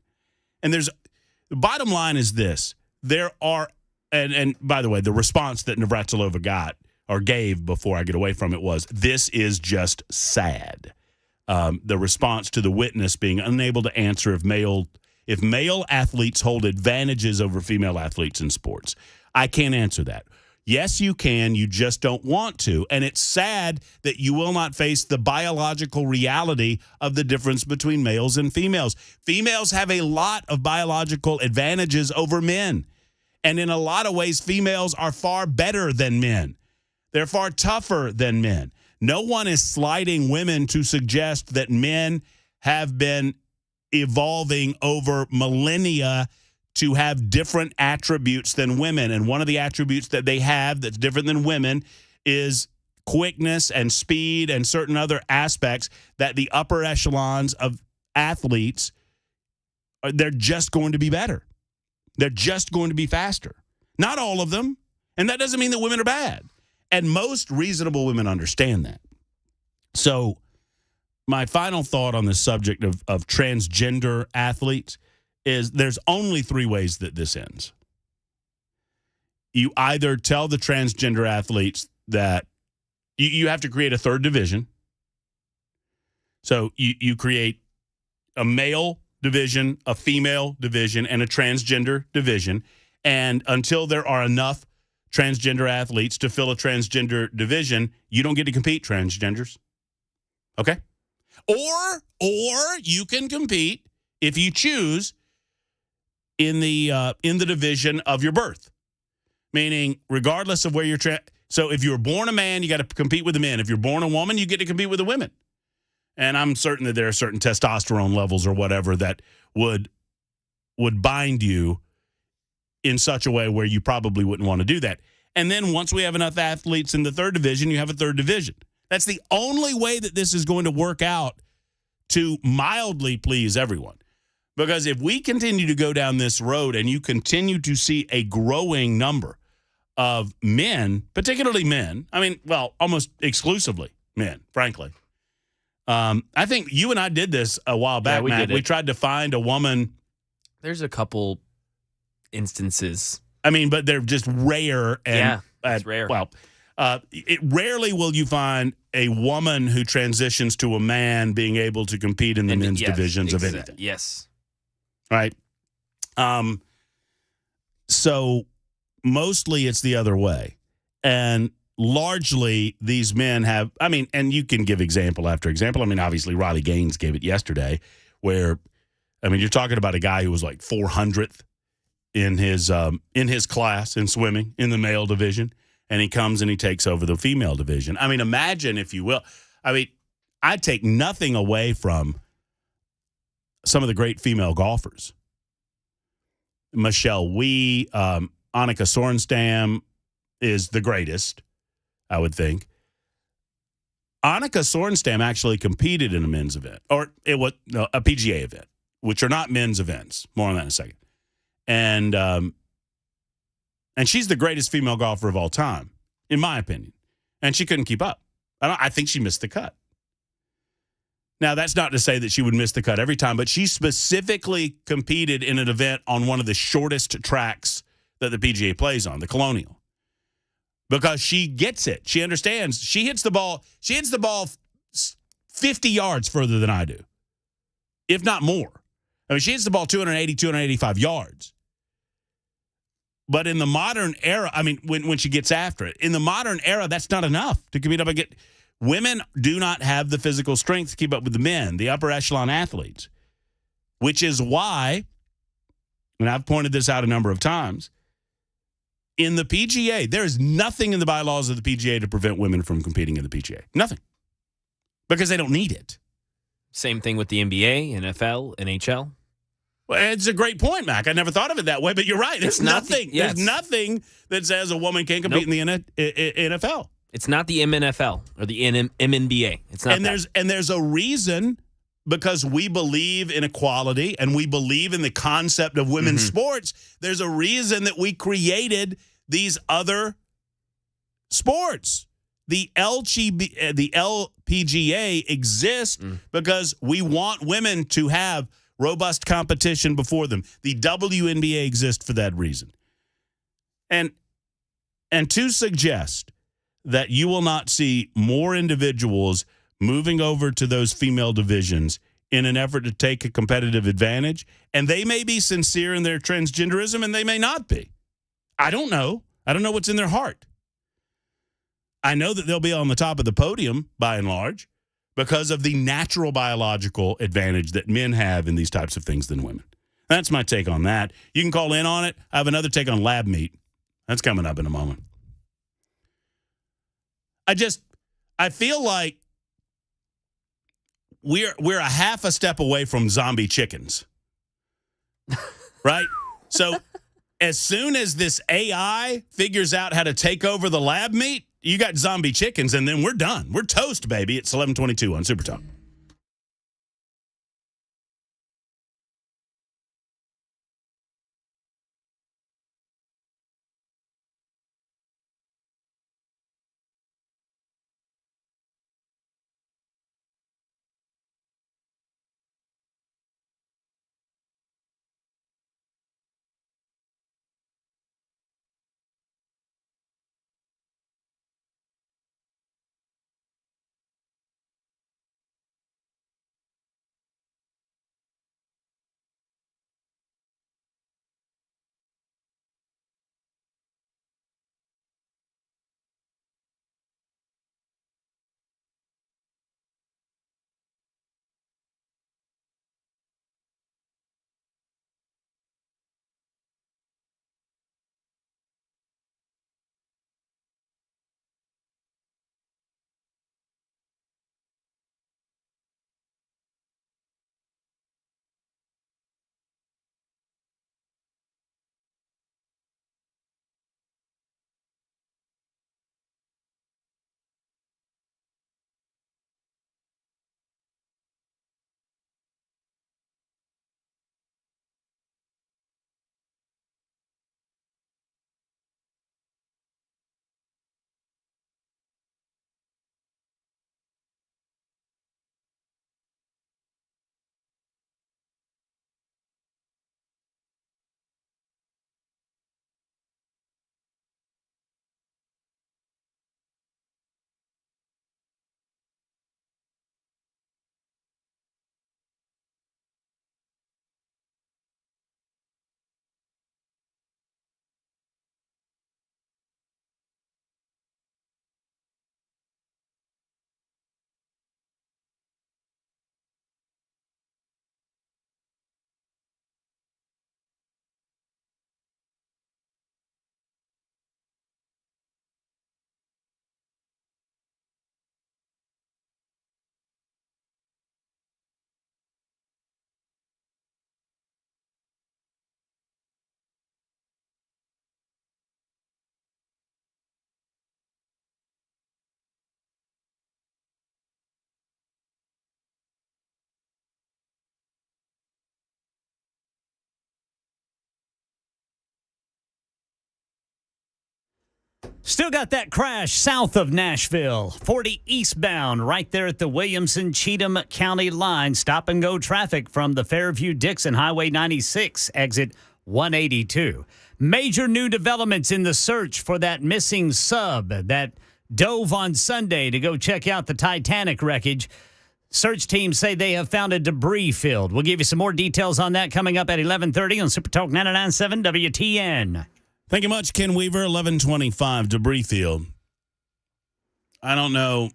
And the bottom line is this: there are, and by the way, the response that Navratilova got or gave before I get away from it was, "This is just sad." The response to the witness being unable to answer if male athletes hold advantages over female athletes in sports. I can't answer that. Yes, you can. You just don't want to. And it's sad that you will not face the biological reality of the difference between males and females. Females have a lot of biological advantages over men. And in a lot of ways, females are far better than men. They're far tougher than men. No one is slighting women to suggest that men have been evolving over millennia to have different attributes than women. And one of the attributes that they have that's different than women is quickness and speed and certain other aspects that the upper echelons of athletes, they're just going to be better. They're just going to be faster. Not all of them. And that doesn't mean that women are bad. And most reasonable women understand that. So my final thought on the subject of transgender athletes is there's only three ways that this ends. You either tell the transgender athletes that you have to create a third division. So you create a male division, a female division, and a transgender division. And until there are enough transgender athletes to fill a transgender division, you don't get to compete, transgenders. Okay? Or you can compete if you choose in the division of your birth, meaning regardless of where you're so if you were born a man, you got to compete with the men. If you're born a woman, you get to compete with the women. And I'm certain that there are certain testosterone levels or whatever that would bind you in such a way where you probably wouldn't want to do that. And then once we have enough athletes in the third division, you have a third division. That's the only way that this is going to work out to mildly please everyone. Because if we continue to go down this road and you continue to see a growing number of men, particularly men, almost exclusively men, frankly. I think you and I did this a while back, Matt. We tried to find a woman. There's a couple instances. But they're just rare. And, it's rare. Well, it rarely will you find a woman who transitions to a man being able to compete in the men's divisions of anything. Yes. Right. So mostly it's the other way. And largely these men have, and you can give example after example. Obviously Riley Gaines gave it yesterday where, you're talking about a guy who was like 400th in his class in swimming in the male division. And he comes and he takes over the female division. Imagine, if you will. I take nothing away from some of the great female golfers. Michelle Wie, Annika Sorenstam is the greatest, I would think. Annika Sorenstam actually competed in a men's event, or it was a PGA event, which are not men's events. More on that in a second. And she's the greatest female golfer of all time, in my opinion. And she couldn't keep up. I think she missed the cut. Now, that's not to say that she would miss the cut every time, but she specifically competed in an event on one of the shortest tracks that the PGA plays on, the Colonial. Because she gets it. She understands. She hits the ball 50 yards further than I do, if not more. She hits the ball 280, 285 yards. But in the modern era, I mean, when she gets after it, in the modern era, that's not enough to compete up against. Women do not have the physical strength to keep up with the men, the upper echelon athletes, which is why, and I've pointed this out a number of times, in the PGA, there is nothing in the bylaws of the PGA to prevent women from competing in the PGA. Nothing. Because they don't need it. Same thing with the NBA, NFL, NHL. Well, it's a great point, Mac. I never thought of it that way, but you're right. There's nothing. There's nothing that says a woman can't compete in the NFL. It's not the MNFL or the MNBA. It's not. And there's a reason, because we believe in equality and we believe in the concept of women's sports. There's a reason that we created these other sports. The LPGA exists because we want women to have robust competition before them. The WNBA exists for that reason. And to suggest that you will not see more individuals moving over to those female divisions in an effort to take a competitive advantage, and they may be sincere in their transgenderism and they may not be. I don't know. I don't know what's in their heart. I know that they'll be on the top of the podium by and large because of the natural biological advantage that men have in these types of things than women. That's my take on that. You can call in on it. I have another take on lab meat. That's coming up in a moment. I feel like we're a half a step away from zombie chickens. Right? So as soon as this AI figures out how to take over the lab meat, you got zombie chickens, and then we're done. We're toast, baby. It's 11:22 on Super Talk. Still got that crash south of Nashville, 40 eastbound, right there at the Williamson-Cheatham County line. Stop and go traffic from the Fairview-Dixon Highway 96, exit 182. Major new developments in the search for that missing sub that dove on Sunday to go check out the Titanic wreckage. Search teams say they have found a debris field. We'll give you some more details on that coming up at 11:30 on Super Talk 99.7 WTN. Thank you much, Ken Weaver. 1125 Debris Field. I don't know.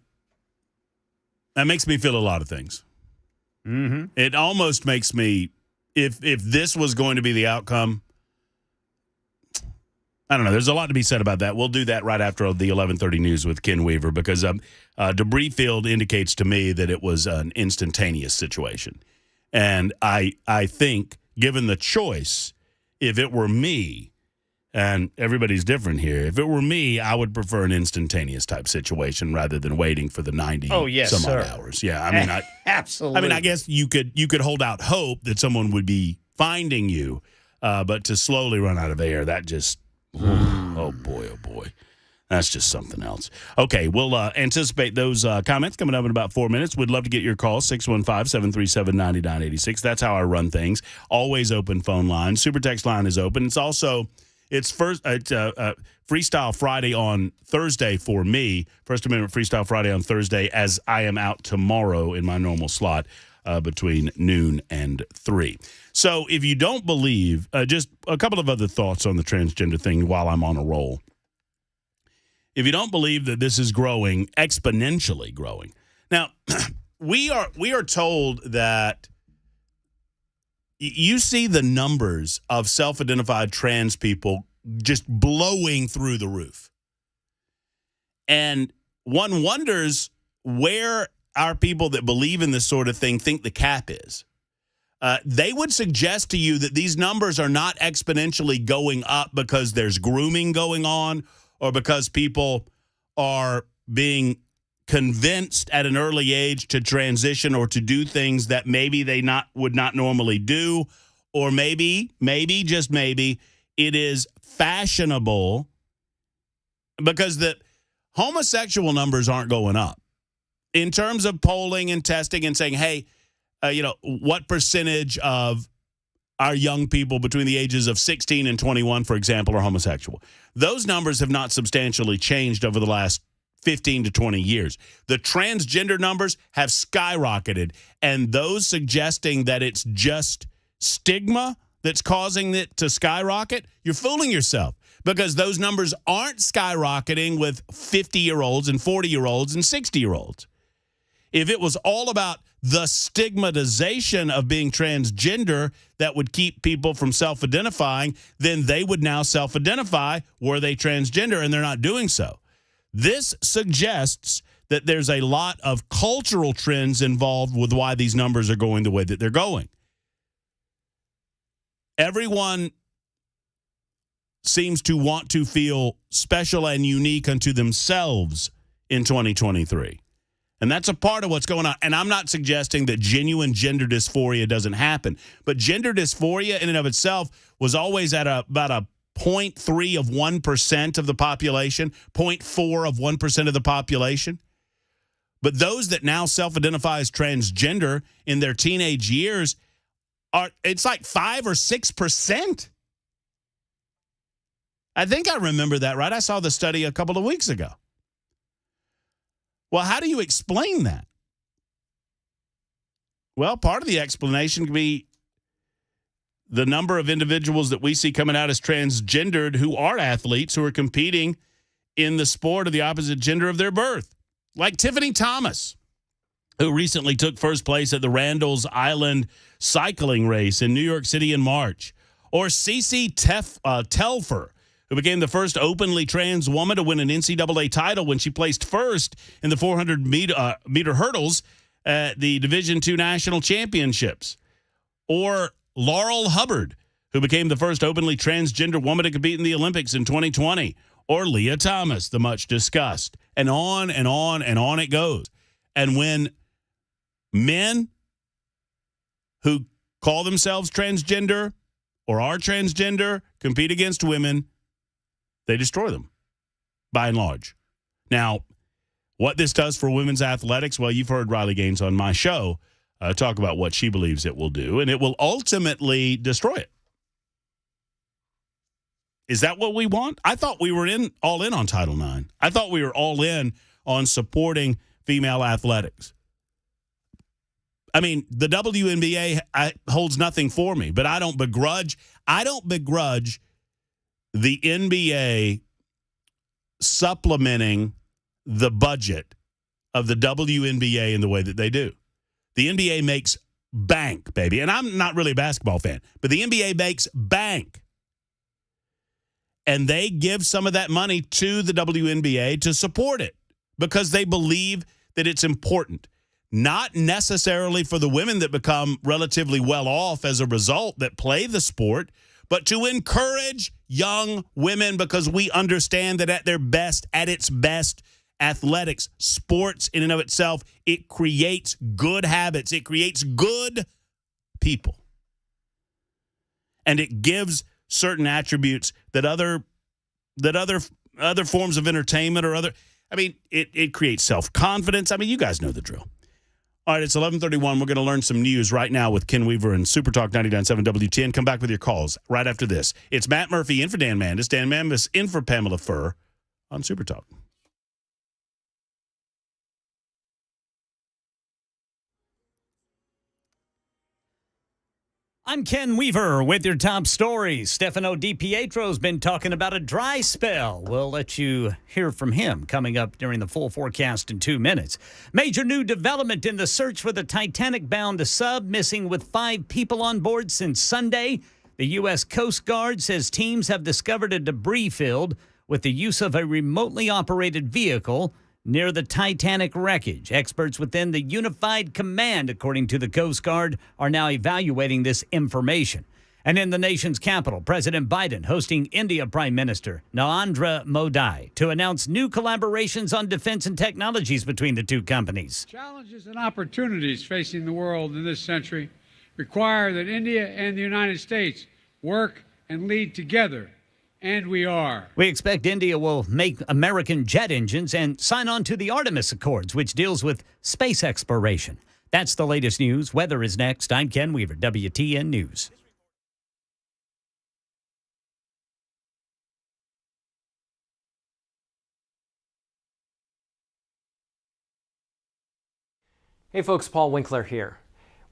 That makes me feel a lot of things. Mm-hmm. It almost makes me, if this was going to be the outcome, I don't know. There's a lot to be said about that. We'll do that right after the 11:30 news with Ken Weaver, because Debris Field indicates to me that it was an instantaneous situation. And I think, given the choice, if it were me, and everybody's different here, if it were me, I would prefer an instantaneous type situation rather than waiting for the 90 some odd hours. Yeah, I mean, absolutely. I mean, I guess you could hold out hope that someone would be finding you, but to slowly run out of air, that just, oh boy, that's just something else. Okay, we'll anticipate those comments coming up in about 4 minutes. We'd love to get your call, 615-737-9986. That's how I run things. Always open phone line. Super text line is open. It's Freestyle Friday on Thursday for me. First Amendment Freestyle Friday on Thursday, as I am out tomorrow in my normal slot between noon and 3. So if you don't believe, just a couple of other thoughts on the transgender thing while I'm on a roll. If you don't believe that this is growing, exponentially growing. Now, we are told that you see the numbers of self-identified trans people just blowing through the roof. And one wonders where our people that believe in this sort of thing think the cap is. They would suggest to you that these numbers are not exponentially going up because there's grooming going on or because people are being convinced at an early age to transition or to do things that maybe they would not normally do, or maybe just maybe it is fashionable because the homosexual numbers aren't going up in terms of polling and testing and saying, hey, what percentage of our young people between the ages of 16 and 21, for example, are homosexual. Those numbers have not substantially changed over the last 15 to 20 years. The transgender numbers have skyrocketed, and those suggesting that it's just stigma that's causing it to skyrocket, you're fooling yourself, because those numbers aren't skyrocketing with 50-year-olds and 40-year-olds and 60-year-olds. If it was all about the stigmatization of being transgender that would keep people from self-identifying, then they would now self-identify were they transgender, and they're not doing so. This suggests that there's a lot of cultural trends involved with why these numbers are going the way that they're going. Everyone seems to want to feel special and unique unto themselves in 2023. And that's a part of what's going on. And I'm not suggesting that genuine gender dysphoria doesn't happen. But gender dysphoria in and of itself was always at about a 0.3 of 1% of the population, 0.4 of 1% of the population. But those that now self-identify as transgender in their teenage years, it's like 5 or 6%. I think I remember that, right? I saw the study a couple of weeks ago. Well, how do you explain that? Well, part of the explanation can be the number of individuals that we see coming out as transgendered who are athletes who are competing in the sport of the opposite gender of their birth. Like Tiffany Thomas, who recently took first place at the Randall's Island cycling race in New York City in March. Or Cece Telfer, who became the first openly trans woman to win an NCAA title when she placed first in the 400-meter hurdles at the Division II National Championships. Or Laurel Hubbard, who became the first openly transgender woman to compete in the Olympics in 2020. Or Leah Thomas, the much discussed. And on and on and on it goes. And when men who call themselves transgender or are transgender compete against women, they destroy them, by and large. Now, what this does for women's athletics, well, you've heard Riley Gaines on my show talk about what she believes it will do, and it will ultimately destroy it. Is that what we want? I thought we were all in on Title IX. I thought we were all in on supporting female athletics. I mean, the WNBA holds nothing for me, but I don't begrudge the NBA supplementing the budget of the WNBA in the way that they do. The NBA makes bank, baby. And I'm not really a basketball fan, but the NBA makes bank. And they give some of that money to the WNBA to support it because they believe that it's important. Not necessarily for the women that become relatively well off as a result that play the sport, but to encourage young women because we understand that at its best, athletics, sports in and of itself, it creates good habits. It creates good people. And it gives certain attributes that other forms of entertainment or it creates self-confidence. I mean, you guys know the drill. All right, it's 11:31. We're going to learn some news right now with Ken Weaver and Super Talk 99.7 WTN. Come back with your calls right after this. It's Matt Murphy in for Dan Mandis. Dan Mandis in for Pamela Furr on Super Talk. I'm Ken Weaver with your top stories. Stefano DiPietro's been talking about a dry spell. We'll let you hear from him coming up during the full forecast in 2 minutes. Major new development in the search for the Titanic-bound sub, missing with 5 people on board since Sunday. The U.S. Coast Guard says teams have discovered a debris field with the use of a remotely operated vehicle near the Titanic wreckage. Experts within the Unified Command, according to the Coast Guard, are now evaluating this information. And in the nation's capital, President Biden hosting India Prime Minister Narendra Modi to announce new collaborations on defense and technologies between the two companies. Challenges and opportunities facing the world in this century require that India and the United States work and lead together. And we are. We expect India will make American jet engines and sign on to the Artemis Accords, which deals with space exploration. That's the latest news. Weather is next. I'm Ken Weaver, WTN News. Hey folks, Paul Winkler here.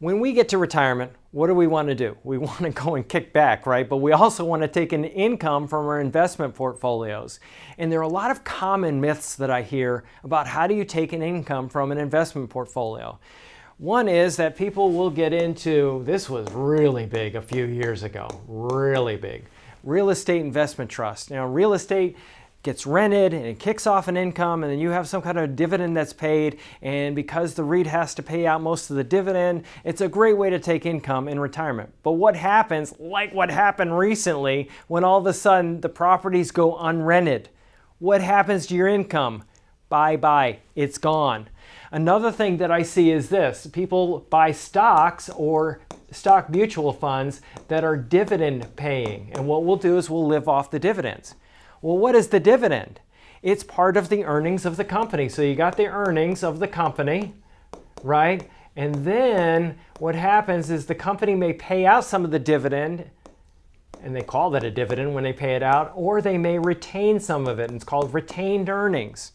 When we get to retirement, what do we want to do? We want to go and kick back, right? But we also want to take an income from our investment portfolios. And there are a lot of common myths that I hear about how do you take an income from an investment portfolio. One is that people will get into, this was really big a few years ago, really big, real estate investment trust. Now, real estate gets rented and it kicks off an income, and then you have some kind of dividend that's paid, and because the REIT has to pay out most of the dividend, it's a great way to take income in retirement. But what happens, like what happened recently, when all of a sudden the properties go unrented? What happens to your income? Bye-bye, it's gone. Another thing that I see is this: people buy stocks or stock mutual funds that are dividend paying, and what we'll do is we'll live off the dividends. Well, what is the dividend? It's part of the earnings of the company. So you got the earnings of the company, right? And then what happens is the company may pay out some of the dividend, and they call that a dividend when they pay it out, or they may retain some of it, and it's called retained earnings.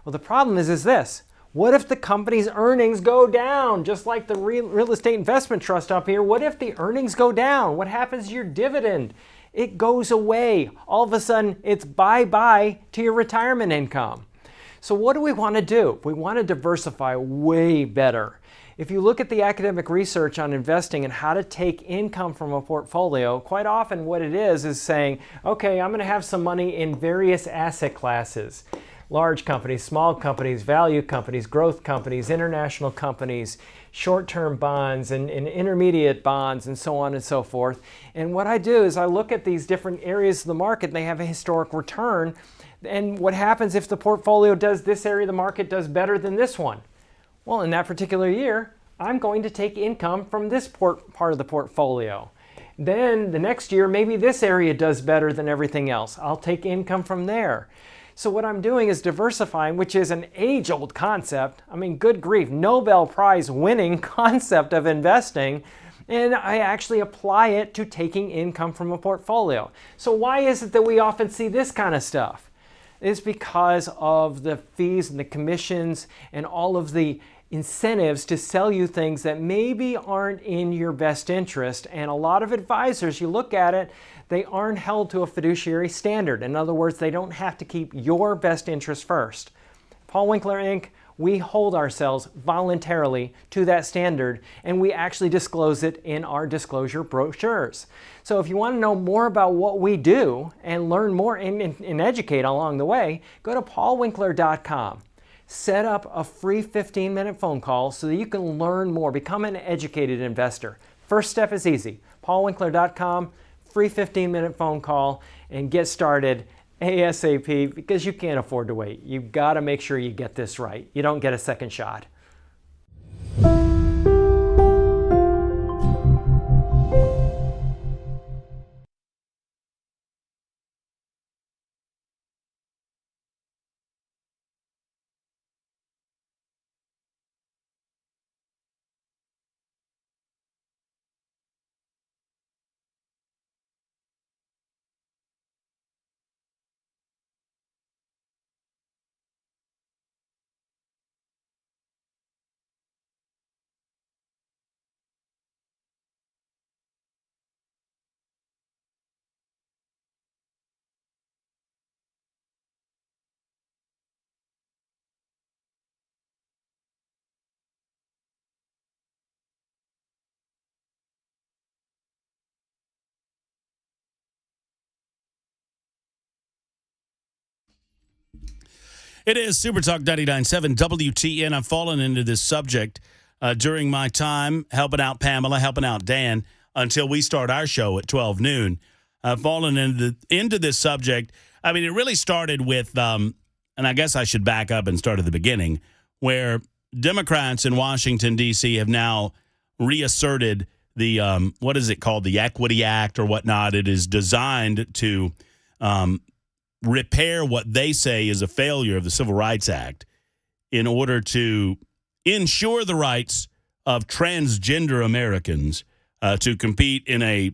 Well, the problem is this: what if the company's earnings go down? Just like the real estate investment trust up here, what if the earnings go down? What happens to your dividend? It goes away. All of a sudden, it's bye-bye to your retirement income. So what do we want to do? We want to diversify way better. If you look at the academic research on investing and how to take income from a portfolio, quite often what it is saying, okay, I'm going to have some money in various asset classes. Large companies, small companies, value companies, growth companies, international companies, short-term bonds and intermediate bonds, and so on and so forth. And what I do is I look at these different areas of the market, and they have a historic return. And what happens if the portfolio does this area of the market does better than this one? Well, in that particular year, I'm going to take income from this part of the portfolio. Then the next year, maybe this area does better than everything else. I'll take income from there. So what I'm doing is diversifying, which is an age-old concept. I mean, good grief, Nobel Prize winning concept of investing. And I actually apply it to taking income from a portfolio. So why is it that we often see this kind of stuff? It's because of the fees and the commissions and all of the incentives to sell you things that maybe aren't in your best interest. And a lot of advisors, you look at it, they aren't held to a fiduciary standard. In other words, they don't have to keep your best interest first. Paul Winkler, Inc., we hold ourselves voluntarily to that standard, and we actually disclose it in our disclosure brochures. So if you want to know more about what we do and learn more and educate along the way, go to paulwinkler.com. Set up a free 15-minute phone call so that you can learn more, become an educated investor. First step is easy. paulwinkler.com, free 15-minute phone call, and get started ASAP, because you can't afford to wait. You've got to make sure you get this right. You don't get a second shot. It is Super Talk 99.7 WTN. I've fallen into this subject during my time helping out Pamela, helping out Dan, until we start our show at 12 noon. I've fallen into this subject. I mean, it really started with, and I guess I should back up and start at the beginning, where Democrats in Washington, D.C. have now reasserted the, what is it called, the Equity Act or whatnot. It is designed to repair what they say is a failure of the Civil Rights Act in order to ensure the rights of transgender Americans to compete in a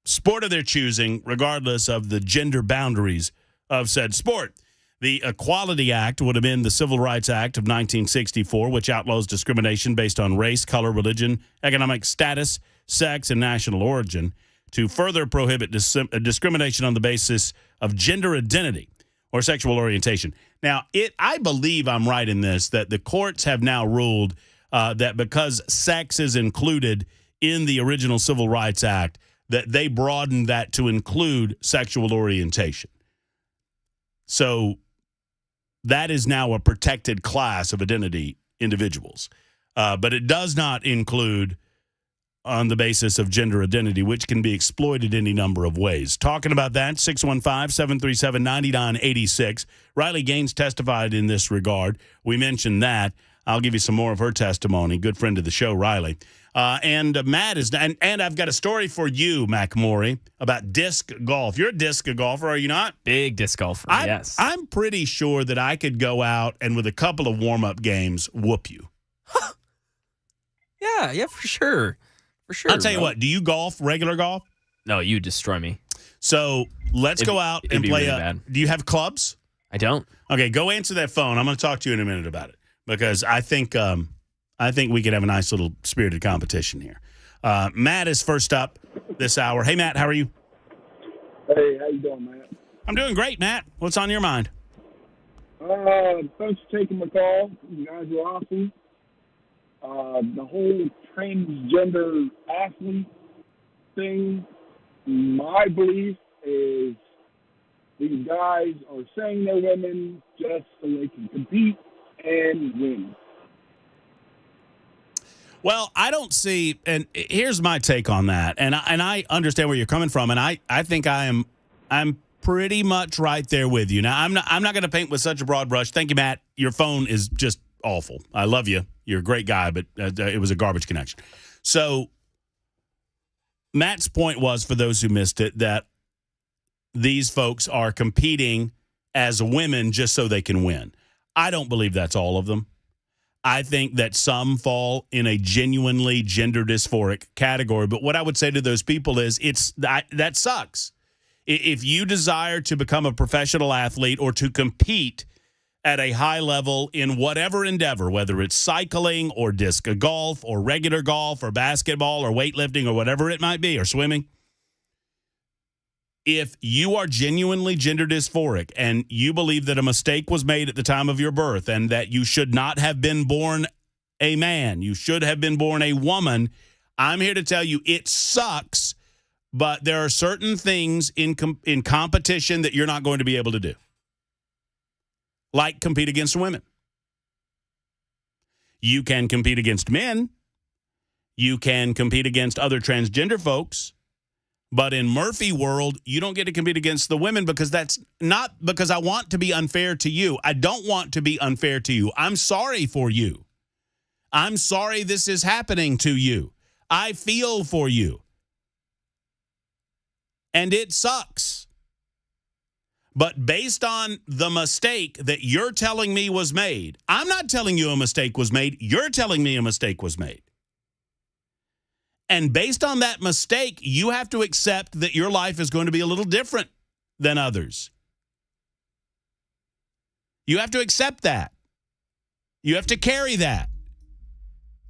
sport of their choosing, regardless of the gender boundaries of said sport. The Equality Act would have been the Civil Rights Act of 1964, which outlaws discrimination based on race, color, religion, economic status, sex, and national origin, to further prohibit discrimination on the basis of gender identity or sexual orientation. Now, I believe I'm right in this, that the courts have now ruled that because sex is included in the original Civil Rights Act, that they broadened that to include sexual orientation. So that is now a protected class of identity individuals. But it does not include on the basis of gender identity, which can be exploited any number of ways. Talking about that, 615-737-9986. Riley Gaines testified in this regard. We mentioned that. I'll give you some more of her testimony. Good friend of the show, Riley. And Matt is, and I've got a story for you, McMorey, about disc golf. You're a disc golfer, are you not? Big disc golfer, yes. I'm pretty sure that I could go out and with a couple of warm-up games, whoop you. Yeah, for sure. For sure. I'll tell you what, do you golf, regular golf? No, you destroy me. So let's go out and play. Really bad. Do you have clubs? I don't. Okay, go answer that phone. I'm going to talk to you in a minute about it because I think we could have a nice little spirited competition here. Matt is first up this hour. Hey, Matt, how are you? Hey, how you doing, Matt? I'm doing great, Matt. What's on your mind? Thanks for taking my call. You guys are awesome. The whole transgender athlete thing, my belief is these guys are saying they're women just so they can compete and win. Well, I don't see, and here's my take on that, and I understand where you're coming from, and I think I'm pretty much right there with you. Now, I'm not going to paint with such a broad brush. Thank you, Matt. Your phone is just awful. I love you. You're a great guy, but it was a garbage connection. So Matt's point was, for those who missed it, that these folks are competing as women just so they can win. I don't believe that's all of them. I think that some fall in a genuinely gender dysphoric category. But what I would say to those people is that sucks. If you desire to become a professional athlete or to compete at a high level in whatever endeavor, whether it's cycling or disc golf or regular golf or basketball or weightlifting or whatever it might be, or swimming, if you are genuinely gender dysphoric and you believe that a mistake was made at the time of your birth and that you should not have been born a man, you should have been born a woman, I'm here to tell you it sucks, but there are certain things in competition that you're not going to be able to do. Like compete against women. You can compete against men. You can compete against other transgender folks. But in Murphy world, you don't get to compete against the women because that's not because I want to be unfair to you. I don't want to be unfair to you. I'm sorry for you. I'm sorry this is happening to you. I feel for you. And it sucks. But based on the mistake that you're telling me was made, I'm not telling you a mistake was made. You're telling me a mistake was made. And based on that mistake, you have to accept that your life is going to be a little different than others. You have to accept that. You have to carry that.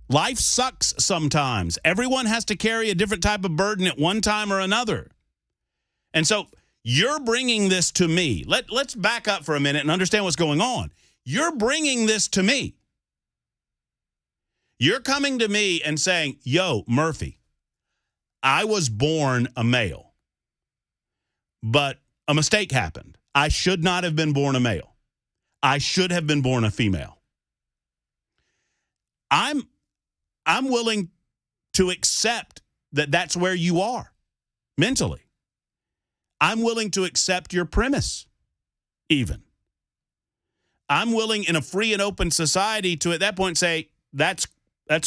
Life sucks sometimes. Everyone has to carry a different type of burden at one time or another. And so you're bringing this to me. Let's back up for a minute and understand what's going on. You're bringing this to me. You're coming to me and saying, yo, Murphy, I was born a male, but a mistake happened. I should not have been born a male. I should have been born a female. I'm willing to accept that that's where you are mentally. I'm willing to accept your premise, even. I'm willing in a free and open society to at that point say, that's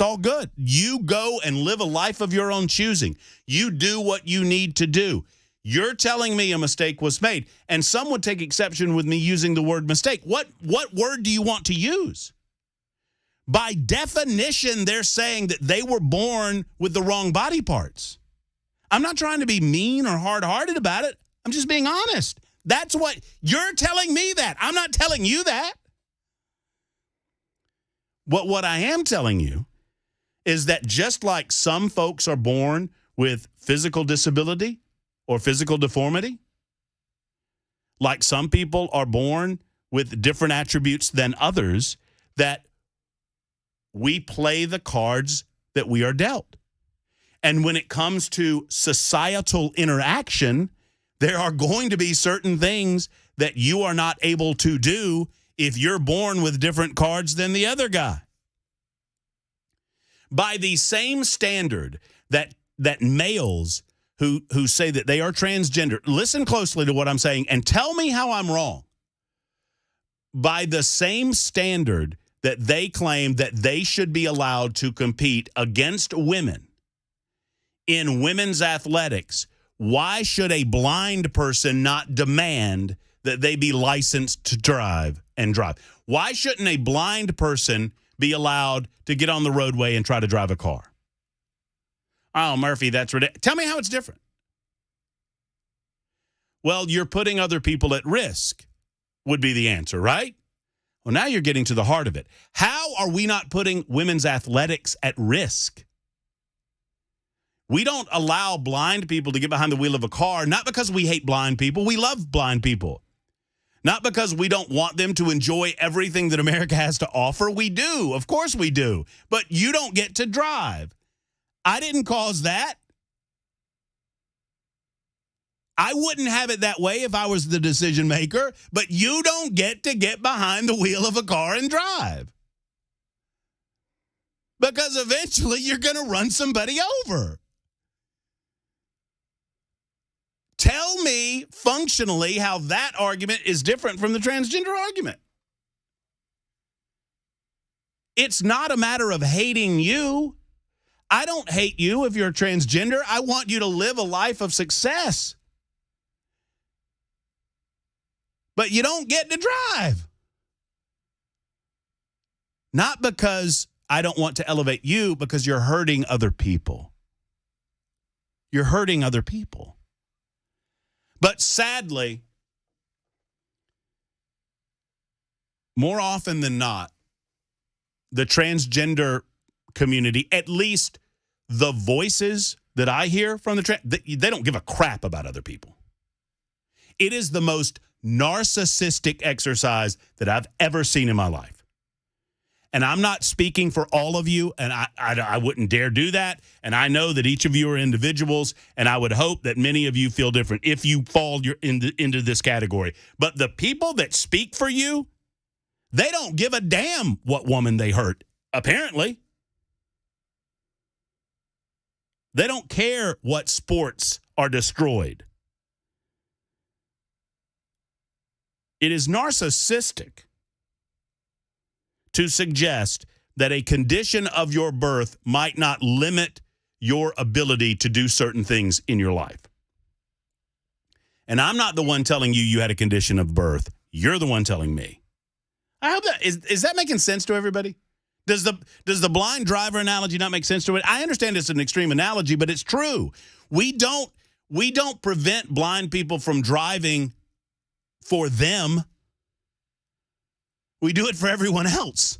all good. You go and live a life of your own choosing. You do what you need to do. You're telling me a mistake was made, and some would take exception with me using the word mistake. What word do you want to use? By definition, they're saying that they were born with the wrong body parts. I'm not trying to be mean or hard-hearted about it. I'm just being honest. That's what you're telling me that. I'm not telling you that. What I am telling you is that just like some folks are born with physical disability or physical deformity, like some people are born with different attributes than others, that we play the cards that we are dealt. And when it comes to societal interaction, there are going to be certain things that you are not able to do if you're born with different cards than the other guy. By the same standard that males who say that they are transgender, listen closely to what I'm saying and tell me how I'm wrong. By the same standard that they claim that they should be allowed to compete against women in women's athletics, why should a blind person not demand that they be licensed to drive and drive? Why shouldn't a blind person be allowed to get on the roadway and try to drive a car? Oh, Murphy, that's ridiculous. Tell me how it's different. Well, you're putting other people at risk, would be the answer, right? Well, now you're getting to the heart of it. How are we not putting women's athletics at risk? We don't allow blind people to get behind the wheel of a car, not because we hate blind people. We love blind people. Not because we don't want them to enjoy everything that America has to offer. We do. Of course we do. But you don't get to drive. I didn't cause that. I wouldn't have it that way if I was the decision maker, but you don't get to get behind the wheel of a car and drive. Because eventually you're going to run somebody over. Tell me functionally how that argument is different from the transgender argument. It's not a matter of hating you. I don't hate you if you're transgender. I want you to live a life of success. But you don't get to drive. Not because I don't want to elevate you, because you're hurting other people. You're hurting other people. But sadly, more often than not, the transgender community, at least the voices that I hear from they don't give a crap about other people. It is the most narcissistic exercise that I've ever seen in my life. And I'm not speaking for all of you, and I wouldn't dare do that. And I know that each of you are individuals, and I would hope that many of you feel different if you fall into this category. But the people that speak for you, they don't give a damn what woman they hurt, apparently. They don't care what sports are destroyed. It is narcissistic to suggest that a condition of your birth might not limit your ability to do certain things in your life. And I'm not the one telling you you had a condition of birth. You're the one telling me. I hope that is that making sense to everybody? Does the blind driver analogy not make sense to it? I understand it's an extreme analogy, but it's true. We don't prevent blind people from driving for them. We do it for everyone else.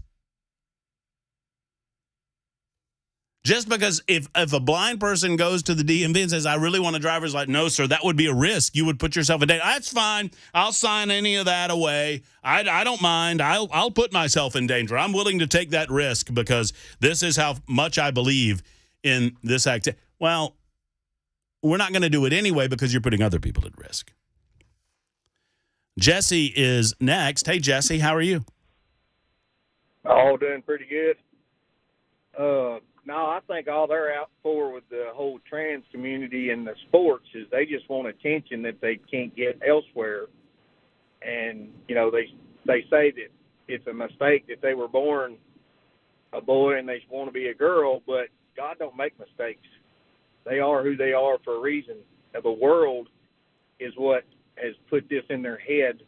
Just because if a blind person goes to the DMV and says, I really want a driver's license, no, sir, that would be a risk. You would put yourself in danger. That's fine. I'll sign any of that away. I don't mind. I'll put myself in danger. I'm willing to take that risk because this is how much I believe in this activity. Well, we're not going to do it anyway because you're putting other people at risk. Jesse is next. Hey, Jesse, how are you? All doing pretty good. No, I think all they're out for with the whole trans community and the sports is they just want attention that they can't get elsewhere. And, you know, they say that it's a mistake that they were born a boy and they want to be a girl, but God don't make mistakes. They are who they are for a reason. Now, the world is what has put this in their head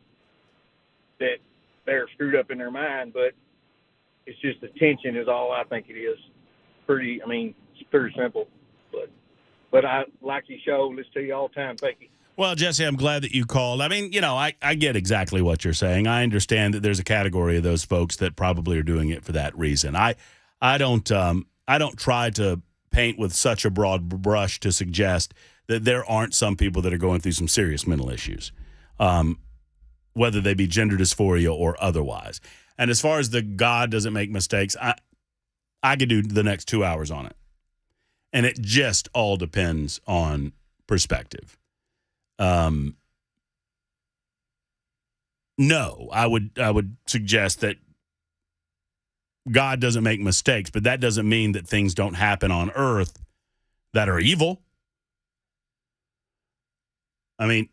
that they're screwed up in their mind, but it's just attention is all I think it is. It's pretty simple. But I like your show. Listen to you all the time. Thank you. Well, Jesse, I'm glad that you called. I mean, you know, I get exactly what you're saying. I understand that there's a category of those folks that probably are doing it for that reason. I don't try to paint with such a broad brush to suggest that there aren't some people that are going through some serious mental issues, whether they be gender dysphoria or otherwise. And as far as the God doesn't make mistakes, I could do the next 2 hours on it. And it just all depends on perspective. No, I would suggest that God doesn't make mistakes, but that doesn't mean that things don't happen on earth that are evil. I mean,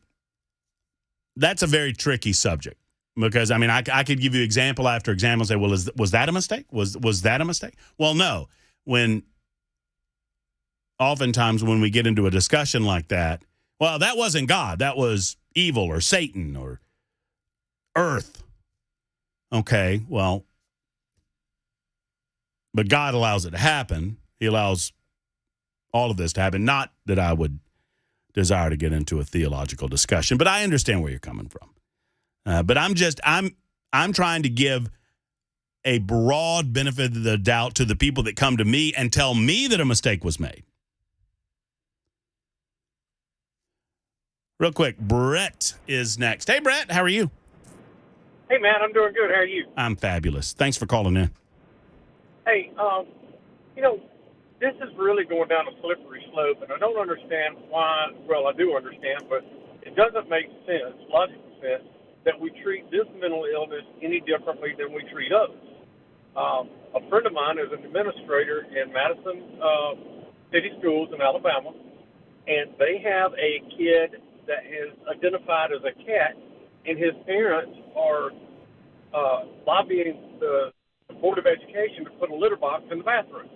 that's a very tricky subject. Because, I mean, I could give you example after example and say, well, was that a mistake? Was that a mistake? Well, no. Oftentimes when we get into a discussion like that, well, that wasn't God. That was evil or Satan or earth. Okay, well, but God allows it to happen. He allows all of this to happen. Not that I would desire to get into a theological discussion, but I understand where you're coming from. But I'm trying to give a broad benefit of the doubt to the people that come to me and tell me that a mistake was made. Real quick, Brett is next. Hey, Brett, how are you? Hey, man, I'm doing good. How are you? I'm fabulous. Thanks for calling in. Hey, you know, this is really going down a slippery slope, and I don't understand why. Well, I do understand, but it doesn't make sense, logical sense, that we treat this mental illness any differently than we treat others. A friend of mine is an administrator in Madison City Schools in Alabama, and they have a kid that is identified as a cat, and his parents are lobbying the Board of Education to put a litter box in the bathroom.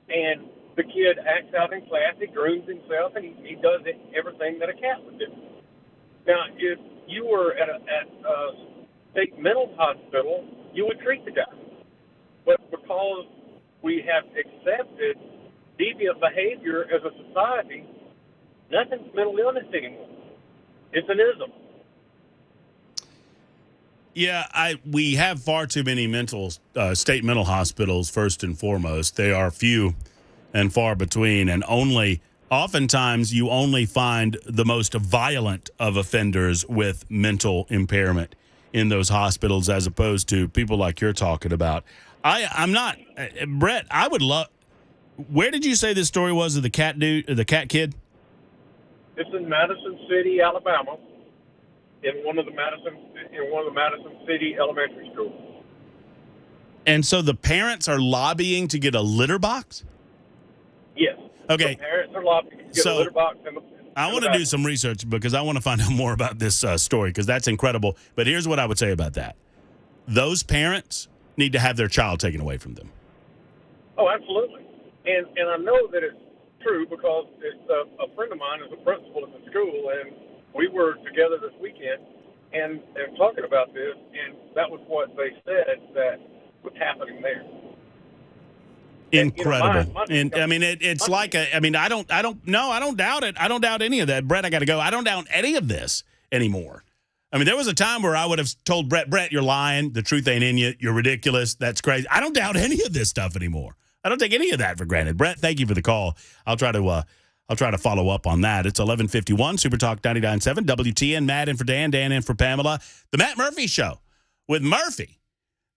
And the kid acts out in class, he grooms himself, and he does everything that a cat would do. Now, if you were at a state mental hospital, you would treat the guy. But because we have accepted deviant behavior as a society, nothing's mental illness anymore. It's an ism. Yeah, we have far too many state mental hospitals, first and foremost. They are few and far between, and only oftentimes you only find the most violent of offenders with mental impairment in those hospitals, as opposed to people like you're talking about. I'm not Brett. I would love. Where did you say this story was of the cat kid? It's in Madison City, Alabama, in one of the Madison City elementary schools. And so the parents are lobbying to get a litter box? Yes. Okay. The parents are lobbying to get a litter box. I want to do some research because I want to find out more about this story, because that's incredible. But here's what I would say about that. Those parents need to have their child taken away from them. Oh, absolutely. And I know that it's true because it's a friend of mine is a principal at the school, and we were together this weekend and talking about this, and that was what they said that was happening there. Incredible. And I mean, it's like I don't doubt it. I don't doubt any of that. Brett, I got to go. I don't doubt any of this anymore. I mean, there was a time where I would have told Brett, you're lying. The truth ain't in you. You're ridiculous. That's crazy. I don't doubt any of this stuff anymore. I don't take any of that for granted. Brett, thank you for the call. I'll try to follow up on that. It's 11:51, Super Talk 99.7, WTN, Matt in for Dan in for Pamela. The Matt Murphy Show with Murphy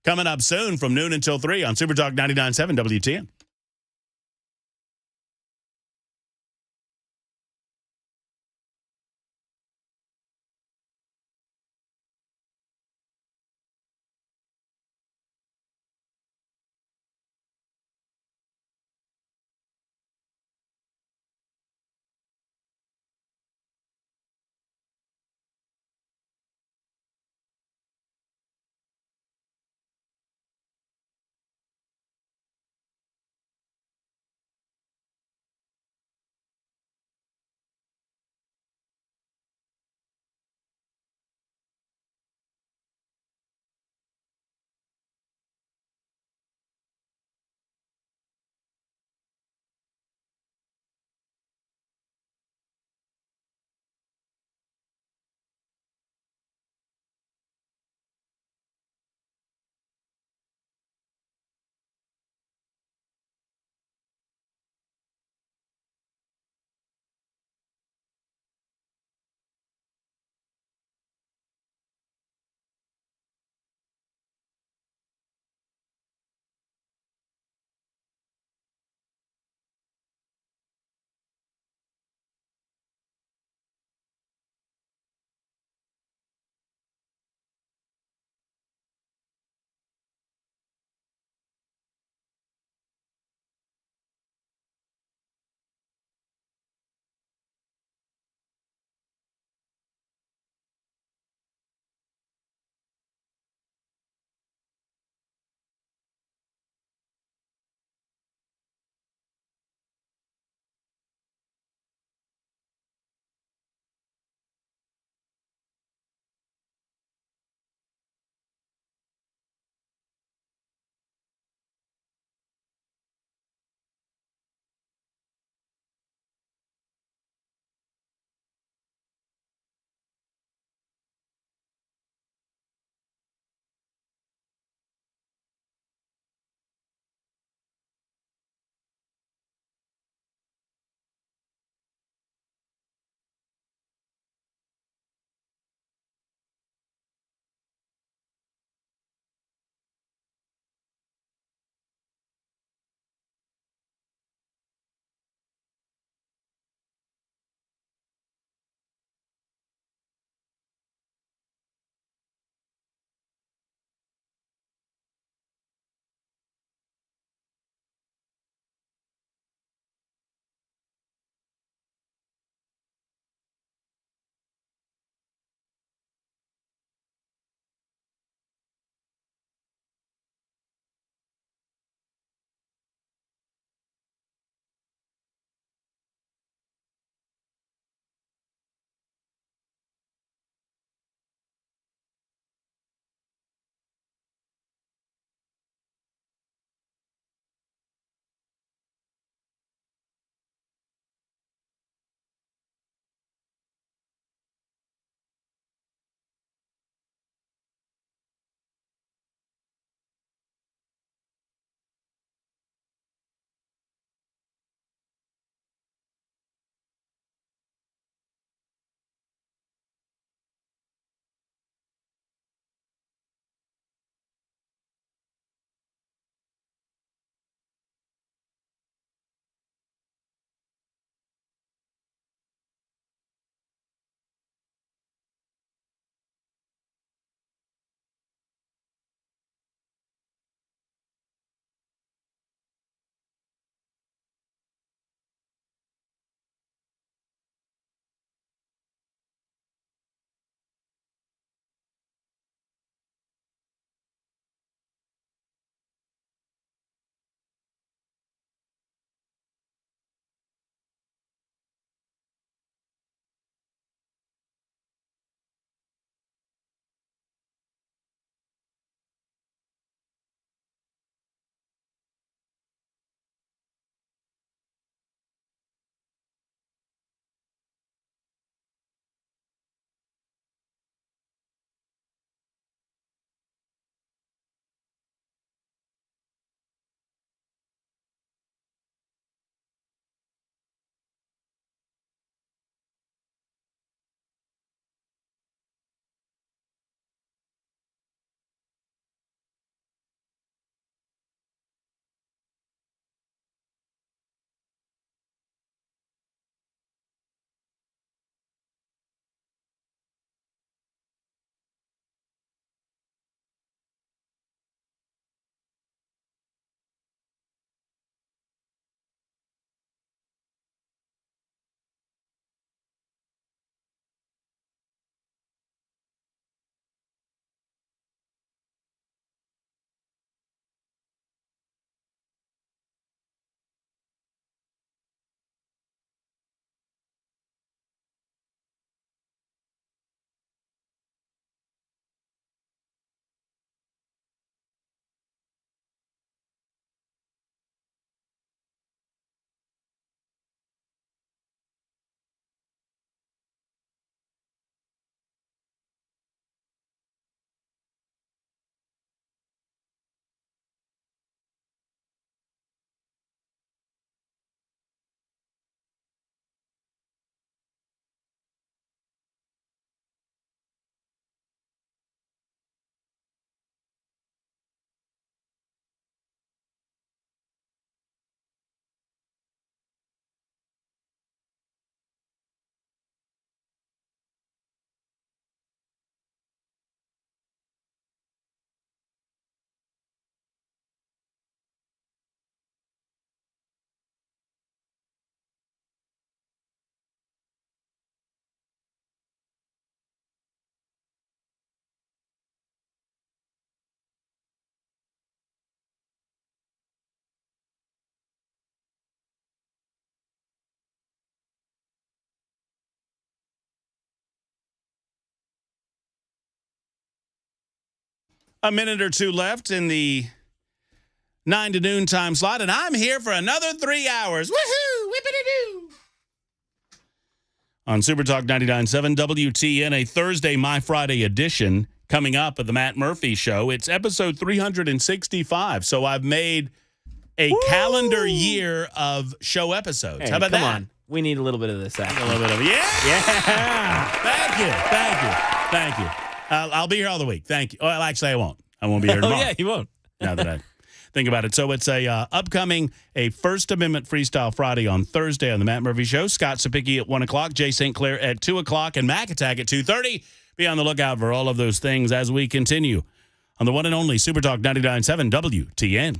coming up soon from noon until 3 on Super Talk 99.7, WTN. A minute or two left in the 9 to noon time slot, and I'm here for another 3 hours. Woohoo! Whippity-doo! On Super Talk 99.7 WTN, a Thursday My Friday edition coming up of the Matt Murphy Show. It's episode 365, so I've made a calendar year of show episodes. Hey, How about come that? on. We need a little bit of this action. A little bit of Yeah! Thank you. I'll be here all the week. Thank you. Well, actually, I won't. I won't be here tomorrow. Oh, yeah, you won't. Now that I think about it. So it's a upcoming First Amendment Freestyle Friday on Thursday on the Matt Murphy Show. Scott Sapicki at 1 o'clock, Jay St. Clair at 2 o'clock, and Mac Attack at 2:30. Be on the lookout for all of those things as we continue on the one and only Super Talk 99.7 WTN.